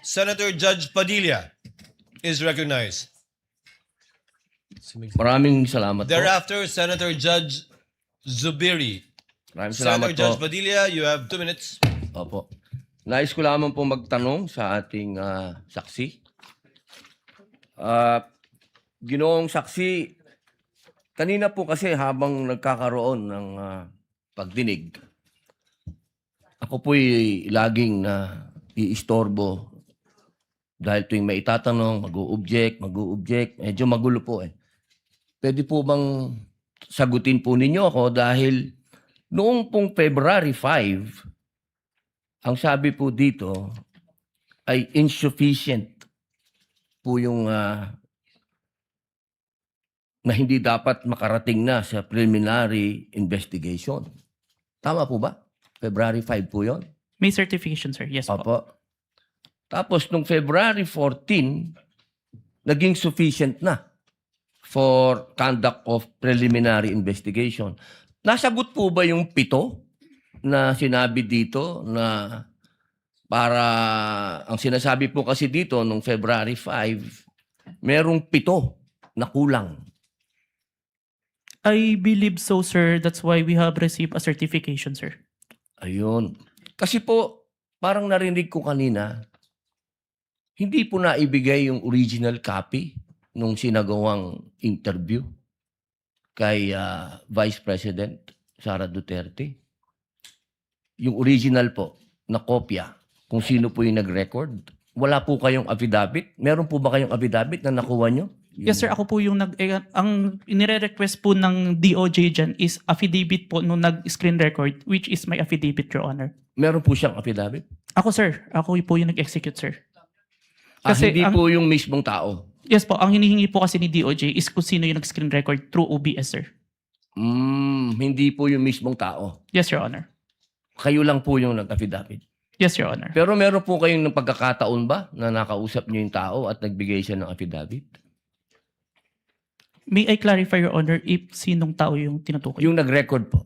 Senator Judge Padilla is recognized. Maraming salamat po. Thereafter, Senator Judge Zubiri. Maraming salamat Senator Judge po. Padilla, you have 2 minutes. Opo. Nais ko lamang po magtanong sa ating saksi. Ginoong saksi, kanina po kasi habang nagkakaroon ng pagdinig, ako po'y laging iistorbo dahil tuwing may itatanong, mag-o-object, medyo magulo po eh. Pwede po bang sagutin po ninyo ako dahil noong pong February 5, ang sabi po dito ay insufficient po yung na hindi dapat makarating na sa preliminary investigation. Tama po ba? February 5 po yon? May certification, sir. Yes po. Opo. Tapos nung February 14, naging sufficient na for conduct of preliminary investigation. Nasagot po ba yung 7 na sinabi dito na para, ang sinasabi po kasi dito nung February 5, merong 7 na kulang. I believe so, sir. That's why we have received a certification, sir. Ayun. Kasi po, parang narinig ko kanina, hindi po naibigay yung original copy nung sinagawang interview kay Vice President Sara Duterte. Yung original po na kopya, kung sino po yung nag-record. Wala po kayong affidavit? Meron po ba kayong affidavit na nakuha nyo? Yes, sir. Ako po yung ang inire-request po ng DOJ dyan is affidavit po nung nag-screen record, which is my affidavit, Your Honor. Meron po siyang affidavit? Ako, sir. Ako po yung nag-execute, sir. Hindi po yung mismong tao? Yes po. Ang hinihingi po kasi ni DOJ is kung sino yung nag-screen record through OBS, sir. Hindi po yung mismong tao? Yes, Your Honor. Kayo lang po yung nag-affidavit? Yes, Your Honor. Pero meron po kayong pagkakataon ba na nakausap niyo yung tao at nagbigay siya ng affidavit? May I clarify, Your Honor, if sinong tao yung tinutukoy? Yung nag-record po?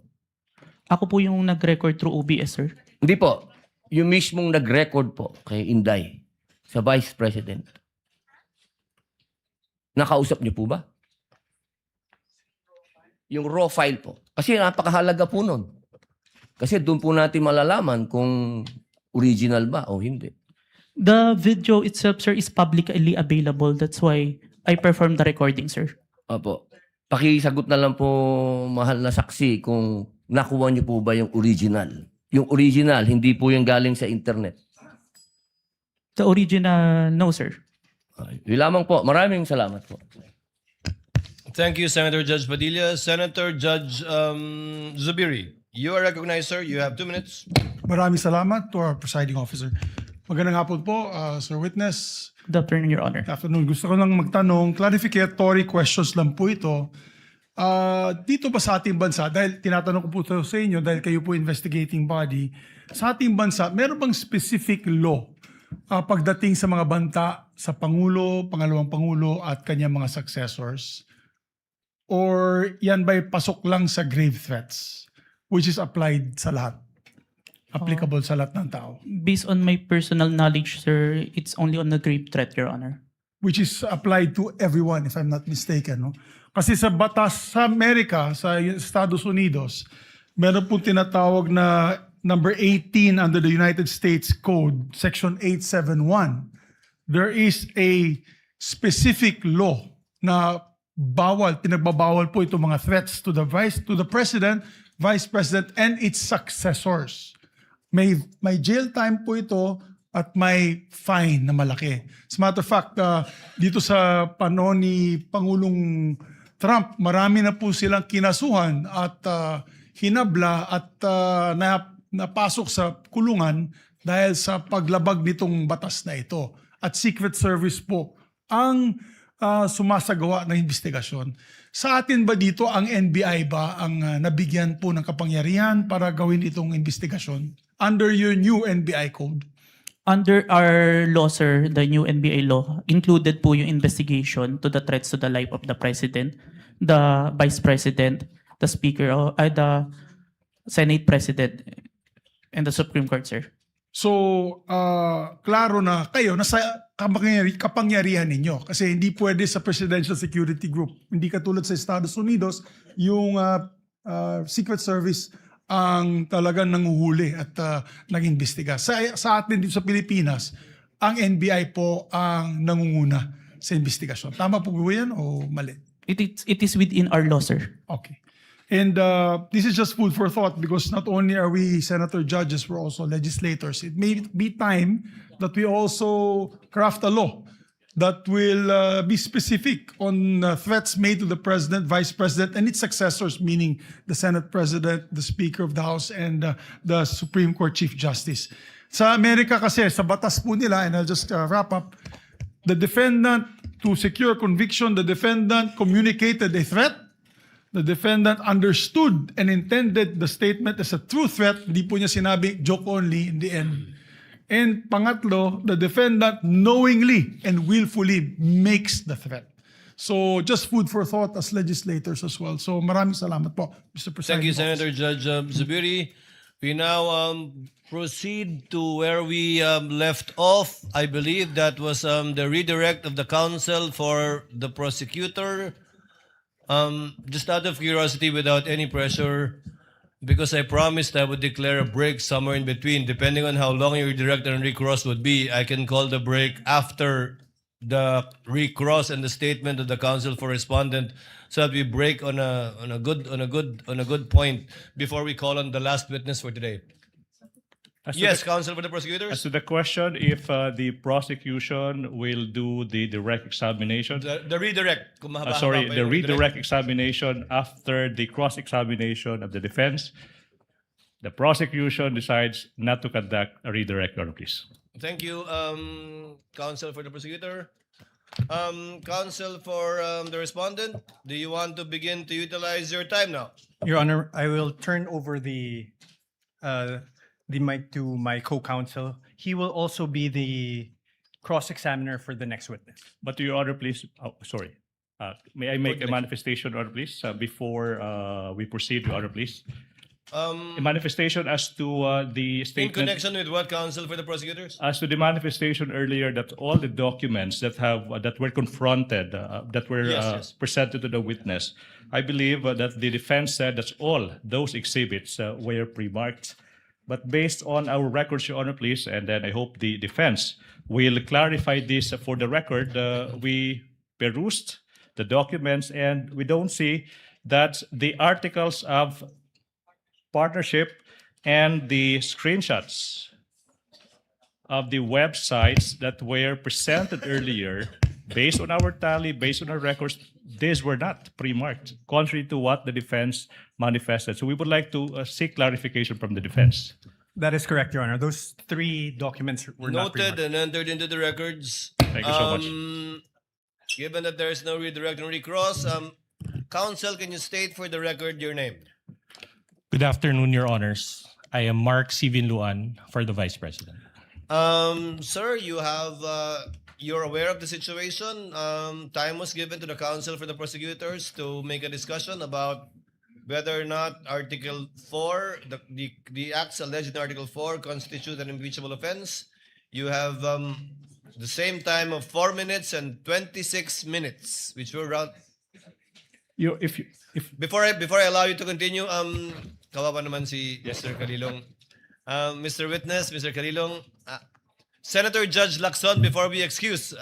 Ako po yung nag-record through OBS, sir. Hindi po. Yung mismong nag-record po kay Inday sa Vice President. Nakausap niyo po ba? Yung raw file po. Kasi napakahalaga po nun. Kasi doon po natin malalaman kung original ba o hindi. The video itself, sir, is publicly available. That's why I performed the recording, sir. Opo. Pakisagot na lang po, mahal na saksi, kung nakuha niyo po ba yung original. Yung original, hindi po yung galing sa internet. The original, no, sir. Yun lamang po. Maraming salamat po. Thank you, Senator Judge Padilla. Senator Judge Zubiri, you are recognized, sir. You have 2 minutes. Maraming salamat to our presiding officer. Magandang hapon po, Sir Witness. Good afternoon, Your Honor. Good afternoon. Gusto ko lang magtanong, clarificatory questions lang po ito. Dito ba sa ating bansa, dahil tinatanong ko po ito sa inyo, dahil kayo po investigating body, sa ating bansa, meron bang specific law pagdating sa mga banta sa Pangulo, Pangalawang Pangulo at kanyang mga successors? Or yan ba'y pasok lang sa grave threats, which is applied sa lahat? Applicable sa lahat ng tao? Based on my personal knowledge, sir, it's only on the grave threat, Your Honor. Which is applied to everyone, if I'm not mistaken. No? Kasi sa batas sa Amerika, sa Estados Unidos, meron pong tinatawag na number 18 under the United States Code, Section 871, there is a specific law na pinagbabawal po itong mga threats to the president, vice president, and its successors. May jail time po ito at may fine na malaki. As a matter of fact, dito sa panahon ni Pangulong Trump, marami na po silang kinasuhan at hinabla at napasok sa kulungan dahil sa paglabag nitong batas na ito. At Secret Service po ang sumasagawa ng investigasyon. Sa atin ba dito, ang NBI ba ang nabigyan po ng kapangyarihan para gawin itong investigasyon under your new NBI code? Under our law, sir, the new NBA law, included po yung investigation to the threats to the life of the President, the Vice President, the Speaker, the Senate President, and the Supreme Court, sir. So, klaro na kayo, nasa kapangyarihan ninyo. Kasi hindi pwede sa Presidential Security Group. Hindi katulad sa Estados Unidos, yung Secret Service ang talagang nanguhuli at nag-imbestiga. Sa atin dito sa Pilipinas, ang NBI po ang nangunguna sa investigasyon. Tama po ba yan o mali? It is within our law, sir. Okay. And this is just food for thought because not only are we senator judges, we're also legislators. It may be time that we also craft a law that will be specific on threats made to the president, vice president, and its successors, meaning the Senate President, the Speaker of the House, and the Supreme Court Chief Justice. Sa Amerika kasi, sa batas po nila, and I'll just wrap up, the defendant, to secure conviction, the defendant communicated a threat, the defendant understood and intended the statement as a true threat, hindi po niya sinabi joke only in the end. And pangatlo, the defendant knowingly and willfully makes the threat. So just food for thought as legislators as well. So maraming salamat po, Mr. President. Thank you, Senator Judge Zubiri. We now proceed to where we left off. I believe that was the redirect of the counsel for the prosecutor. Just out of curiosity, without any pressure, because I promised I would declare a break somewhere in between. Depending on how long your direct and recross would be, I can call the break after the recross and the statement of the counsel for respondent, so that we break on a good point before we call on the last witness for today. Yes, counsel for the prosecutors. As to the question, if the prosecution will do the direct examination. The redirect. Kung mahaba-haba Sorry, pa the yung redirect examination after the cross-examination of the defense. The prosecution decides not to conduct a redirect, Your Honor, please. Thank you, counsel for the prosecutor. Counsel for the respondent, do you want to begin to utilize your time now? Your Honor, I will turn over the mic to my co-counsel. He will also be the cross-examiner for the next witness. But Your Honor, please, may I make a manifestation, Your Honor, please, before we proceed, Your Honor, please? A manifestation as to the In statement. connection with what, counsel for the prosecutors? As to the manifestation earlier that all the documents that were confronted, that were Yes. presented to the witness, I believe that the defense said that all those exhibits were pre-marked. But based on our records, Your Honor, please, and then I hope the defense will clarify this for the record, we perused the documents and we don't see that the articles of partnership and the screenshots of the websites that were presented earlier, based on our tally, based on our records, these were not pre-marked, contrary to what the defense manifested. So we would like to seek clarification from the defense. That is correct, Your Honor. Those three documents were not Noted pre-marked. and entered into the records. Thank you so much. Given that there is no redirect and recross, counsel, can you state for the record your name? Good afternoon, Your Honors. I am Mark Sivinluan for the Vice President. Sir, you're aware of the situation. Time was given to the counsel for the prosecutors to make a discussion about whether or not Article 4, the acts alleged in Article 4 constitute an impeachable offense. You have the same time of 4 minutes and 26 minutes, which will round. Before I allow you to continue, kawawa naman si Mr. Kalilong. Mr. Witness, Mr. Kalilong, Senator Judge Lacson, before we excuse.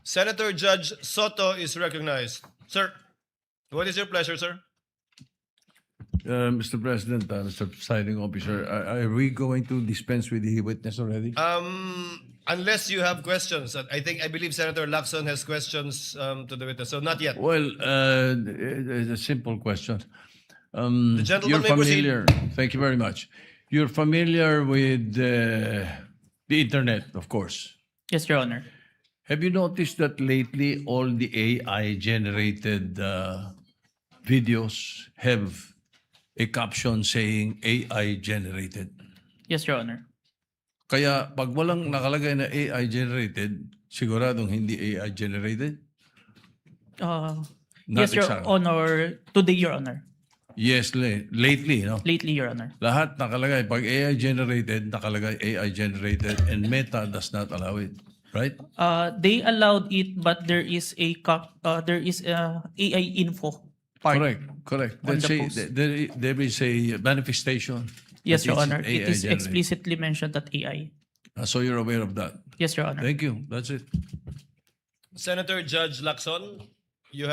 Senator Judge Soto is recognized. Sir, what is your pleasure, sir? Mr. President, Mr. Presiding Officer, are we going to dispense with the witness already? Unless you have questions. I believe Senator Lacson has questions to the witness. So not yet. Well, a simple question. The gentleman You're may proceed. familiar. Thank you very much. You're familiar with the internet, of course. Yes, Your Honor. Have you noticed that lately all the AI-generated videos have a caption saying AI-generated? Yes, Your Honor. Kaya pag walang nakalagay na AI-generated, siguradong hindi AI-generated? Yes, Your exactly. Honor. Today, Your Honor. Yes, lately, no? Lately, Your Honor. Lahat nakalagay. Pag AI-generated, nakalagay AI-generated and Meta does not allow it. Right? They allowed it, but there is a AI info part. Correct. on Let's the say post. there is a manifestation. Yes, that Your it's Honor. It is AI-generated. explicitly mentioned that AI. So you're aware of that? Yes, Your Honor. Thank you. That's it. Senator Judge Lacson, you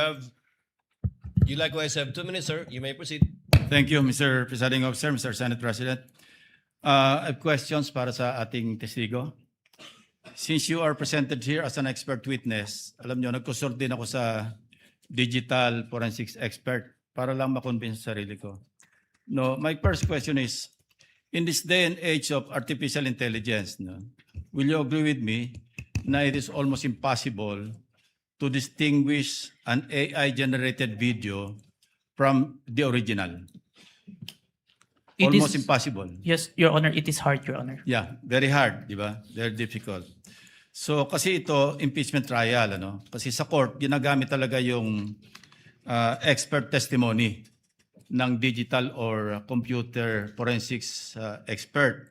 likewise have 2 minutes, sir. You may proceed. Thank you, Mr. Presiding Officer, Mr. Senate President. I have questions para sa ating testigo. Since you are presented here as an expert witness, alam nyo, nagkusort din ako sa digital forensics expert para lang makonvince sa sarili ko. No, my first question is, in this day and age of artificial intelligence, no, will you agree with me na it is almost impossible to distinguish an AI-generated video from the original? Almost impossible. Yes, Your Honor. It is hard, Your Honor. Yeah, very hard, di ba? Very difficult. So kasi ito, impeachment trial, ano? Kasi sa court, ginagamit talaga yung expert testimony ng digital or computer forensics expert.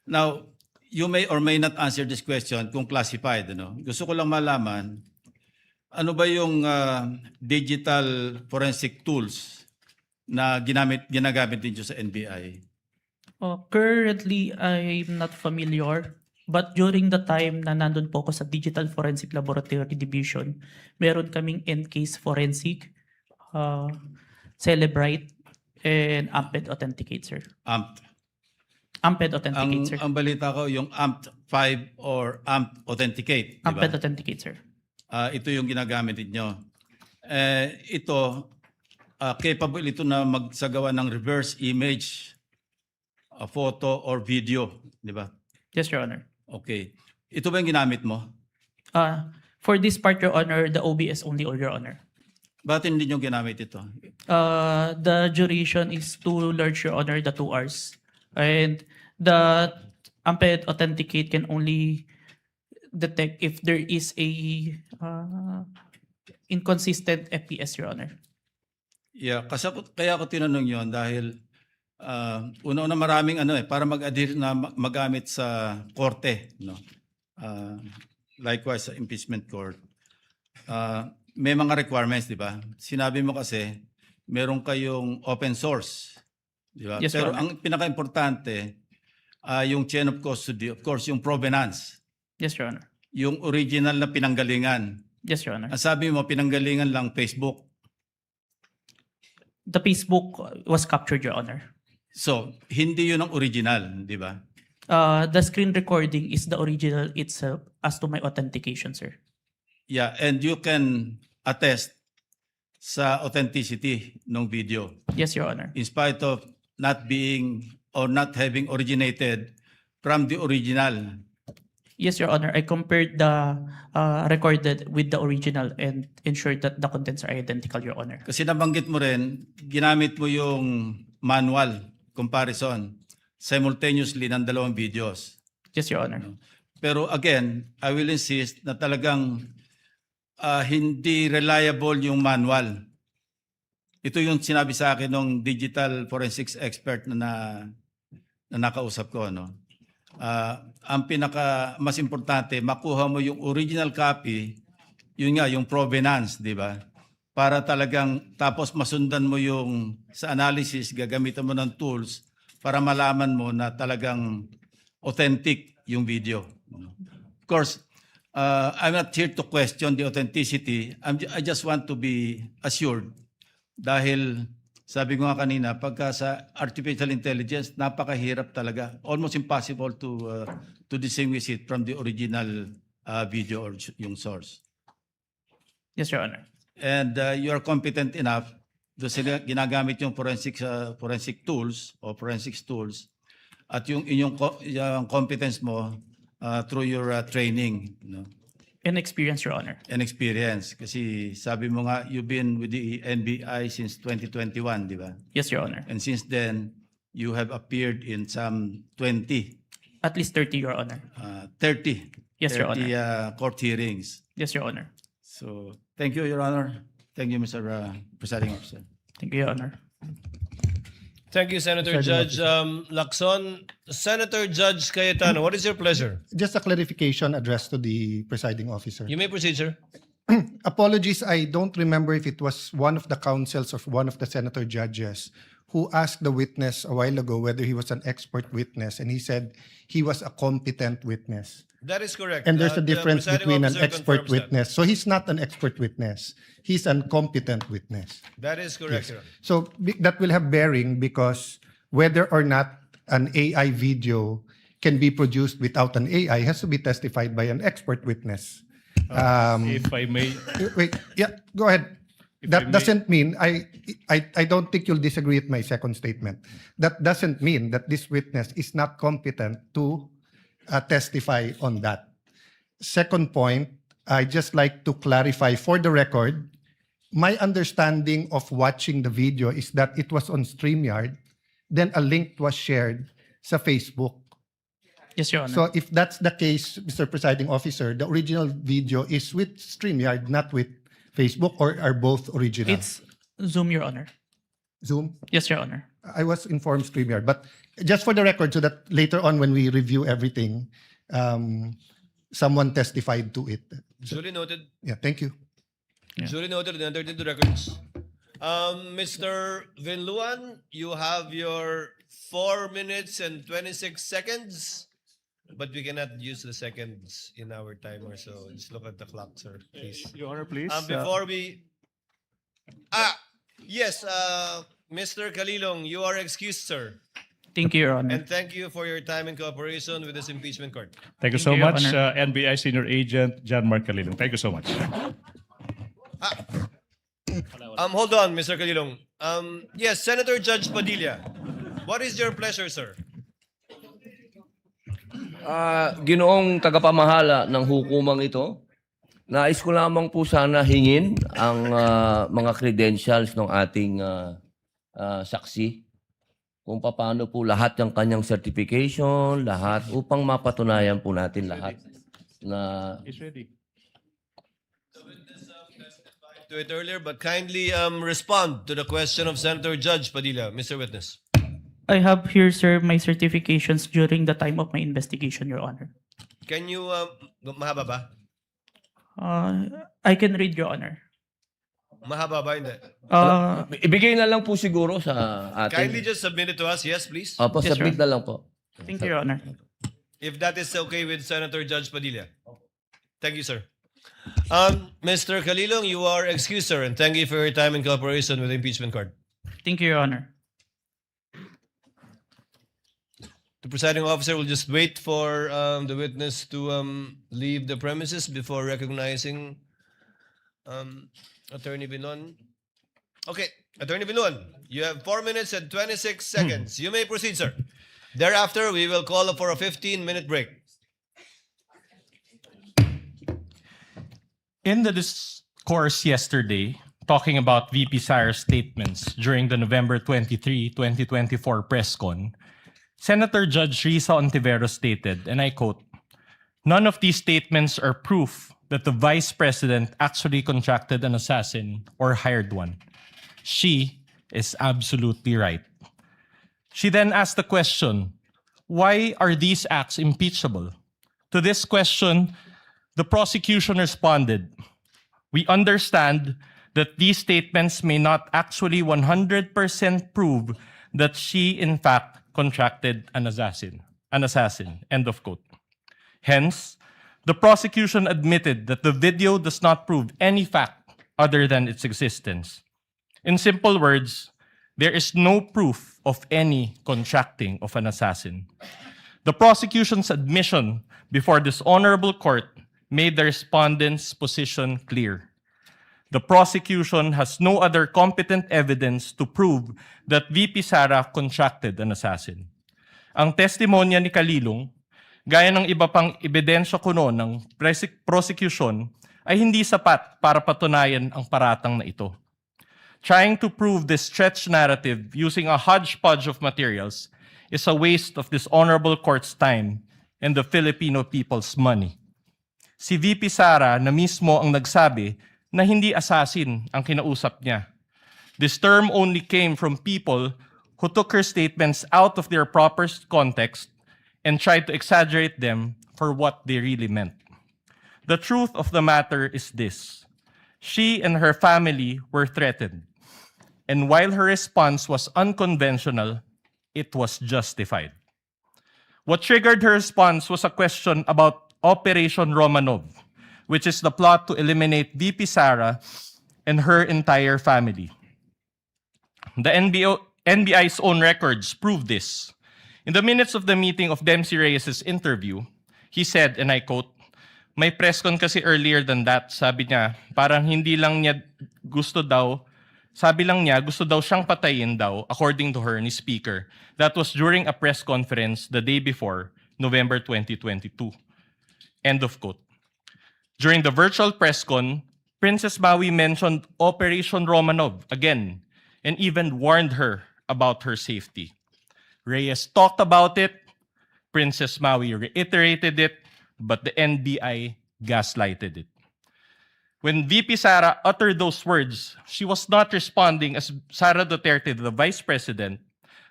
Now, you may or may not answer this question kung classified, ano? Gusto ko lang malaman, ano ba yung digital forensic tools na ginagamit din sa NBI? Currently, I'm not familiar. But during the time na nandun po ako sa Digital Forensic Laboratory Division, meron kaming Encase Forensic, Celebrite, and Amped Authenticate, sir. Amped Authenticate, sir. Ang balita ko, yung AMP 5 or AMP Authenticate, di ba? Amped Authenticate, sir. Ito yung ginagamit ninyo. Ito, capable ito na magsagawa ng reverse image, a photo or video, di ba? Yes, Your Honor. Okay. Ito ba yung ginamit mo? For this part, Your Honor, the OBS only, Your Honor. Bakit hindi nyo ginamit ito? The duration is too large, Your Honor, the 2 hours. And the Amped Authenticate can only detect if there is a inconsistent FPS, Your Honor. Yeah, kasi kaya ako tinanong yon dahil una-una maraming para mag-adhere na magamit sa korte, no? Likewise sa impeachment court. May mga requirements, di ba? Sinabi mo kasi meron kayong open source, di ba? Yes, Pero Your Honor. ang pinaka-importante yung chain of custody, of course, yung provenance. Yes, Your Honor. Yung original na pinanggalingan. Yes, Your Honor. Ang sabi mo, pinanggalingan lang Facebook. The Facebook was captured, Your Honor. So, hindi yun ang original, di ba? The screen recording is the original itself as to my authentication, sir. Yeah, and you can attest sa authenticity ng video. Yes, Your Honor. In spite of not being or not having originated from the original. Yes, Your Honor. I compared the recorded with the original and ensured that the contents are identical, Your Honor. Kasi nabanggit mo rin, ginamit mo yung manual comparison simultaneously ng dalawang videos. Yes, Your Honor. Pero again, I will insist na talagang hindi reliable yung manual. Ito yung sinabi sa akin ng digital forensics expert na nakausap ko. No? Ang pinaka mas importante, makuha mo yung original copy yun nga, yung provenance, di ba? Para talagang, tapos masundan mo yung sa analysis, gagamitan mo ng tools para malaman mo na talagang authentic yung video. Of course, I'm not here to question the authenticity. I just want to be assured dahil sabi ko nga kanina, pagka sa artificial intelligence, napakahirap talaga. Almost impossible to distinguish it from the original video or yung source. Yes, Your Honor. And you are competent enough to ginagamit yung forensic tools or forensics tools at yung inyong yung competence mo through your training, you know. And experience, Your Honor. And experience. Kasi sabi mo nga, you've been with the NBI since 2021, di ba? Yes, Your Honor. And since then, you have appeared in some 20. At least 30, Your Honor. 30. Yes, Your Honor. 30 court hearings. Yes, Your Honor. So, thank you, Your Honor. Thank you, Mr. Presiding Officer. Thank you, Your Honor. Thank you, Senator Judge Lacson. Senator Judge Cayetano, what is your pleasure? Just a clarification addressed to the presiding officer. You may proceed, sir. Apologies, I don't remember if it was one of the counsels or one of the senator judges who asked the witness a while ago whether he was an expert witness, and he said he was a competent witness. That is correct. And there's a The difference presiding between an officer expert confirms that. witness. So he's not an expert witness. He's an competent witness. That is correct, Your Honor. So that will have bearing because whether or not an AI video can be produced without an AI has to be testified by an expert witness. If I may, Wait, yeah, go ahead. If I That may- doesn't mean, I don't think you'll disagree with my second statement. That doesn't mean that this witness is not competent to testify on that. Second point, I just like to clarify for the record, my understanding of watching the video is that it was on StreamYard, then a link was shared sa Facebook. Yes, Your Honor. So if that's the case, Mr. Presiding Officer, the original video is with StreamYard, not with Facebook, or are both original? It's Zoom, Your Honor. Zoom? Yes, Your Honor. I was informed StreamYard, but just for the record, so that later on when we review everything, someone testified to it. Duly noted. Yeah, thank you. Duly noted and entered into records. Mr. Vinluan, you have your 4 minutes and 26 seconds, but we cannot use the seconds in our timer, so just look at the clock, sir, please. Your Honor, please. Before we... Yes, Mr. Kalilong, you are excused, sir. Thank you, Your Honor. And thank you for your time and cooperation with this impeachment court. Thank you Thank so you, Your much, Honor. NBI Senior Agent John Mark Calilong. Thank you so much. Hold on, Mr. Kalilong. Yes, Senator Judge Padilla. What is your pleasure, sir? Ginoong tagapamahala ng hukumang ito, nais ko lamang po sana hingin ang mga credentials ng ating saksi kung paano po lahat ng kanyang certification, lahat, upang mapatunayan po natin lahat na... He's ready. To it earlier, but kindly respond to the question of Senator Judge Padilla, Mr. Witness. I have here, sir, my certifications during the time of my investigation, Your Honor. Can you, mahaba ba? I can read, Your Honor. Mahaba ba, hindi? Ibigay na lang po siguro sa atin. Kindly just submit it to us, yes, please. Opo, Yes, submit sir. na lang po. Thank you, Your Honor. If that is okay with Senator Judge Padilla. Thank you, sir. Mr. Kalilong, you are excused, sir, and thank you for your time and cooperation with the impeachment court. Thank you, Your Honor. The presiding officer will just wait for the witness to leave the premises before recognizing Attorney Binon. Okay, Attorney Binon, you have 4 minutes and 26 seconds. You may proceed, sir. Thereafter, we will call for a 15-minute break. In the discourse yesterday, talking about VP Sara's statements during the November 23, 2024 press con, Senator Judge Risa Hontiveros stated, and I quote, "None of these statements are proof that the Vice President actually contracted an assassin or hired one. She is absolutely right." She then asked the question, why are these acts impeachable? To this question, the prosecution responded, We understand that these statements may not actually 100% prove that she in fact contracted an assassin. End of quote. Hence, the prosecution admitted that the video does not prove any fact other than its existence. In simple words, there is no proof of any contracting of an assassin. The prosecution's admission before this honorable court made the respondent's position clear. The prosecution has no other competent evidence to prove that VP Sara contracted an assassin. Ang testimonya ni Kalilong, gaya ng iba pang ebidensya kuno ng prosecution, ay hindi sapat para patunayan ang paratang na ito. Trying to prove this stretched narrative using a hodgepodge of materials is a waste of this honorable court's time and the Filipino people's money. Si VP Sara na mismo ang nagsabi na hindi assassin ang kinausap niya. This term only came from people who took her statements out of their proper context and tried to exaggerate them for what they really meant. The truth of the matter is this: she and her family were threatened, and while her response was unconventional, it was justified. What triggered her response was a question about Operation Romanov, which is the plot to eliminate VP Sara and her entire family. The NBI's own records prove this. In the minutes of the meeting of Dempsey Reyes' interview, he said, and I quote, "May press con kasi earlier than that, sabi niya, parang hindi lang niya gusto daw, sabi lang niya gusto daw siyang patayin daw, according to her, ni Speaker. That was during a press conference the day before, November 2022. End of quote. During the virtual press con, Princess Maui mentioned Operation Romanov again and even warned her about her safety. Reyes talked about it, Princess Maui reiterated it, but the NBI gaslighted it. When VP Sara uttered those words, she was not responding as Sara Duterte, the Vice President,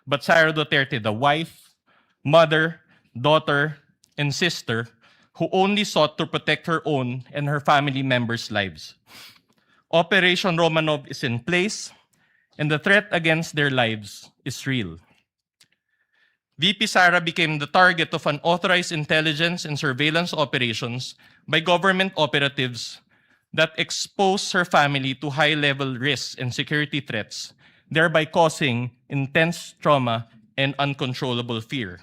but Sara Duterte, the wife, mother, daughter, and sister, who only sought to protect her own and her family members' lives. Operation Romanov is in place, and the threat against their lives is real. VP Sara became the target of unauthorized intelligence and surveillance operations by government operatives that exposed her family to high-level risks and security threats, thereby causing intense trauma and uncontrollable fear.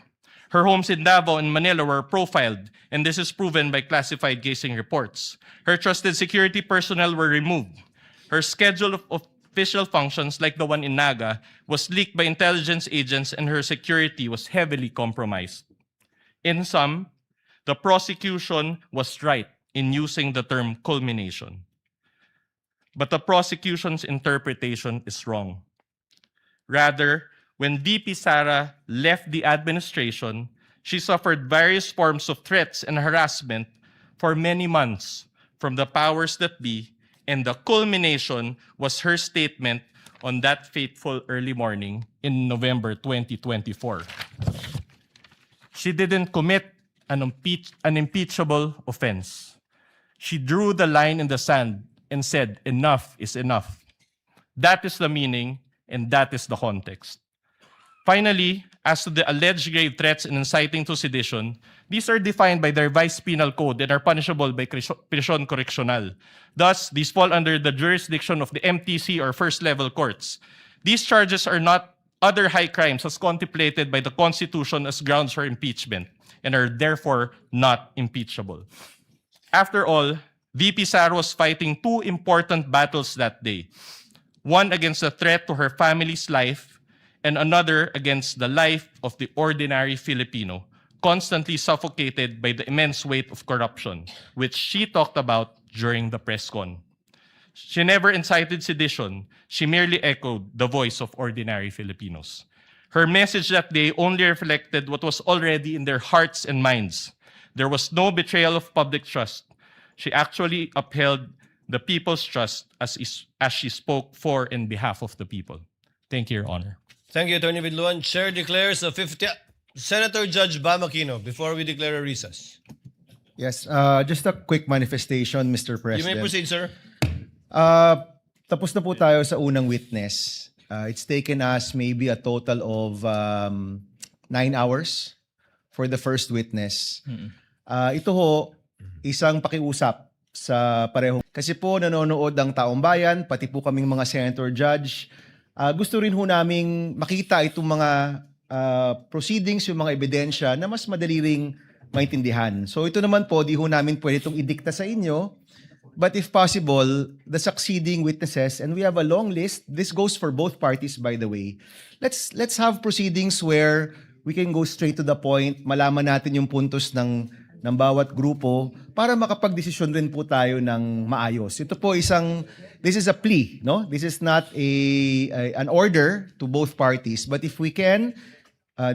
Her homes in Davao and Manila were profiled, and this is proven by classified casing reports. Her trusted security personnel were removed. Her schedule of official functions, like the one in Naga, was leaked by intelligence agents, and her security was heavily compromised. In sum, the prosecution was right in using the term culmination. But the prosecution's interpretation is wrong. Rather, when VP Sara left the administration, she suffered various forms of threats and harassment for many months from the powers that be, and the culmination was her statement on that fateful early morning in November 2024. She didn't commit an impeachable offense. She drew the line in the sand and said, "Enough is enough." That is the meaning, and that is the context. Finally, as to the alleged grave threats and inciting to sedition, these are defined by the revised penal code and are punishable by prisión correccional. Thus, these fall under the jurisdiction of the MTC or first-level courts. These charges are not other high crimes as contemplated by the Constitution as grounds for impeachment and are therefore not impeachable. After all, VP Sara was fighting two important battles that day. One against the threat to her family's life, and another against the life of the ordinary Filipino, constantly suffocated by the immense weight of corruption, which she talked about during the press con. She never incited sedition. She merely echoed the voice of ordinary Filipinos. Her message that day only reflected what was already in their hearts and minds. There was no betrayal of public trust. She actually upheld the people's trust as she spoke for and behalf of the people. Thank you, Your Honor. Thank you, Attorney Vidluan. Chair declares the 50th. Senator Judge Bam Aquino, before we declare a recess. Yes, just a quick manifestation, Mr. You President. may proceed, sir. Tapos na po tayo sa unang witness. It's taken us maybe a total of 9 hours for the first witness. Ito ho, isang pakiusap sa pareho. Kasi po nanonood ang taong bayan, pati po kaming mga senator judge. Gusto rin ho naming makita itong mga proceedings, yung mga ebidensya na mas madali ring maintindihan. So ito naman po, di ho namin pwede itong idikta sa inyo. But if possible, the succeeding witnesses, and we have a long list, this goes for both parties by the way, let's have proceedings where we can go straight to the point, malaman natin yung puntos ng bawat grupo para makapagdesisyon rin po tayo ng maayos. Ito po this is a plea, no? This is not an order to both parties, but if we can,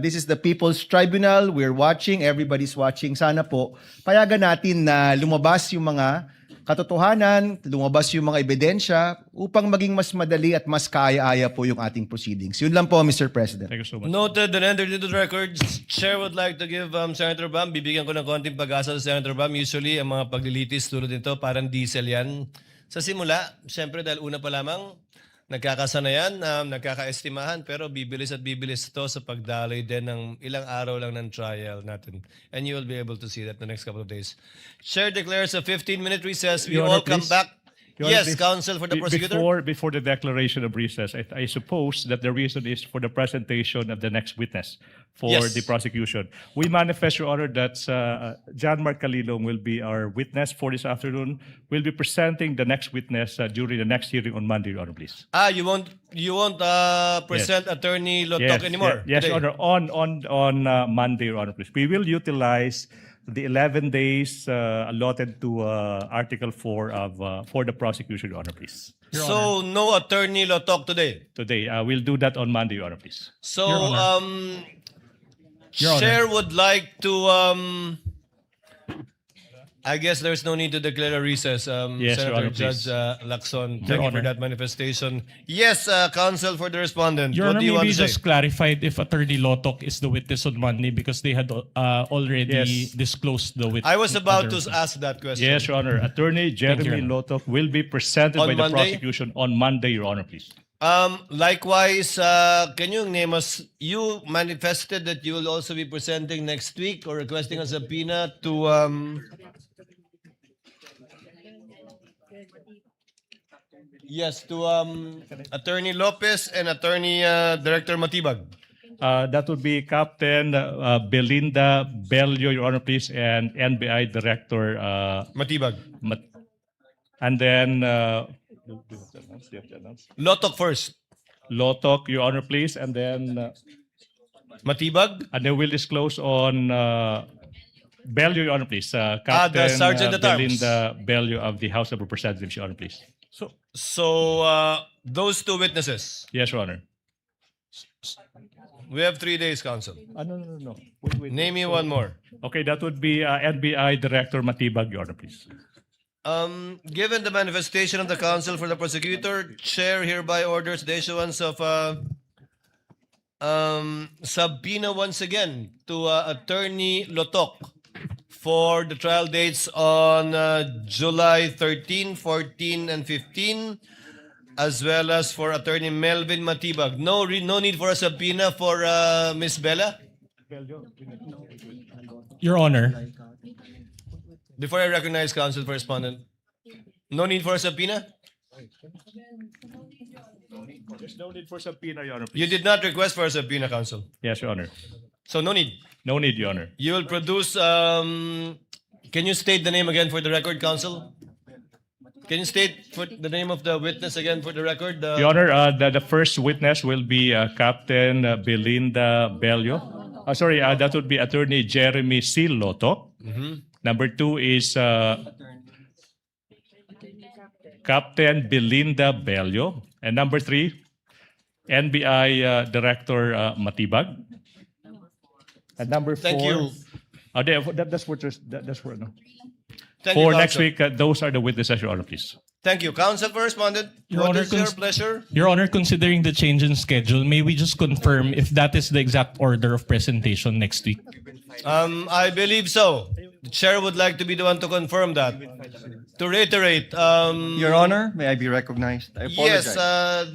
this is the People's Tribunal, we're watching, everybody's watching, sana po payagan natin na lumabas yung mga katotohanan, lumabas yung mga ebidensya upang maging mas madali at mas kaaya-aya po yung ating proceedings. Yun lang po, Mr. President. Thank you so much. Noted and entered into the records. Chair would like to give Senator Bam, bibigyan ko ng konting pag-asa sa Senator Bam. Usually, ang mga paglilitis tulad nito, parang diesel yan. Sa simula, siyempre dahil una pa lamang, nagkakasanayan, nagkakaestimahan, pero bibilis at bibilis ito sa pagdaloy din ng ilang araw lang ng trial natin. And you will be able to see that in the next couple of days. Chair declares a 15-minute recess. We Your all Honor, come please. back. Your Honor, Yes, please. counsel for the prosecutor. Before the declaration of recess, I suppose that the reason is for the presentation of the next witness for Yes. the prosecution. We manifest, Your Honor, that John Mark Calilong will be our witness for this afternoon. We'll be presenting the next witness during the next hearing on Monday, Your Honor, please. You won't present Attorney Lotok anymore? Yes, today? Your Honor. On Monday, Your Honor, please. We will utilize the 11 days allotted to Article 4 for the prosecution, Your Honor, please. So, no Attorney Lotok today? Today, we'll do that on Monday, Your Honor, please. So, Your Honor. Chair would like to, I guess there's no need to declare a recess. Yes, Your Senator Honor, Judge please. Lacson, Your thank you for Honor. that manifestation. Yes, counsel for the respondent. Your What Honor, do you want maybe to say? just clarified if Attorney Lotok is the witness on Monday because they had already Yes. disclosed the witness. I was about to ask that question. Yes, Your Honor. Attorney Thank you, Jeremy Your Lotok will be presented On by the Monday? prosecution on Monday, Your Honor, please. Likewise, can you name us, you manifested that you will also be presenting next week or requesting a subpoena to, yes, to Attorney Lopez and Attorney Director Matibag. That would be Captain Belinda Bello, Your Honor, please, and NBI Director Matibag. And then Lotok first. Lotok, Your Honor, please, and then Matibag. And then we'll disclose on Bello, Your Honor, please. Captain the Sergeant at Arms. Belinda Bello of the House of Representatives, Your Honor, please. So those two witnesses. Yes, Your Honor. We have 3 days, counsel. No. Wait. Name me one more. Okay, that would be NBI Director Matibag, Your Honor, please. Given the manifestation of the counsel for the prosecutor, Chair hereby orders the issuance of subpoena once again to Attorney Lotok for the trial dates on July 13, 14, and 15, as well as for Attorney Melvin Matibag. No need for a subpoena for Ms. Bella? Your Honor. Before I recognize counsel for respondent, no need for a subpoena? There's no need for subpoena, Your Honor, please. You did not request for a subpoena, counsel. Yes, Your Honor. So no need. No need, Your Honor. You will produce, can you state the name again for the record, counsel? Can you state for the name of the witness again for the record? Your Honor, the first witness will be Captain Belinda Bello. Sorry, that would be Attorney Jeremy C. Lotok. Number 2 is Captain Belinda Bello. And number 3, NBI Director Matibag. And number 4. Thank you. That's for no. Thank For you, next counsel. week, those are the witnesses, Your Honor, please. Thank you. Counsel for respondent, Your what Honor, is your pleasure? Your Honor, considering the change in schedule, may we just confirm if that is the exact order of presentation next week? I believe so. The chair would like to be the one to confirm that. To reiterate, Your Honor, may I be recognized? I apologize. yes,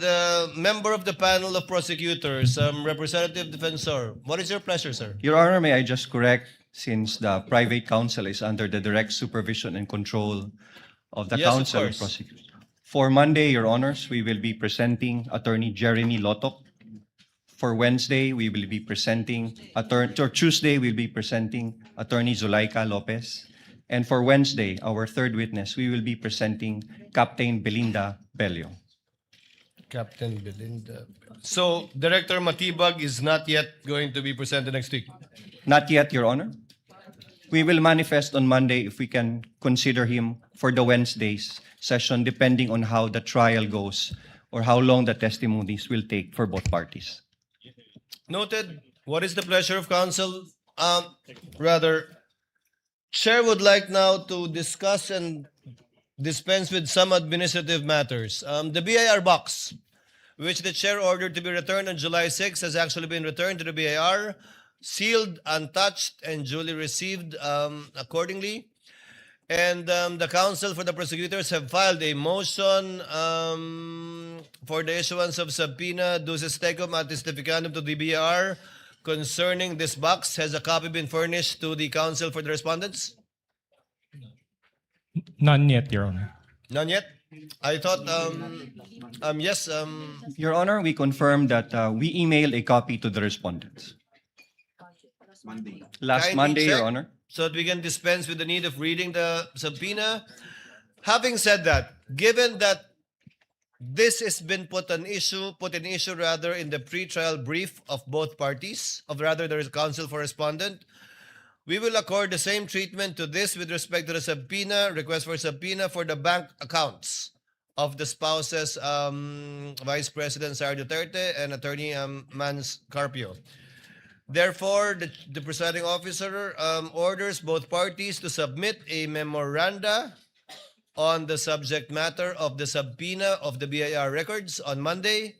the member of the panel of prosecutors, Representative Defensor, what is your pleasure, sir? Your Honor, may I just correct, since the private counsel is under the direct supervision and control of the Yes, of Counsel of course. Prosecutors. For Monday, Your Honors, we will be presenting Attorney Jeremy Lotok. For Wednesday, we will be presenting or Tuesday, we'll be presenting Attorney Zulaika Lopez. And for Wednesday, our third witness, we will be presenting Captain Belinda Bello. Captain Belinda. So, Director Matibag is not yet going to be presented next week? Not yet, Your Honor. We will manifest on Monday if we can consider him for the Wednesday's session, depending on how the trial goes or how long the testimonies will take for both parties. Noted. What is the pleasure of counsel? Chair would like now to discuss and dispense with some administrative matters. The BIR box, which the chair ordered to be returned on July 6, has actually been returned to the BIR, sealed, untouched, and duly received accordingly. And the counsel for the prosecutors have filed a motion for the issuance of subpoena duces tecum at testificandum to the BIR concerning this box. Has a copy been furnished to the counsel for the respondents? None yet, Your Honor. None yet? I thought, yes. Your Honor, we confirm that we emailed a copy to the respondents. Last Kindly Monday, check Your Honor. so that we can dispense with the need of reading the subpoena. Having said that, given that this has been put in issue rather in the pre-trial brief of both parties, there is counsel for respondent, we will accord the same treatment to this with respect to the subpoena, request for subpoena for the bank accounts of the spouses, Vice President Sara Duterte and Attorney Mans Carpio. Therefore, the presiding officer orders both parties to submit a memoranda on the subject matter of the subpoena of the BIR records on Monday.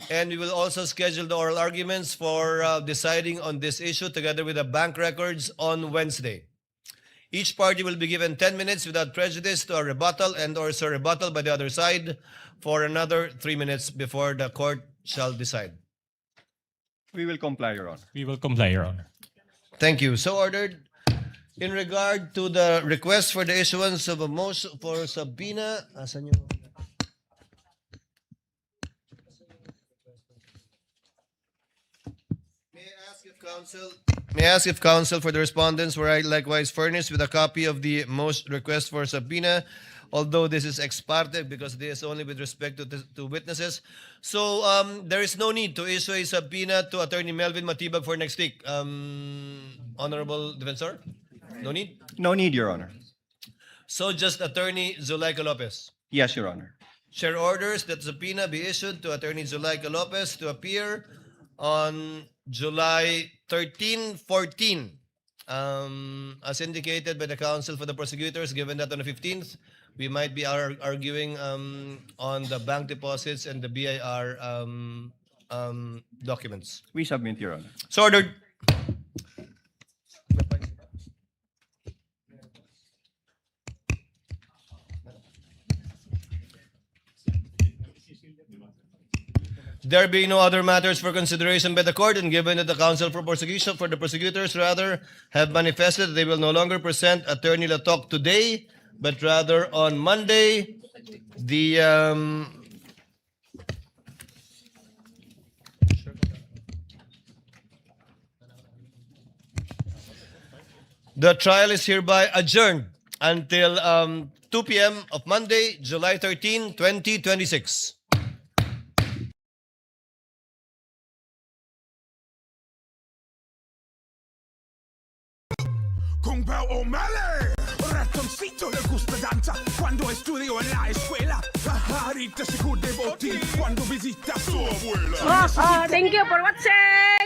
And we will also schedule the oral arguments for deciding on this issue together with the bank records on Wednesday. Each party will be given 10 minutes without prejudice to a rebuttal and or a rebuttal by the other side for another 3 minutes before the court shall decide. We will comply, Your Honor. We will comply, Your Honor. Thank you. So ordered. In regard to the request for the issuance of a motion for subpoena, asan yung... May I ask if counsel for the respondents were likewise furnished with a copy of the most request for subpoena, although this is ex parte because this is only with respect to witnesses. So there is no need to issue a subpoena to Attorney Melvin Matibag for next week. Honorable Defensor? No need? No need, Your Honor. So just Attorney Zulaika Lopez? Yes, Your Honor. Chair orders that subpoena be issued to Attorney Zulaika Lopez to appear on July 13, 14, as indicated by the counsel for the prosecutors, given that on the 15th, we might be arguing on the bank deposits and the BIR documents. We submit, Your Honor. So ordered. There being no other matters for consideration by the court, and given that the counsel for the prosecutors have manifested that they will no longer present Attorney Lato today, but rather on Monday, the trial is hereby adjourned until 2 p.m. of Monday, July 13, 2026. Kung Pao O'Malley, ratoncito le gusta danza cuando estudio en la escuela. Pajarita se devoti cuando visita a su abuela. Thank you for watching!